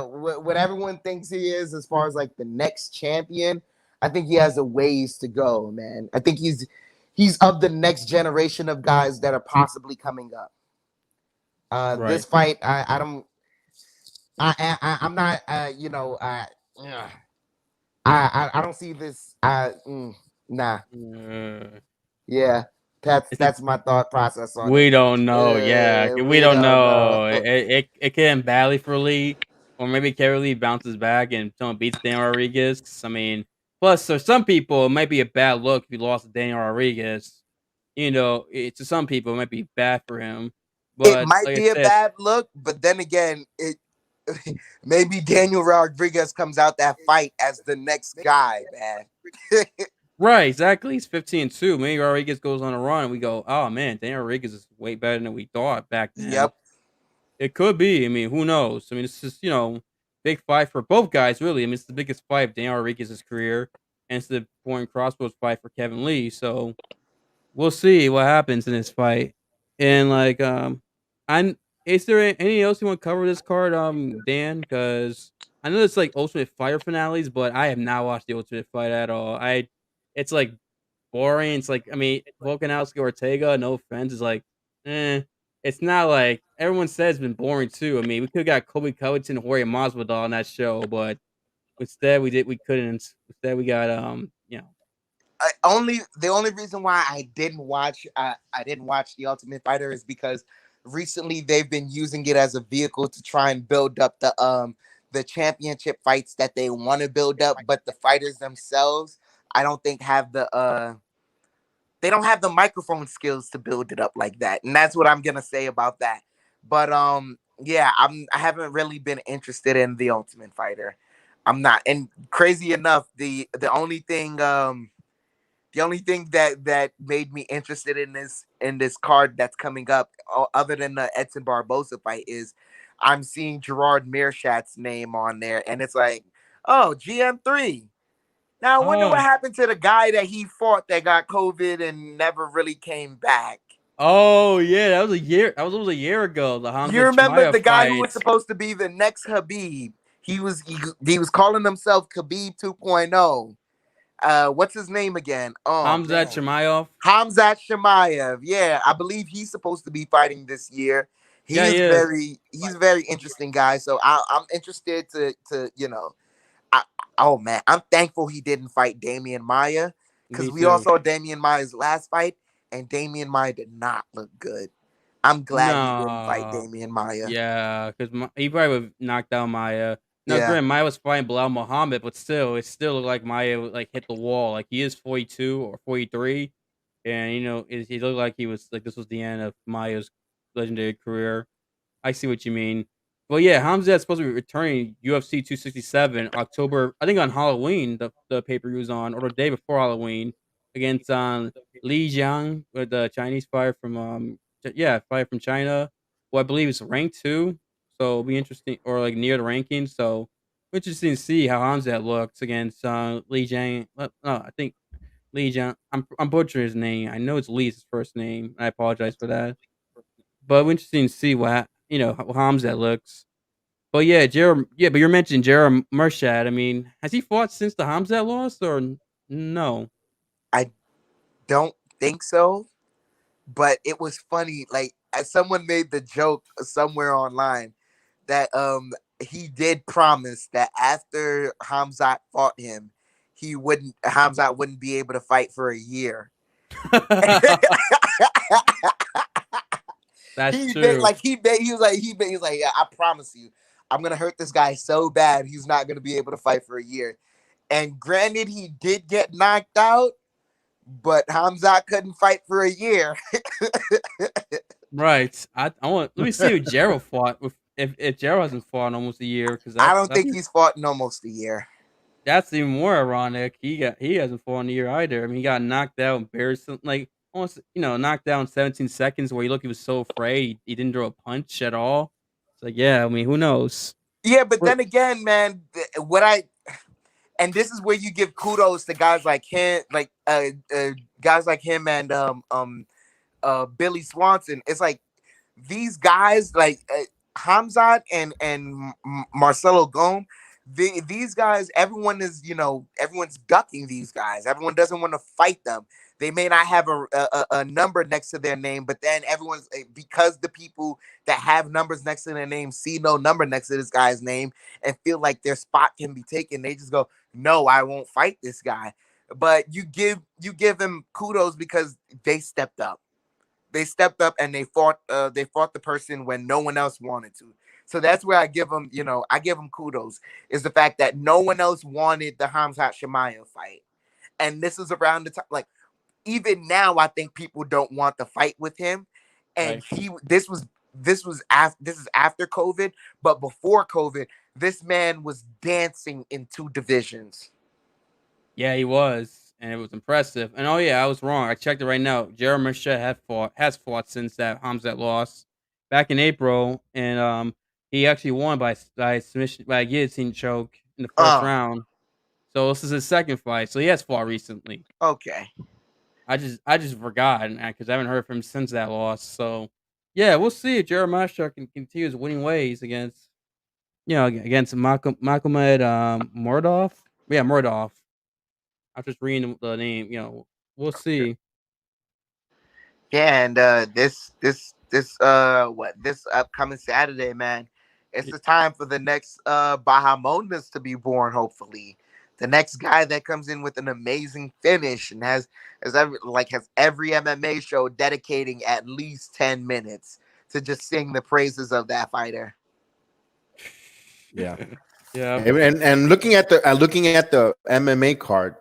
What everyone thinks he is, as far as like the next champion, I think he has a ways to go, man. I think he's of the next generation of guys that are possibly coming up. Right. This fight, I don't, I'm not, yeah. I don't see this. Nah, Uh, yeah. it's That's my thought process on it. We don't know. Yeah, we We don't don't know. know. It can end badly for Lee, or maybe Kerry Lee bounces back and someone beats Daniel Rodriguez. I mean, plus for some people, it might be a bad look if he lost to Daniel Rodriguez. To some people, it might be bad for him. It But might like I be a said, bad look, but then again, it maybe Daniel Rodriguez comes out that fight as the next guy, man. right, exactly. He's 15-2. Maybe Rodriguez goes on a run, and we go, oh man, Daniel Rodriguez is way better than we thought back then. Yep. It could be. I mean, who knows? I mean, it's just big fight for both guys. Really, I mean, it's the biggest fight of Daniel Rodriguez's career, and it's the point crossbows fight for Kevin Lee. So we'll see what happens in this fight. And I is there anything else you want to cover this card, Dan? Because I know it's like Ultimate Fighter finales, but I have not watched the Ultimate Fight at all. It's like boring. It's like, I mean, Volkanovski Ortega, no offense, is like, it's not like everyone says it's been boring too. I mean, we could have got Kobe Covington, Jorge Masvidal on that show, but instead we couldn't. Instead we got The only reason why I didn't watch the Ultimate Fighter is because recently they've been using it as a vehicle to try and build up the championship fights that they want to build up, but the fighters themselves, I don't think have they don't have the microphone skills to build it up like that. And that's what I'm gonna say about that. But yeah, I haven't really been interested in the Ultimate Fighter. I'm not. And crazy enough, the only thing that made me interested in this card that's coming up, other than the Edson Barboza fight, is I'm seeing Gerard Meerschatz's name on there, and it's like, oh, GM3. Now I wonder what happened to the guy that he fought that got COVID and never really came back. oh yeah, that was a year. That was almost a year ago. The Hamza You remember Chimaev the guy who was fight. supposed to be the next Khabib? He was calling himself Khabib 2.0. What's his name again? Oh, Hamza Chimaev. Hamzat Chimaev. Yeah, I believe he's supposed to be fighting this year. Yeah, he is. He's a very interesting guy. So I'm interested to oh man, I'm thankful he didn't fight Damian Maia, because we all saw Damian Maia's last fight, and Damian Maia did not look good. I'm glad he didn't fight Damian Maia. Yeah, because he probably would have knocked out Maia. Now, Yeah. granted, Maia was fighting Bilal Muhammad, but still, it still looked like Maia like hit the wall. Like he is 42 or 43, and he looked like he was like this was the end of Maia's legendary career. I see what you mean. Well, yeah, Hamzat's supposed to be returning UFC 267 October. I think on Halloween, the pay per view is on, or the day before Halloween, against Li Jiang, with the Chinese fighter from fighter from China, who I believe is ranked 2. So it'll be interesting, or like near the rankings. So interesting to see how Hamzat looks against Li Jiang. No, I think Li Jiang. I'm butchering his name. I know it's Lee's first name. I apologize for that. But interesting to see how Hamzat looks. But yeah, but you're mentioning Jared Meerschaert. I mean, has he fought since the Hamzat loss or no? I don't think so, but it was funny. Like, as someone made the joke somewhere online that he did promise that after Hamzat fought him, Hamzat wouldn't be able to fight for a year. That's he true. He was like, yeah, I promise you, I'm gonna hurt this guy so bad he's not gonna be able to fight for a year. And granted, he did get knocked out, but Hamzat couldn't fight for a year. Right. I want. Let me see if Gerald fought. If Gerald hasn't fought in almost a year, because I don't think he's fought in almost a year. That's even more ironic. He hasn't fought in a year either. I mean, he got knocked out, embarrassing, like almost knocked out in 17 seconds. Where he was so afraid he didn't throw a punch at all. It's like, yeah, I mean, who knows? Yeah, but then again, man, and this is where you give kudos to guys like him, and Billy Swanson. It's like these guys, like Hamzat and Marcelo Gome, these guys, everyone is, everyone's ducking these guys. Everyone doesn't want to fight them. They may not have a number next to their name, but then everyone's, because the people that have numbers next to their name see no number next to this guy's name and feel like their spot can be taken. They just go, no, I won't fight this guy. But you give them kudos because they stepped up. They stepped up and they fought the person when no one else wanted to. So that's where I give them, I give them kudos, is the fact that no one else wanted the Hamzat Chimaev fight. And this is around the time, like, even now, I think people don't want the fight with him. And this is after COVID, but before COVID, this man was dancing in 2 divisions. Yeah, he was, and it was impressive. And oh yeah, I was wrong. I checked it right now. Jared Cannonier has fought since that Hamzat loss back in April, and he actually won by submission, by a guillotine choke in the first round. So this is his second fight. So he has fought recently. Okay. I just forgot because I haven't heard from him since that loss. So yeah, we'll see if Jared Cannonier can continue his winning ways against Magomed Mordov. Yeah, Mordov. I'm just reading the name. We'll see. Yeah, and this upcoming Saturday, man, it's the time for the next Bahamondes to be born. Hopefully, the next guy that comes in with an amazing finish and has every MMA show dedicating at least 10 minutes to just sing the praises of that fighter. Yeah, yeah. And looking at the MMA card,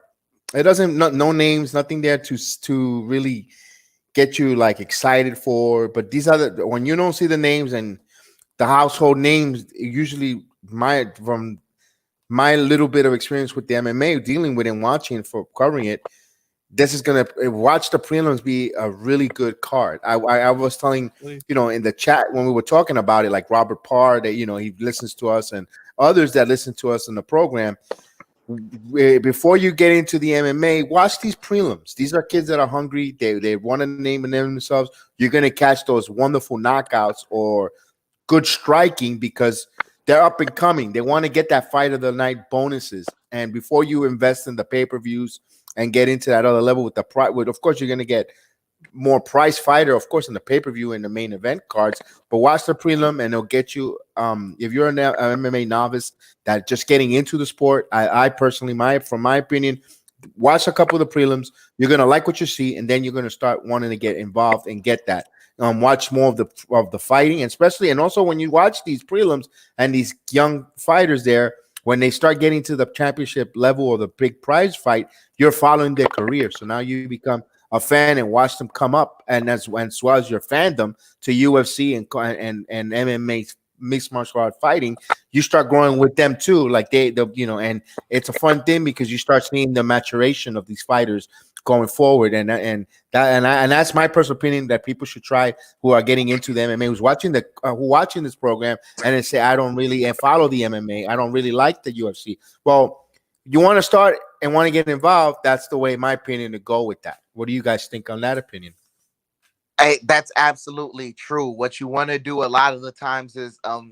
it doesn't no names, nothing there to really get you like excited for. But these are when you don't see the names and the household names, usually from my little bit of experience with the MMA, dealing with and watching for covering it, this is gonna watch the prelims be a really good card. I was telling in the chat when we were talking about it, like Robert Parr, that he listens to us, and others that listen to us in the program. Before you get into the MMA, watch these prelims. These are kids that are hungry. They want to name themselves. You're gonna catch those wonderful knockouts or good striking because they're up and coming. They want to get that fight of the night bonuses. And before you invest in the pay-per-views and get into that other level with the price, of course you're gonna get more price fighter, of course, in the pay-per-view and the main event cards. But watch the prelim, and it'll get you. If you're an MMA novice that just getting into the sport, I personally, from my opinion, watch a couple of the prelims. You're gonna like what you see, and then you're gonna start wanting to get involved and get that. Watch more of the fighting, and also when you watch these prelims and these young fighters there, when they start getting to the championship level or the big prize fight, you're following their career. So now you become a fan and watch them come up, and as well as your fandom to UFC and MMA mixed martial art fighting, you start growing with them too. Like and it's a fun thing because you start seeing the maturation of these fighters going forward, and that's my personal opinion that people should try who are getting into the MMA, who's watching this program, and then say I don't really follow the MMA, I don't really like the UFC. Well, you want to start and want to get involved, that's the way, in my opinion, to go with that. What do you guys think on that opinion? Hey, that's absolutely true. What you want to do a lot of the times is the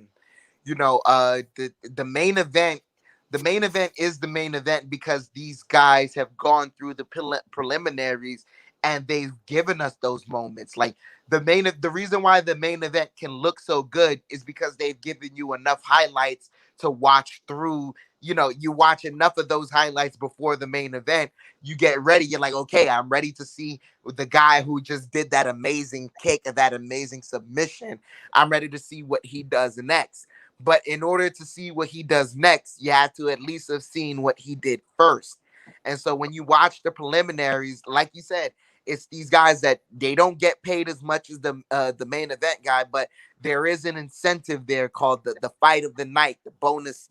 main event. The main event is the main event because these guys have gone through the preliminaries and they've given us those moments. Like the reason why the main event can look so good is because they've given you enough highlights to watch through. You watch enough of those highlights before the main event. You get ready. You're like, okay, I'm ready to see the guy who just did that amazing kick and that amazing submission. I'm ready to see what he does next. But in order to see what he does next, you have to at least have seen what he did first. And so when you watch the preliminaries, like you said, it's these guys that they don't get paid as much as the main event guy, but there is an incentive there called the fight of the night, the bonus,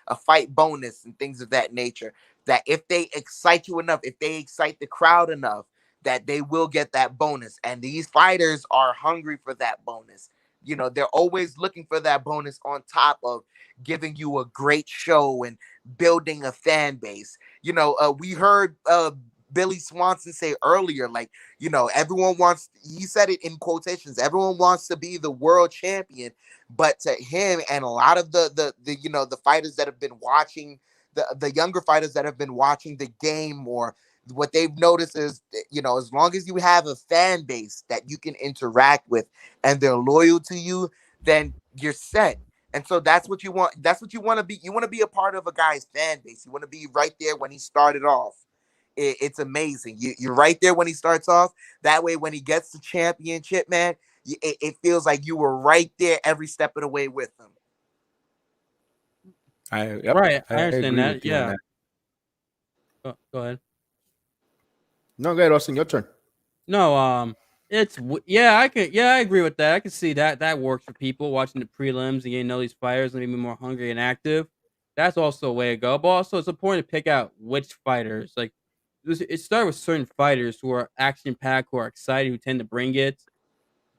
a fight bonus and things of that nature. That if they excite you enough, if they excite the crowd enough, that they will get that bonus. And these fighters are hungry for that bonus. They're always looking for that bonus on top of giving you a great show and building a fan base. We heard Billy Swanson say earlier, like, you know, everyone wants, he said it in quotations, everyone wants to be the world champion, but to him and a lot of the you know, the fighters that have been watching, the younger fighters that have been watching the game more, what they've noticed is, you know, as long as you have a fan base that you can interact with and they're loyal to you, then you're set. And so that's what you want. That's what you want to be. You want to be a part of a guy's fan base. You want to be right there when he started off. It's amazing. You're right there when he starts off. That way, when he gets the championship, man, it feels like you were right there every step of the way with him. Right, I understand that. Yeah. Go ahead. No, go ahead, Austin. Your turn. No, I agree with that. I can see that works for people watching the prelims and getting to know these fighters and maybe more hungry and active. That's also a way to go. But also, it's important to pick out which fighters. Like, it started with certain fighters who are action packed, who are excited, who tend to bring it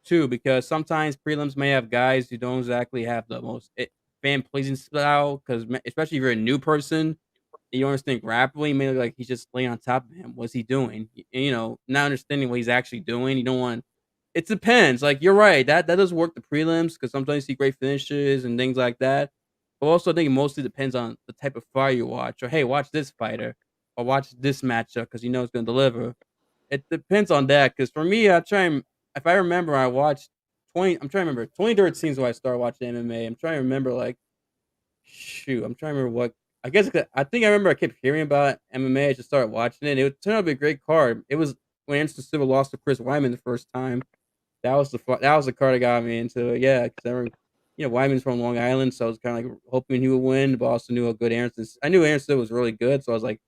too. Because sometimes prelims may have guys who don't exactly have the most fan pleasing style. Because especially if you're a new person, you don't understand grappling. You may look like he's just laying on top of him. What's he doing? You know, not understanding what he's actually doing. You don't want. It depends. Like, you're right. That does work the prelims because sometimes you see great finishes and things like that. But also, I think it mostly depends on the type of fight you watch. Or hey, watch this fighter, or watch this matchup because you know it's going to deliver. It depends on that. Because for me, I try and if I remember, I watched 20. I'm trying to remember 2013 is when I started watching MMA. I'm trying to remember like shoot. I'm trying to remember what. I guess I think I remember I kept hearing about MMA. I just started watching it. It turned out to be a great card. It was when Anderson Silva lost to Chris Weidman the first time. That was the card that got me into it. Yeah, because I remember, Weidman's from Long Island, so I was kind of like hoping he would win, but also knew how good Anderson. I knew Anderson was really good, so I was like,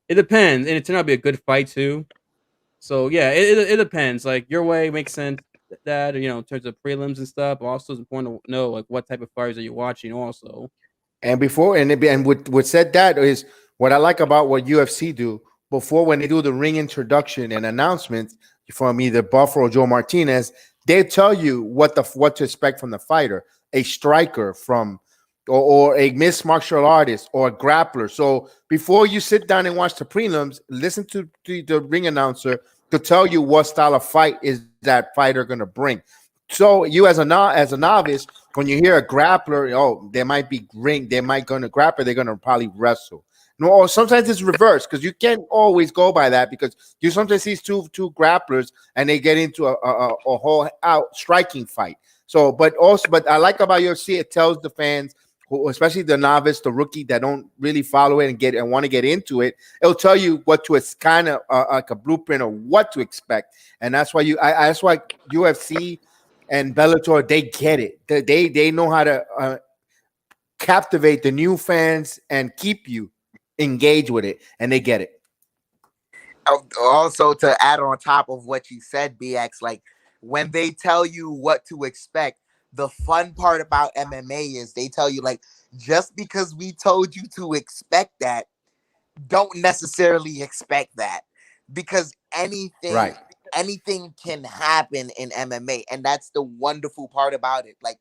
it depends, and it turned out to be a good fight too. So yeah, it depends. Like, your way makes sense that in terms of prelims and stuff. But also, it's important to know like what type of fighters are you watching also. And before, and what said that is what I like about what UFC do before when they do the ring introduction and announcements from either Buffalo or Joe Martinez, they tell you what to expect from the fighter, a striker from or a mixed martial artist or a grappler. So before you sit down and watch the prelims, listen to the ring announcer to tell you what style of fight is that fighter going to bring. So you as a novice, when you hear a grappler, oh, they might be ring, they might going to grapple, they're going to probably wrestle. No, or sometimes it's reversed because you can't always go by that because you sometimes see two grapplers and they get into a whole out striking fight. So, but I like about UFC, it tells the fans, especially the novice, the rookie that don't really follow it and want to get into it, it'll tell you what to. It's kind of like a blueprint of what to expect, and that's why that's why UFC and Bellator, they get it. They know how to captivate the new fans and keep you engaged with it, and they get it. Also, to add on top of what you said, BX, like when they tell you what to expect, the fun part about MMA is they tell you, like, just because we told you to expect that, don't necessarily expect that, because anything can happen in MMA, and that's the wonderful part about it. Like,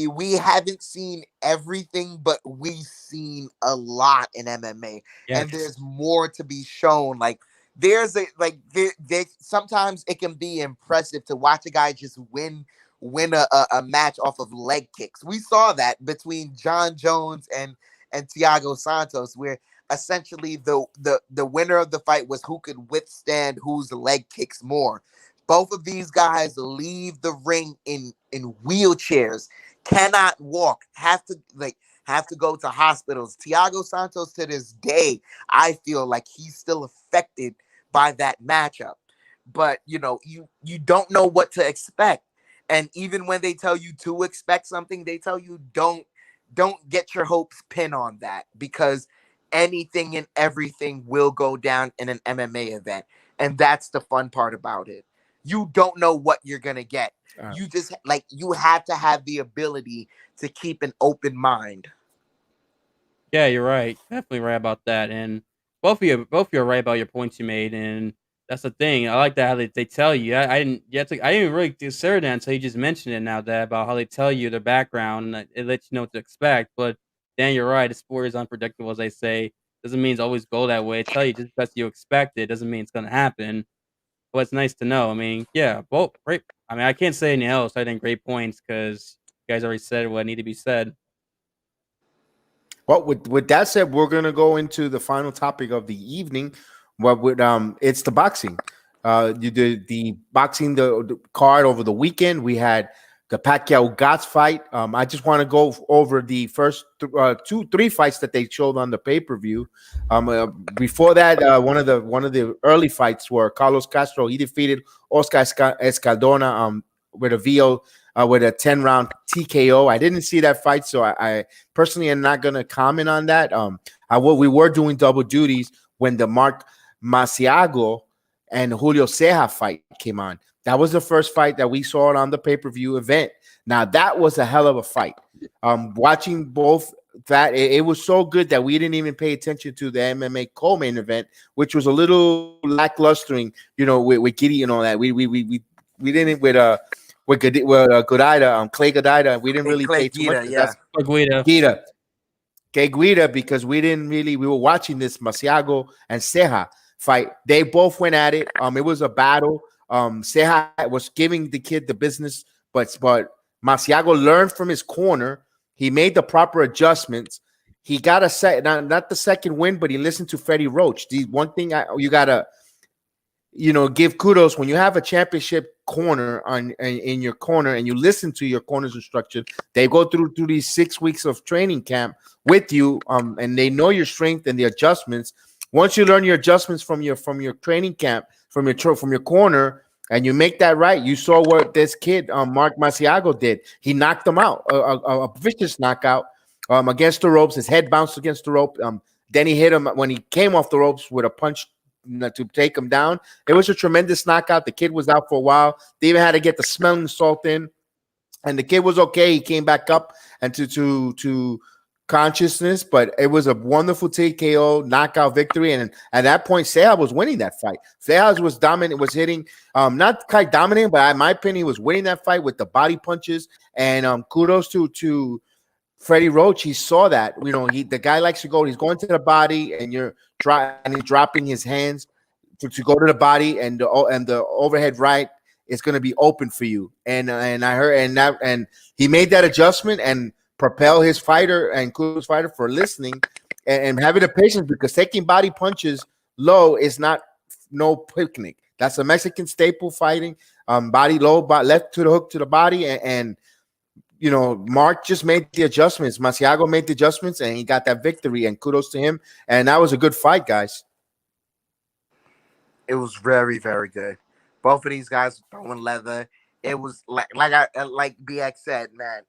we haven't seen everything, but we've seen a lot in MMA, Yes. and there's more to be shown. Like, there's there sometimes it can be impressive to watch a guy just win a match off of leg kicks. We saw that between John Jones and Thiago Santos, where essentially the winner of the fight was who could withstand whose leg kicks more. Both of these guys leave the ring in wheelchairs, cannot walk, have to go to hospitals. Thiago Santos, to this day, I feel like he's still affected by that matchup. But you don't know what to expect. And even when they tell you to expect something, they tell you don't get your hopes pinned on that, because anything and everything will go down in an MMA event. And that's the fun part about it. You don't know what you're going to get. You just you have to have the ability to keep an open mind. Yeah, you're right. Definitely right about that. And both of you are right about your points you made. And that's the thing. I like that how they tell you. I didn't really consider that until you just mentioned it now, that about how they tell you their background and it lets you know what to expect. But then you're right. The sport is unpredictable, as they say. doesn't mean it's always go that way. I tell you, just because you expect it doesn't mean it's gonna happen. But it's nice to know. I mean, yeah, both great. I mean, I can't say anything else. I think great points because you guys already said what need to be said. Well, with that said, we're gonna go into the final topic of the evening. What would it's the boxing. You did the boxing the card over the weekend. We had the Pacquiao Gotts fight. I just want to go over the first 3 fights that they showed on the pay-per-view. Before that, one of the early fights were Carlos Castro. He defeated Oscar Escaldona with a VO with a 10-round TKO. I didn't see that fight, so I personally am not going to comment on that. We were doing double duties when the Mark Masiago and Julio Ceja fight came on. That was the first fight that we saw on the pay-per-view event. Now, that was a hell of a fight. Watching both that, it was so good that we didn't even pay attention to the MMA co-main event, which was a little lacklustering, with Giddy and all that. We didn't with Godida, Clay Godida. We didn't really pay too much. Yeah, Guida, because we were watching this Masiago and Ceja fight. They both went at it. It was a battle. Ceja was giving the kid the business, but Masiago learned from his corner. He made the proper adjustments. He got a not the second win, but he listened to Freddie Roach. The one thing you gotta, give kudos when you have a championship corner in your corner and you listen to your corner's instruction. They go through these 6 weeks of training camp with you, and they know your strength and the adjustments. Once you learn your adjustments from your training camp, from your corner, and you make that right, you saw what this kid, Mark Masiago, did. He knocked him out, a vicious knockout against the ropes. His head bounced against the rope. Then he hit him when he came off the ropes with a punch to take him down. It was a tremendous knockout. The kid was out for a while. They even had to get the smelling salt in, and the kid was okay. He came back up and to consciousness, but it was a wonderful TKO knockout victory. And at that point, Ceja was winning that fight. Ceja was dominant, was hitting, not quite dominant, but in my opinion, he was winning that fight with the body punches. And kudos to Freddie Roach. He saw that. The guy likes to go. He's going to the body, and he's dropping his hands to go to the body, and the overhead right is going to be open for you. And I heard and he made that adjustment and propel his fighter and kudos fighter for listening and having the patience, because taking body punches low is no picnic. That's a Mexican staple fighting. Body low, left to the hook to the body, and Mark just made the adjustments. Masiago made the adjustments, and he got that victory, and kudos to him. And that was a good fight, guys. It was very, very good. Both of these guys were throwing leather. It was like BX said, man.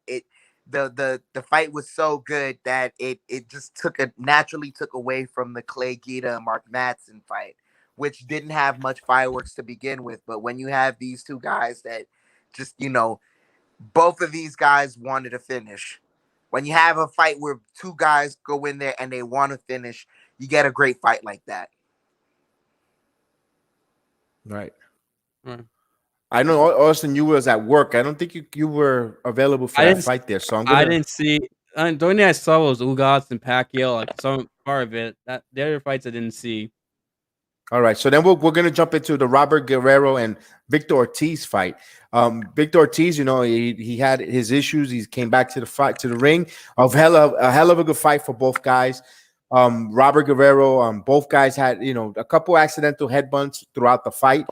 The fight was so good that it just naturally took away from the Clay Guida and Mark Madsen fight, which didn't have much fireworks to begin with. But when you have these two guys that just, both of these guys wanted to finish. When you have a fight where two guys go in there and they want to finish, you get a great fight like that. Right. I know, Austin, you was at work. I don't think you were available for that fight there. So I didn't see. The only thing I saw was Ugas and Pacquiao, like some part of it. The other fights I didn't see. All right, so then we're going to jump into the Robert Guerrero and Victor Ortiz fight. Victor Ortiz, he had his issues. He came back to the ring. A hell of a good fight for both guys. Robert Guerrero, both guys had a couple accidental headbutts throughout the fight.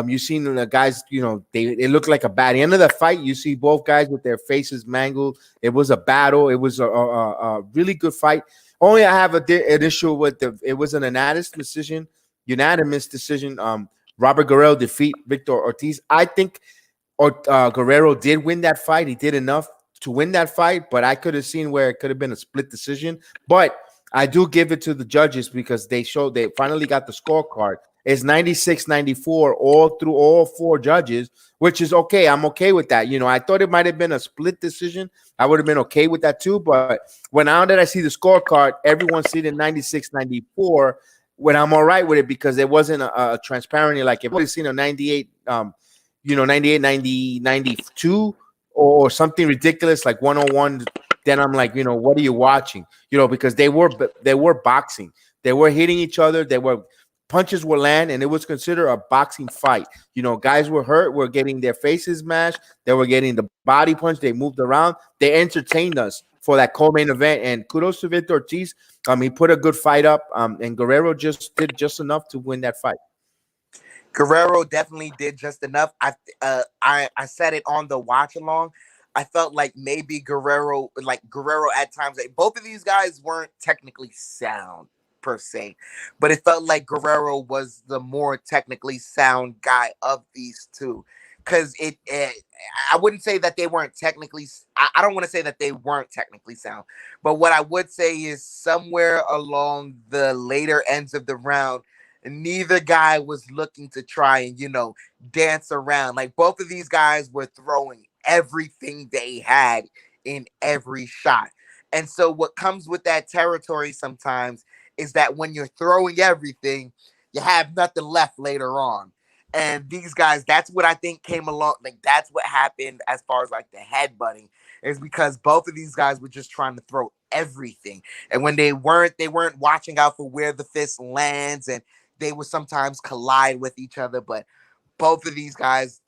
You've seen the guys, they look like a bat. At the end of the fight, you see both guys with their faces mangled. It was a battle. It was a really good fight. Only I have an issue with it was an unanimous decision. Robert Guerrero defeat Victor Ortiz. I think Guerrero did win that fight. He did enough to win that fight, but I could have seen where it could have been a split decision. But I do give it to the judges because they finally got the scorecard. It's 96-94 all 4 judges, which is okay. I'm okay with that. I thought it might have been a split decision. I would have been okay with that too. But now that I see the scorecard, everyone's sitting 96-94. When I'm all right with it because it wasn't a transparently like if we've seen a 98, 98, 90, 92 or something ridiculous like 101. Then I'm like, what are you watching? Because they were boxing. They were hitting each other. Punches were land, and it was considered a boxing fight. Guys were hurt, were getting their faces mashed. They were getting the body punch. They moved around. They entertained us for that co-main event. And kudos to Victor Ortiz. He put a good fight up, and Guerrero just did just enough to win that fight. Guerrero definitely did just enough. I said it on the watch along. I felt like maybe Guerrero at times, both of these guys weren't technically sound per se, but it felt like Guerrero was the more technically sound guy of these two. Because I wouldn't say that they weren't technically. I don't want to say that they weren't technically sound, but what I would say is somewhere along the later ends of the round, neither guy was looking to try and dance around. Like, both of these guys were throwing everything they had in every shot. And so what comes with that territory sometimes is that when you're throwing everything, you have nothing left later on. And these guys, that's what I think came along. Like, that's what happened as far as like the headbutting, is because both of these guys were just trying to throw everything. And when they weren't watching out for where the fist lands, and they would sometimes collide with each other. But both of these guys,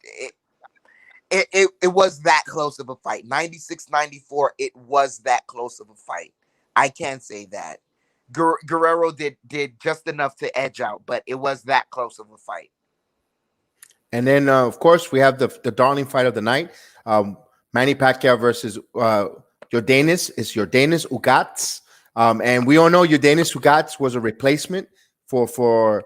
it was that close of a fight. 96-94, it was that close of a fight. I can say that. Guerrero did just enough to edge out, but it was that close of a fight. And then, of course, we have the darling fight of the night. Manny Pacquiao versus Yordenis Ugas. And we all know Yordenis Ugas was a replacement for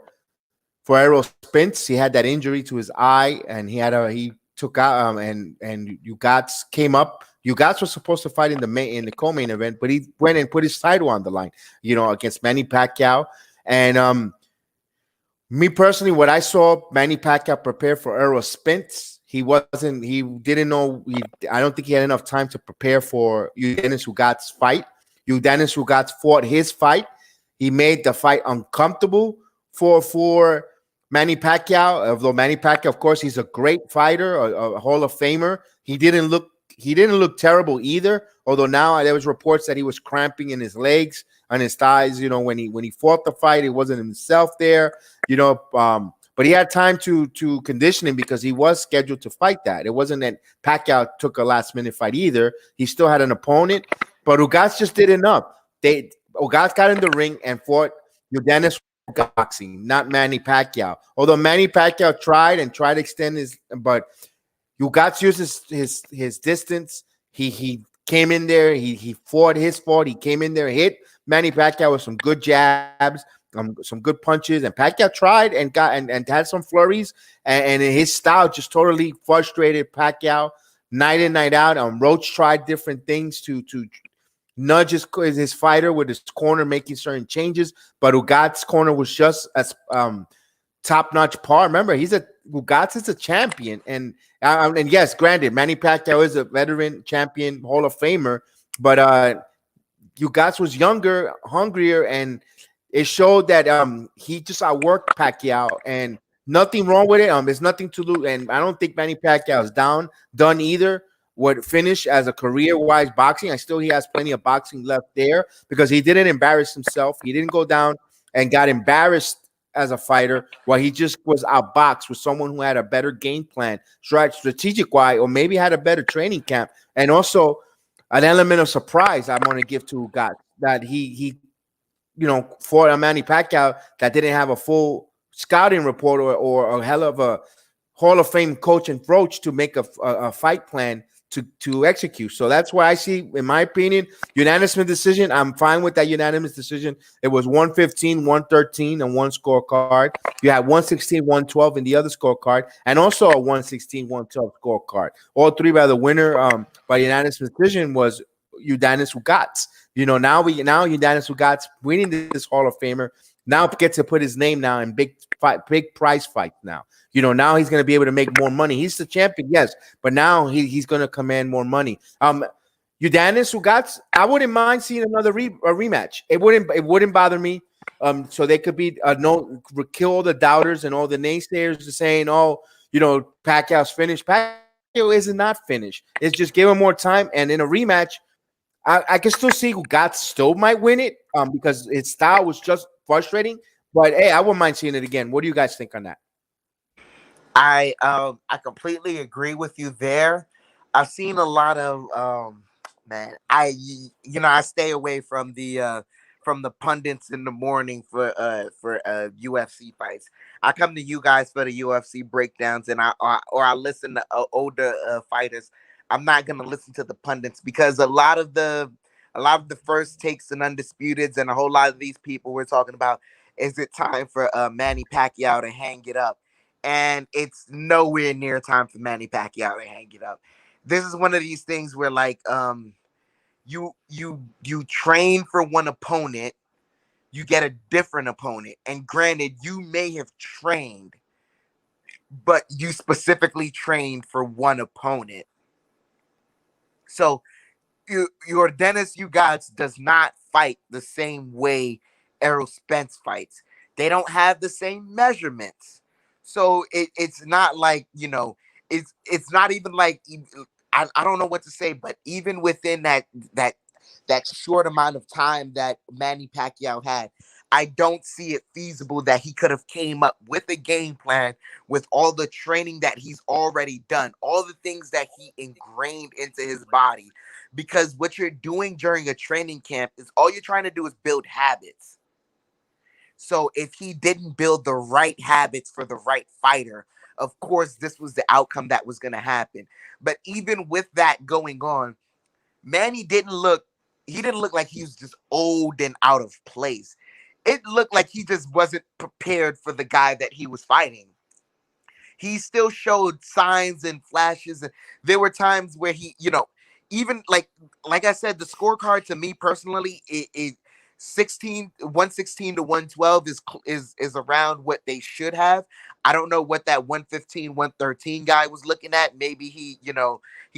Errol Spence. He had that injury to his eye, and he took out and Ugas came up. Ugas was supposed to fight in the co-main event, but he went and put his title on the line, against Manny Pacquiao. And me personally, what I saw Manny Pacquiao prepare for Errol Spence, I don't think he had enough time to prepare for Yordenis Ugas' fight. Yordenis Ugas fought his fight. He made the fight uncomfortable for Manny Pacquiao. Although Manny Pacquiao, of course, he's a great fighter, a Hall of Famer. He didn't look terrible either. Although now there was reports that he was cramping in his legs and his thighs. When he fought the fight, it wasn't himself there. But he had time to condition him because he was scheduled to fight that. It wasn't that Pacquiao took a last minute fight either. He still had an opponent, but Ugas just did enough. Ugas got in the ring and fought Yordenis boxing, not Manny Pacquiao. Although Manny Pacquiao tried to extend but Ugas used his distance. He came in there. He fought his fault. He came in there, hit Manny Pacquiao with some good jabs, some good punches, and Pacquiao tried and got and had some flurries, and his style just totally frustrated Pacquiao night in, night out. Roach tried different things to nudge his fighter with his corner, making certain changes, but Ugas' corner was just as top-notch par. Remember, Ugas is a champion, and yes, granted, Manny Pacquiao is a veteran champion, Hall of Famer, but Ugas was younger, hungrier, and it showed that he just outworked Pacquiao, and nothing wrong with it. There's nothing to lose, and I don't think Manny Pacquiao is done either. Would finish as a career-wise boxing. He has plenty of boxing left there because he didn't embarrass himself. He didn't go down and got embarrassed as a fighter while he just was outboxed with someone who had a better game plan, strategic-wise, or maybe had a better training camp. And also an element of surprise I want to give to Ugas, that he fought a Manny Pacquiao that didn't have a full scouting report or a hell of a Hall of Fame coach and approach to make a fight plan to execute. So that's why I see, in my opinion, unanimous decision. I'm fine with that unanimous decision. It was 115, 113 on one scorecard. You had 116, 112 in the other scorecard, and also a 116, 112 scorecard. All three by the winner by unanimous decision was Yordenis Ugas. Now Yordenis Ugas winning this Hall of Famer now gets to put his name now in big prize fights now. Now he's going to be able to make more money. He's the champion, yes, but now he's going to command more money. Yordenis Ugas, I wouldn't mind seeing another rematch. It wouldn't bother me. So they could be kill all the doubters and all the naysayers saying, Pacquiao's finished. Pacquiao is not finished. It's just give him more time, and in a rematch, I can still see Ugas still might win it because his style was just frustrating. But hey, I wouldn't mind seeing it again. What do you guys think on that? I completely agree with you there. I've seen a lot of man. I stay away from the pundits in the morning for UFC fights. I come to you guys for the UFC breakdowns, and I listen to older fighters. I'm not gonna listen to the pundits because a lot of the first takes and undisputeds and a whole lot of these people we're talking about. Is it time for Manny Pacquiao to hang it up? And it's nowhere near time for Manny Pacquiao to hang it up. This is one of these things where you train for one opponent, you get a different opponent, and granted, you may have trained, but you specifically trained for one opponent. So your Dennis Ugas does not fight the same way Errol Spence fights. They don't have the same measurements. So it's not like, it's not even like I don't know what to say, but even within that short amount of time that Manny Pacquiao had, I don't see it feasible that he could have came up with a game plan with all the training that he's already done, all the things that he ingrained into his body. Because what you're doing during a training camp is all you're trying to do is build habits. So if he didn't build the right habits for the right fighter, of course, this was the outcome that was going to happen. But even with that going on, Manny he didn't look like he was just old and out of place. It looked like he just wasn't prepared for the guy that he was fighting. He still showed signs and flashes. And there were times where even like I said, the scorecard to me personally, it 116 to 112 is around what they should have. I don't know what that 115, 113 guy was looking at. Maybe he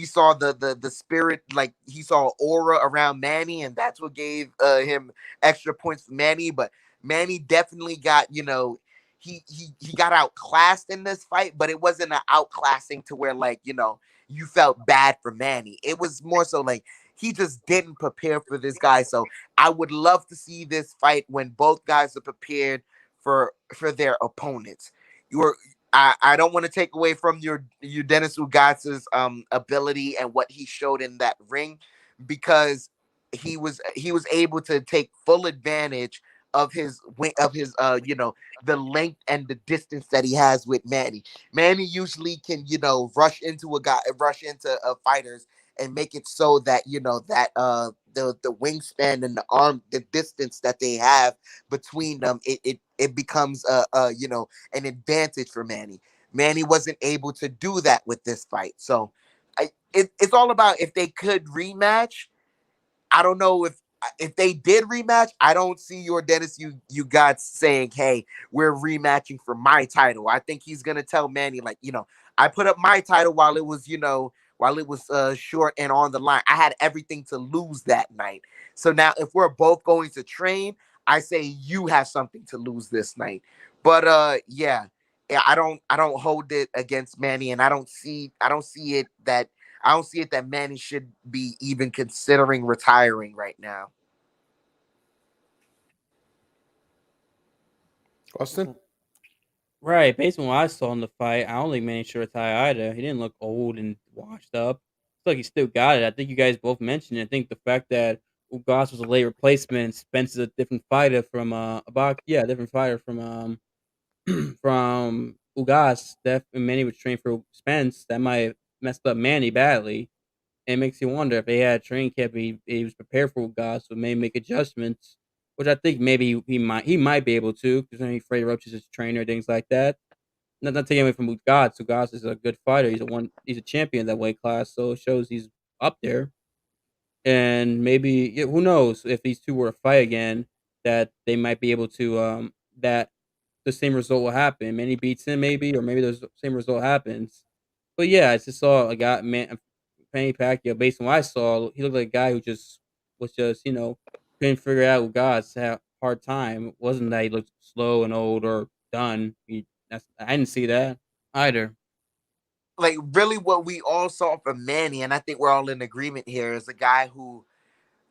saw the spirit, like he saw aura around Manny, and that's what gave him extra points for Manny. But Manny definitely got, he got outclassed in this fight, but it wasn't an outclassing to where you felt bad for Manny. It was more so like he just didn't prepare for this guy. So I would love to see this fight when both guys are prepared for their opponents. I don't want to take away from your Dennis Ugas's ability and what he showed in that ring, because he was able to take full advantage of his the length and the distance that he has with Manny. Manny usually can rush into fighters and make it so that that the wingspan and the distance that they have between them, it becomes an advantage for Manny. Manny wasn't able to do that with this fight. So it's all about if they could rematch. I don't know if they did rematch. I don't see your Dennis you got saying, "Hey, we're rematching for my title." I think he's gonna tell Manny I put up my title while it was short and on the line. I had everything to lose that night. So now if we're both going to train, I say you have something to lose this night. But yeah, I don't hold it against Manny, and I don't see it that Manny should be even considering retiring right now. Austin? Right, based on what I saw in the fight, I don't think Manny should retire either. He didn't look old and washed up. It's like he still got it. I think you guys both mentioned it. I think the fact that Ugas was a late replacement and Spence is a different fighter from different fighter from Ugas. That Manny was trained for Spence. That might have messed up Manny badly. It makes you wonder if they had a training camp, he was prepared for Ugas, so maybe make adjustments, which I think maybe he might be able to, because Freddie Roach is his trainer, things like that. Not taking away from Ugas. Ugas is a good fighter. He's a champion in that weight class, so it shows he's up there. And maybe who knows if these two were to fight again, that they might be able to that the same result will happen. Manny beats him maybe, or maybe the same result happens. But yeah, I just saw a guy, Manny Pacquiao. Based on what I saw, he looked like a guy who just was just couldn't figure out God's had a hard time. It wasn't that he looked slow and old or done. I didn't see that either. Like really, what we all saw from Manny, and I think we're all in agreement here, is a guy who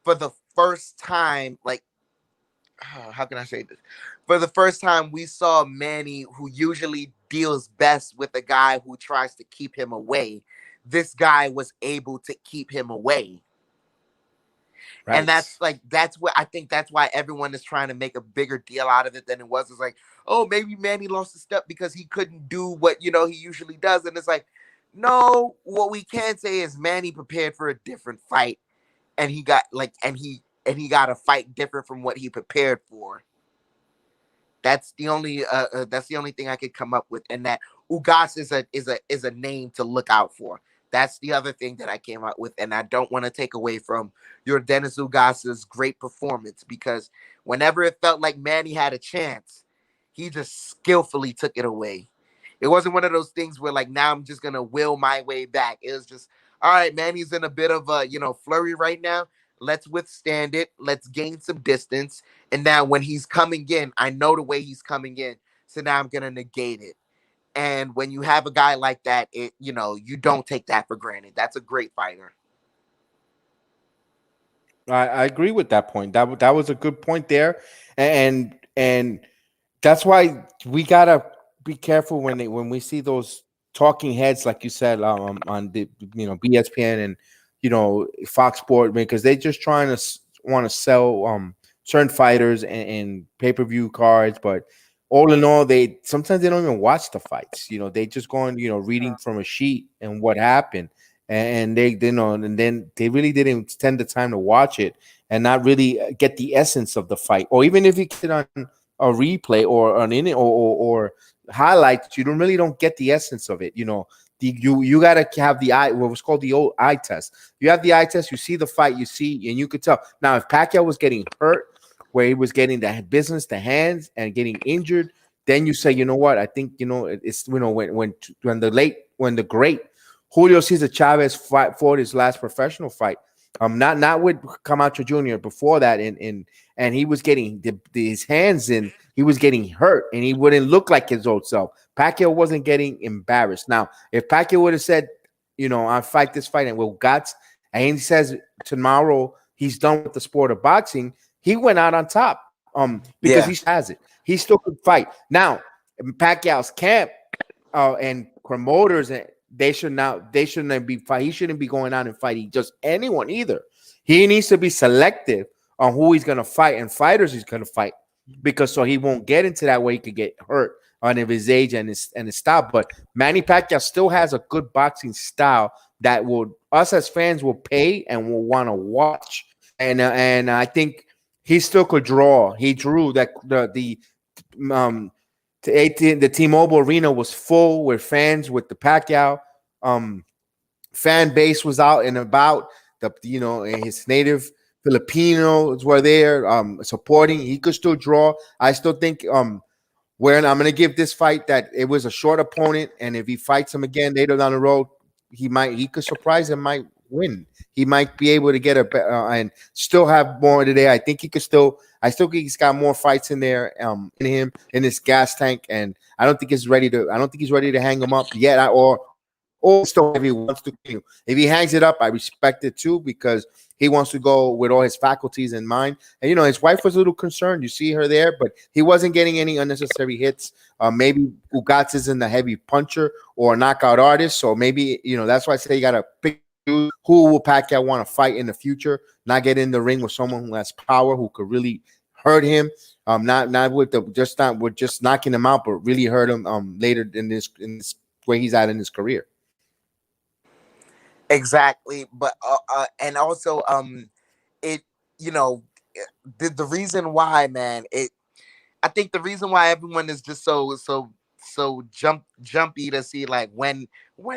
for the first time, like, how can I say this? For the first time, we saw Manny, who usually deals best with a guy who tries to keep him away. This guy was able to keep him away. Right. And that's what I think, that's why everyone is trying to make a bigger deal out of it than it was. It's like, oh, maybe Manny lost a step because he couldn't do what, he usually does. And it's like, no, what we can say is Manny prepared for a different fight, and he got he got a fight different from what he prepared for. That's the only thing I could come up with, and that Ugas is a name to look out for. That's the other thing that I came out with, and I don't want to take away from your Dennis Ugas's great performance, because whenever it felt like Manny had a chance, he just skillfully took it away. It wasn't one of those things where, like, now I'm just gonna will my way back. It was just, all right, Manny's in a bit of a flurry right now. Let's withstand it. Let's gain some distance. And now when he's coming in, I know the way he's coming in. So now I'm gonna negate it. And when you have a guy like that, you don't take that for granted. That's a great fighter. I agree with that point. That was a good point there, and that's why we gotta be careful when we see those talking heads, like you said, on the BSPN and Fox Sport, because they're just trying to want to sell certain fighters and pay-per-view cards, but all in all, they sometimes they don't even watch the fights. They just go on, reading from a sheet and what happened, and they and then they really didn't spend the time to watch it and not really get the essence of the fight. Or even if you get on a replay or or highlights, you don't get the essence of it. You gotta have the eye, what was called the old eye test. You have the eye test, you see the fight, you see, and you could tell. Now, if Pacquiao was getting hurt, where he was getting the business, the hands, and getting injured, then you say, you know what? I think it's when the great Julio Cesar Chavez fought his last professional fight, not with Camacho Jr. before that, and he was getting his hands in, he was getting hurt, and he wouldn't look like his old self. Pacquiao wasn't getting embarrassed. Now, if Pacquiao would have said, I fight this fight and will guts, and he says tomorrow he's done with the sport of boxing, he went out on top because he has it. He still could fight. Now, Pacquiao's camp and promoters, they shouldn't be fight. He shouldn't be going out and fighting just anyone either. He needs to be selective on who he's going to fight and fighters he's going to fight, because so he won't get into that way he could get hurt on his age and his style. But Manny Pacquiao still has a good boxing style that us as fans will pay and will want to watch. And I think he still could draw. He drew that the T-Mobile Arena was full with fans with the Pacquiao. Fan base was out and about. His native Filipinos were there supporting. He could still draw. I still think where I'm going to give this fight that it was a short opponent, and if he fights him again later down the road, he could surprise and might win. He might be able to get and still have more today. I think I still think he's got more fights in there in him, in his gas tank, and I don't think he's ready to hang him up yet, or still if he wants to. If he hangs it up, I respect it too, because he wants to go with all his faculties in mind. And his wife was a little concerned. You see her there, but he wasn't getting any unnecessary hits. Maybe Ugas isn't a heavy puncher or a knockout artist, so maybe that's why I say you gotta pick who will Pacquiao want to fight in the future, not get in the ring with someone who has power, who could really hurt him. Not with just knocking him out, but really hurt him later in this where he's at in his career. Exactly, but and also it the reason why, man, I think the reason why everyone is just so jumpy to see like when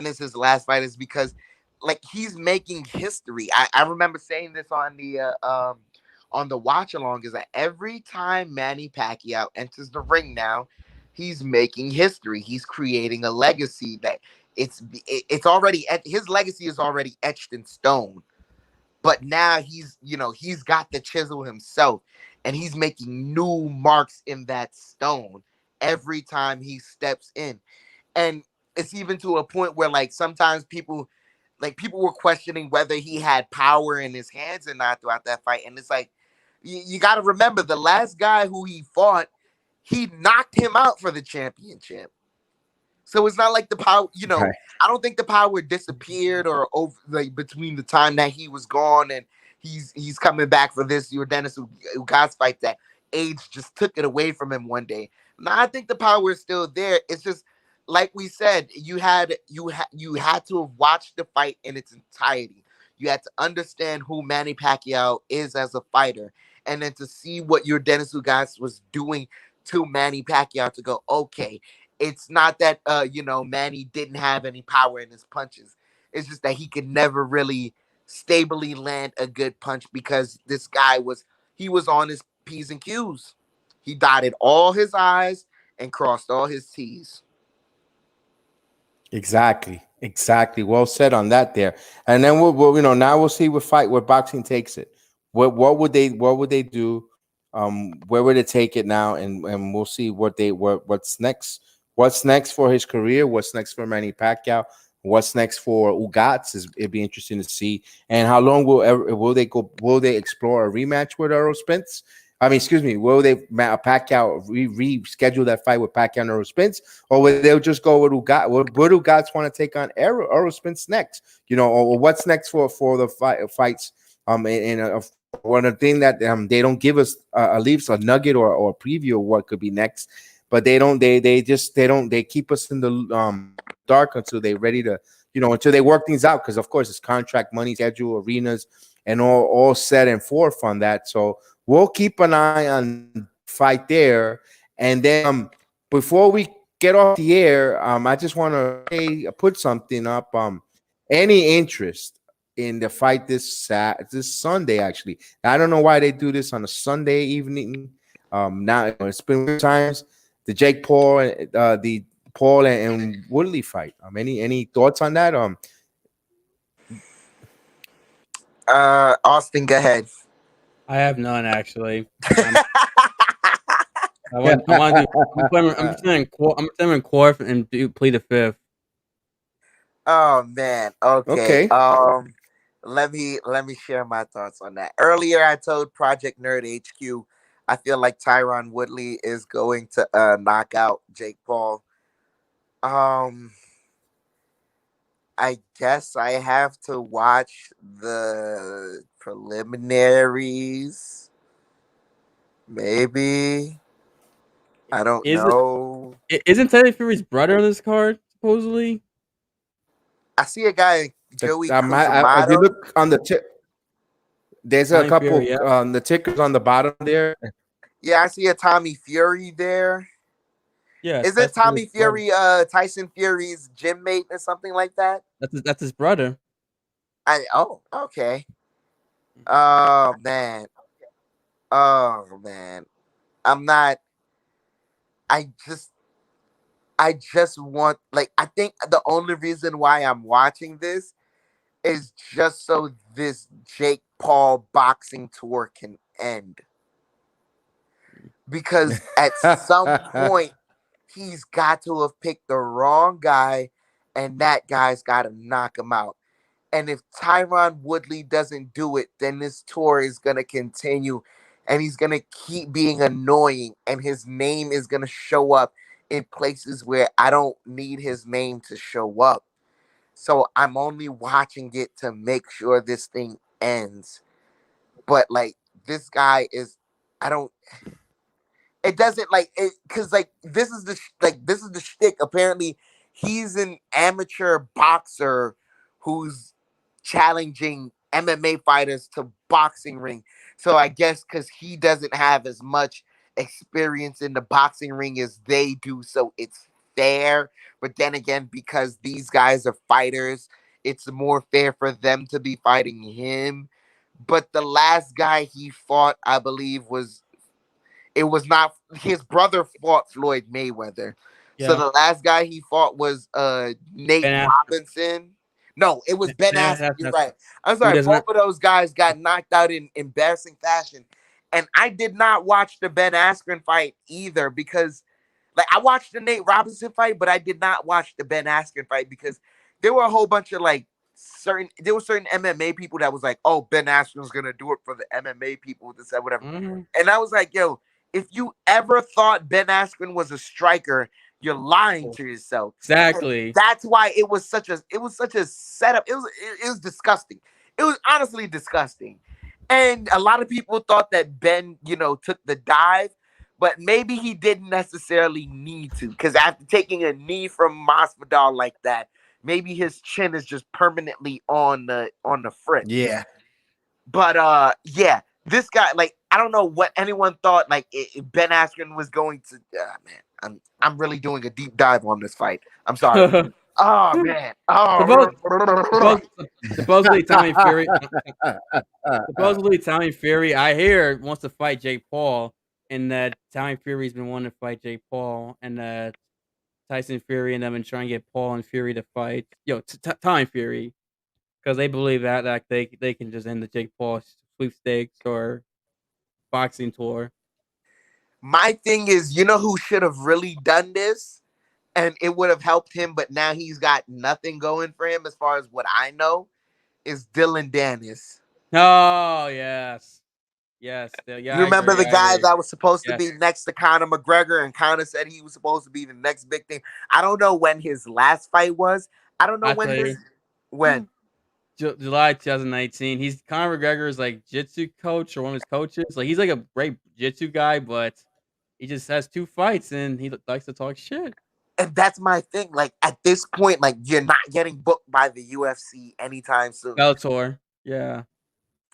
is his last fight is because like he's making history. I remember saying this on the watch along, is that every time Manny Pacquiao enters the ring now, he's making history. He's creating a legacy that it's already, his legacy is already etched in stone. But now he's got the chisel himself, and he's making new marks in that stone every time he steps in. And it's even to a point where like sometimes people like people were questioning whether he had power in his hands or not throughout that fight. And it's like, you got to remember the last guy who he fought, he knocked him out for the championship. So it's not like the power, Right. I don't think the power disappeared or over like between the time that he was gone and he's coming back for this Dennis Ugas fight, that age just took it away from him one day. Now I think the power is still there. It's just like we said, you had to have watched the fight in its entirety. You had to understand who Manny Pacquiao is as a fighter, and then to see what Dennis Ugas was doing to Manny Pacquiao to go, okay, it's not that Manny didn't have any power in his punches. It's just that he could never really stably land a good punch because this guy was on his P's and Q's. He dotted all his I's and crossed all his T's. Exactly. Well said on that there. And then now we'll see where boxing takes it. What would they do? Where would it take it now? And we'll see what's next. What's next for his career? What's next for Manny Pacquiao? What's next for Ugas? It'd be interesting to see. And how long will they go? Will they explore a rematch with Errol Spence? I mean, excuse me. Will Pacquiao reschedule that fight with Pacquiao and Errol Spence, or will they just go with Ugas? Would Ugas want to take on Errol Spence next? Or what's next for the fights? One thing that they don't give us at least a nugget or a preview of what could be next. But they keep us in the dark until they're ready to, until they work things out. Because of course it's contract, money, schedule, arenas, and all set and forth on that. So we'll keep an eye on fight there. And then before we get off the air, I just want to put something up. Any interest in the fight this Sunday? Actually, I don't know why they do this on a Sunday evening. Now it's been times. The Jake Paul, the Paul and Woodley fight. Any thoughts on that? Austin, go ahead. I have none actually. I'm determined fourth and plead the fifth. Oh man. Okay. Let me share my thoughts on that. Earlier, I told Project Nerd HQ, I feel like Tyron Woodley is going to knock out Jake Paul. I guess I have to watch the preliminaries. Maybe. I don't know. Isn't Tyson Fury's brother on this card, supposedly? I see a guy, Joey if you look on the tip, there's a couple Fury, yeah. The tickers on the bottom there. Yeah, I see a Tommy Fury there. Yeah, is it Tommy Fury, Tyson Fury's gym mate or something like that? That's his brother. Okay. Oh man. I'm not. I just want, like, I think the only reason why I'm watching this is just so this Jake Paul boxing tour can end. Because at some point, he's got to have picked the wrong guy, and that guy's got to knock him out. And if Tyron Woodley doesn't do it, then this tour is going to continue, and he's going to keep being annoying, and his name is going to show up in places where I don't need his name to show up. So I'm only watching it to make sure this thing ends. But, like, this guy is, it doesn't, like, it, because, like, this is the shtick. Apparently, he's an amateur boxer who's challenging MMA fighters to boxing ring. So I guess because he doesn't have as much experience in the boxing ring as they do, so it's fair. But then again, because these guys are fighters, it's more fair for them to be fighting him. But the last guy he fought, I believe, it was not his brother fought Floyd Mayweather. Yeah. So the last guy he fought was Nate Robinson. No, it was Ben Askren. You're right. I'm sorry. Both of those guys got knocked out in embarrassing fashion. And I did not watch the Ben Askren fight either because, like, I watched the Nate Robinson fight, but I did not watch the Ben Askren fight because there were a whole bunch of, like, there were certain MMA people that was like, oh, Ben Askren's gonna do it for the MMA people, this and whatever. Mm-hmm. And I was like, yo, if you ever thought Ben Askren was a striker, you're lying to yourself. Exactly. And that's why it was such a setup. It was disgusting. It was honestly disgusting. And a lot of people thought that Ben, took the dive, but maybe he didn't necessarily need to, because after taking a knee from Masvidal like that, maybe his chin is just permanently on the fritz. Yeah. But yeah, this guy, like, I don't know what anyone thought, like, Ben Askren was going to. Man, I'm really doing a deep dive on this fight. I'm sorry. Oh man. Oh. Supposedly Tommy Fury. Supposedly Tommy Fury, I hear, wants to fight Jake Paul, and that Tommy Fury's been wanting to fight Jake Paul, and that Tyson Fury and them been trying to get Paul and Fury to fight. Tommy Fury, because they believe that they can just end the Jake Paul sweepstakes or boxing tour. My thing is, who should have really done this, and it would have helped him, but now he's got nothing going for him as far as what I know, is Dylan Dennis. Oh, yes. Yes. Yeah, you remember the guy that was supposed to be next to Conor McGregor, and Conor said he was supposed to be the next big thing. I don't know when his last fight was. I don't know when. July 2019. He's Conor McGregor's like jiu-jitsu coach or one of his coaches. Like, he's like a great jiu-jitsu guy, but he just has 2 fights and he likes to talk shit. And that's my thing. Like, at this point, like, you're not getting booked by the UFC anytime soon. Bellator, yeah.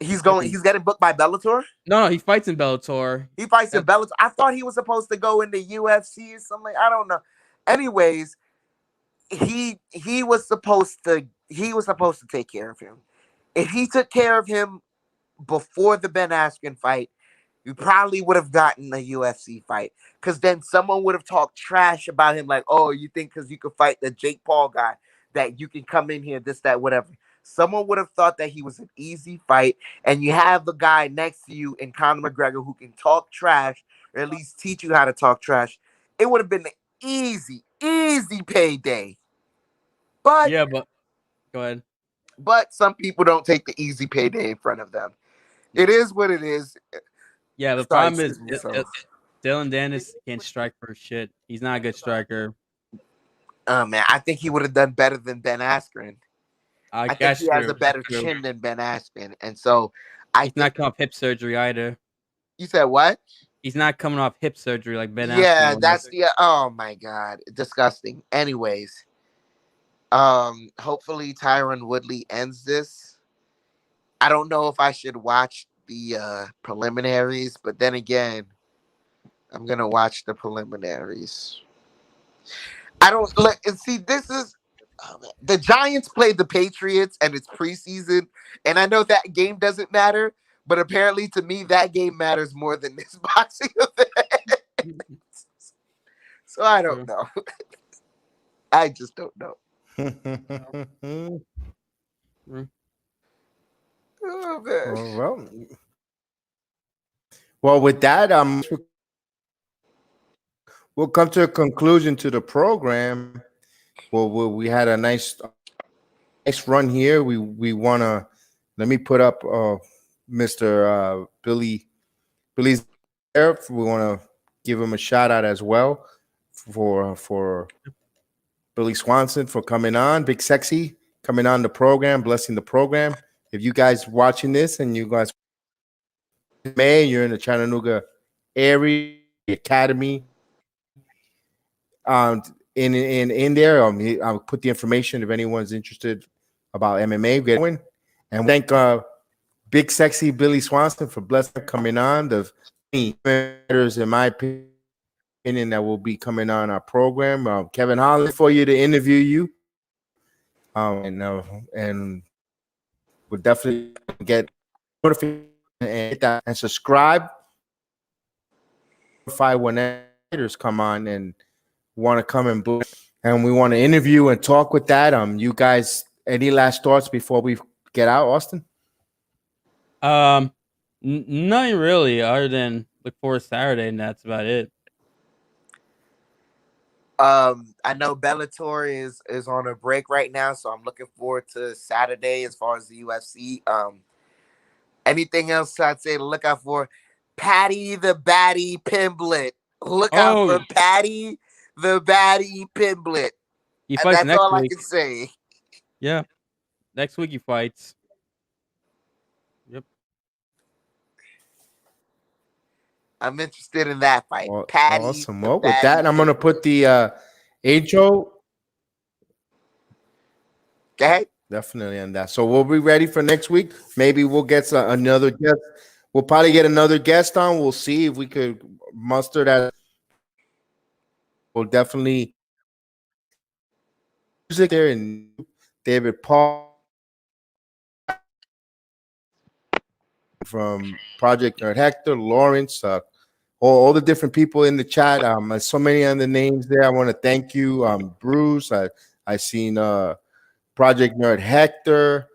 He's getting booked by Bellator? No, he fights in Bellator. He fights in Bellator. I thought he was supposed to go into UFC or something. I don't know. Anyways, he was supposed to take care of him. If he took care of him before the Ben Askren fight, we probably would have gotten a UFC fight, because then someone would have talked trash about him, like, oh, you think because you could fight the Jake Paul guy that you can come in here, this, that, whatever. Someone would have thought that he was an easy fight, and you have the guy next to you in Conor McGregor who can talk trash, or at least teach you how to talk trash. It would have been an easy payday. But go ahead. But some people don't take the easy payday in front of them. It is what it is. Yeah, the problem is Dylan Dennis can't strike for shit. He's not a good striker. Oh man, I think he would have done better than Ben Askren. I think he has a better chin than Ben Askren, and so he's not coming off hip surgery either. You said what? He's not coming off hip surgery like Ben Askren. Yeah, that's the. Oh my god, disgusting. Anyways, hopefully Tyron Woodley ends this. I don't know if I should watch the preliminaries, but then again, I'm gonna watch the preliminaries. I don't look and see. This is the Giants played the Patriots, and it's preseason, and I know that game doesn't matter, but apparently to me that game matters more than this boxing event. So I don't know. I just don't know. Oh, man. Well, with that, we'll come to a conclusion to the program. Well, we had a nice run here. We want to let me put up Mr. Billy's there. We want to give him a shout out as well for Billy Swanson for coming on, Big Sexy coming on the program, blessing the program. If you guys watching this and you guys you're in the Chattanooga area, the academy, in there, I'll put the information if anyone's interested about MMA. Going and thank Big Sexy Billy Swanson for blessing coming on. The matters, in my opinion, that will be coming on our program. Kevin Holland for you to interview you, and we'll definitely get notification and subscribe. When editors come on and want to come and we want to interview and talk with that. You guys, any last thoughts before we get out, Austin? Nothing really, other than look forward to Saturday, and that's about it. I know Bellator is on a break right now, so I'm looking forward to Saturday as far as the UFC. Anything else I'd say to look out for? Patty the Batty Pimblett. Look out Oh, for Patty the Batty Pimblett. he And fights that's next all I week. can say. Yeah, next week he fights. Yep. I'm interested in that fight. Patty Awesome. the Well, with Batty that, I'm gonna Pimblett. put the intro Go ahead. definitely on that. So we'll be ready for next week. Maybe we'll get another guest. We'll probably get another guest on. We'll see if we could muster that. We'll definitely music there and David Paul from Project Nerd Hector, Lawrence, all the different people in the chat. So many other names there. I want to thank you, Bruce. I seen Project Nerd Hector.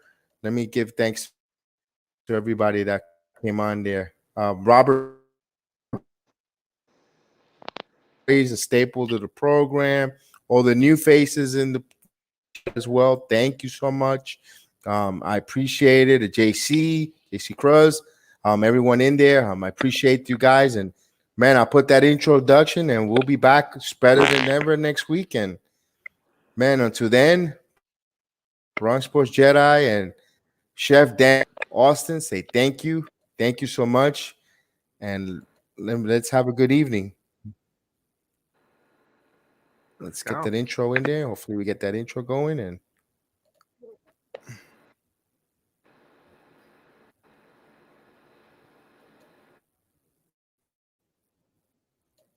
Let me give thanks to everybody that came on there. Robert is a staple to the program. All the new faces in the as well. Thank you so much. I appreciate it. JC Cruz, everyone in there. I appreciate you guys. And man, I'll put that introduction and we'll be back better than ever next week. And man, until then, Bronx Sports Jedi and Chef Dan Austin say thank you. Thank you so much. And let's have a good evening. Let's get that intro in there. Hopefully we get that intro going. And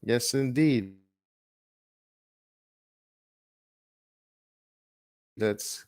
yes, indeed. Let's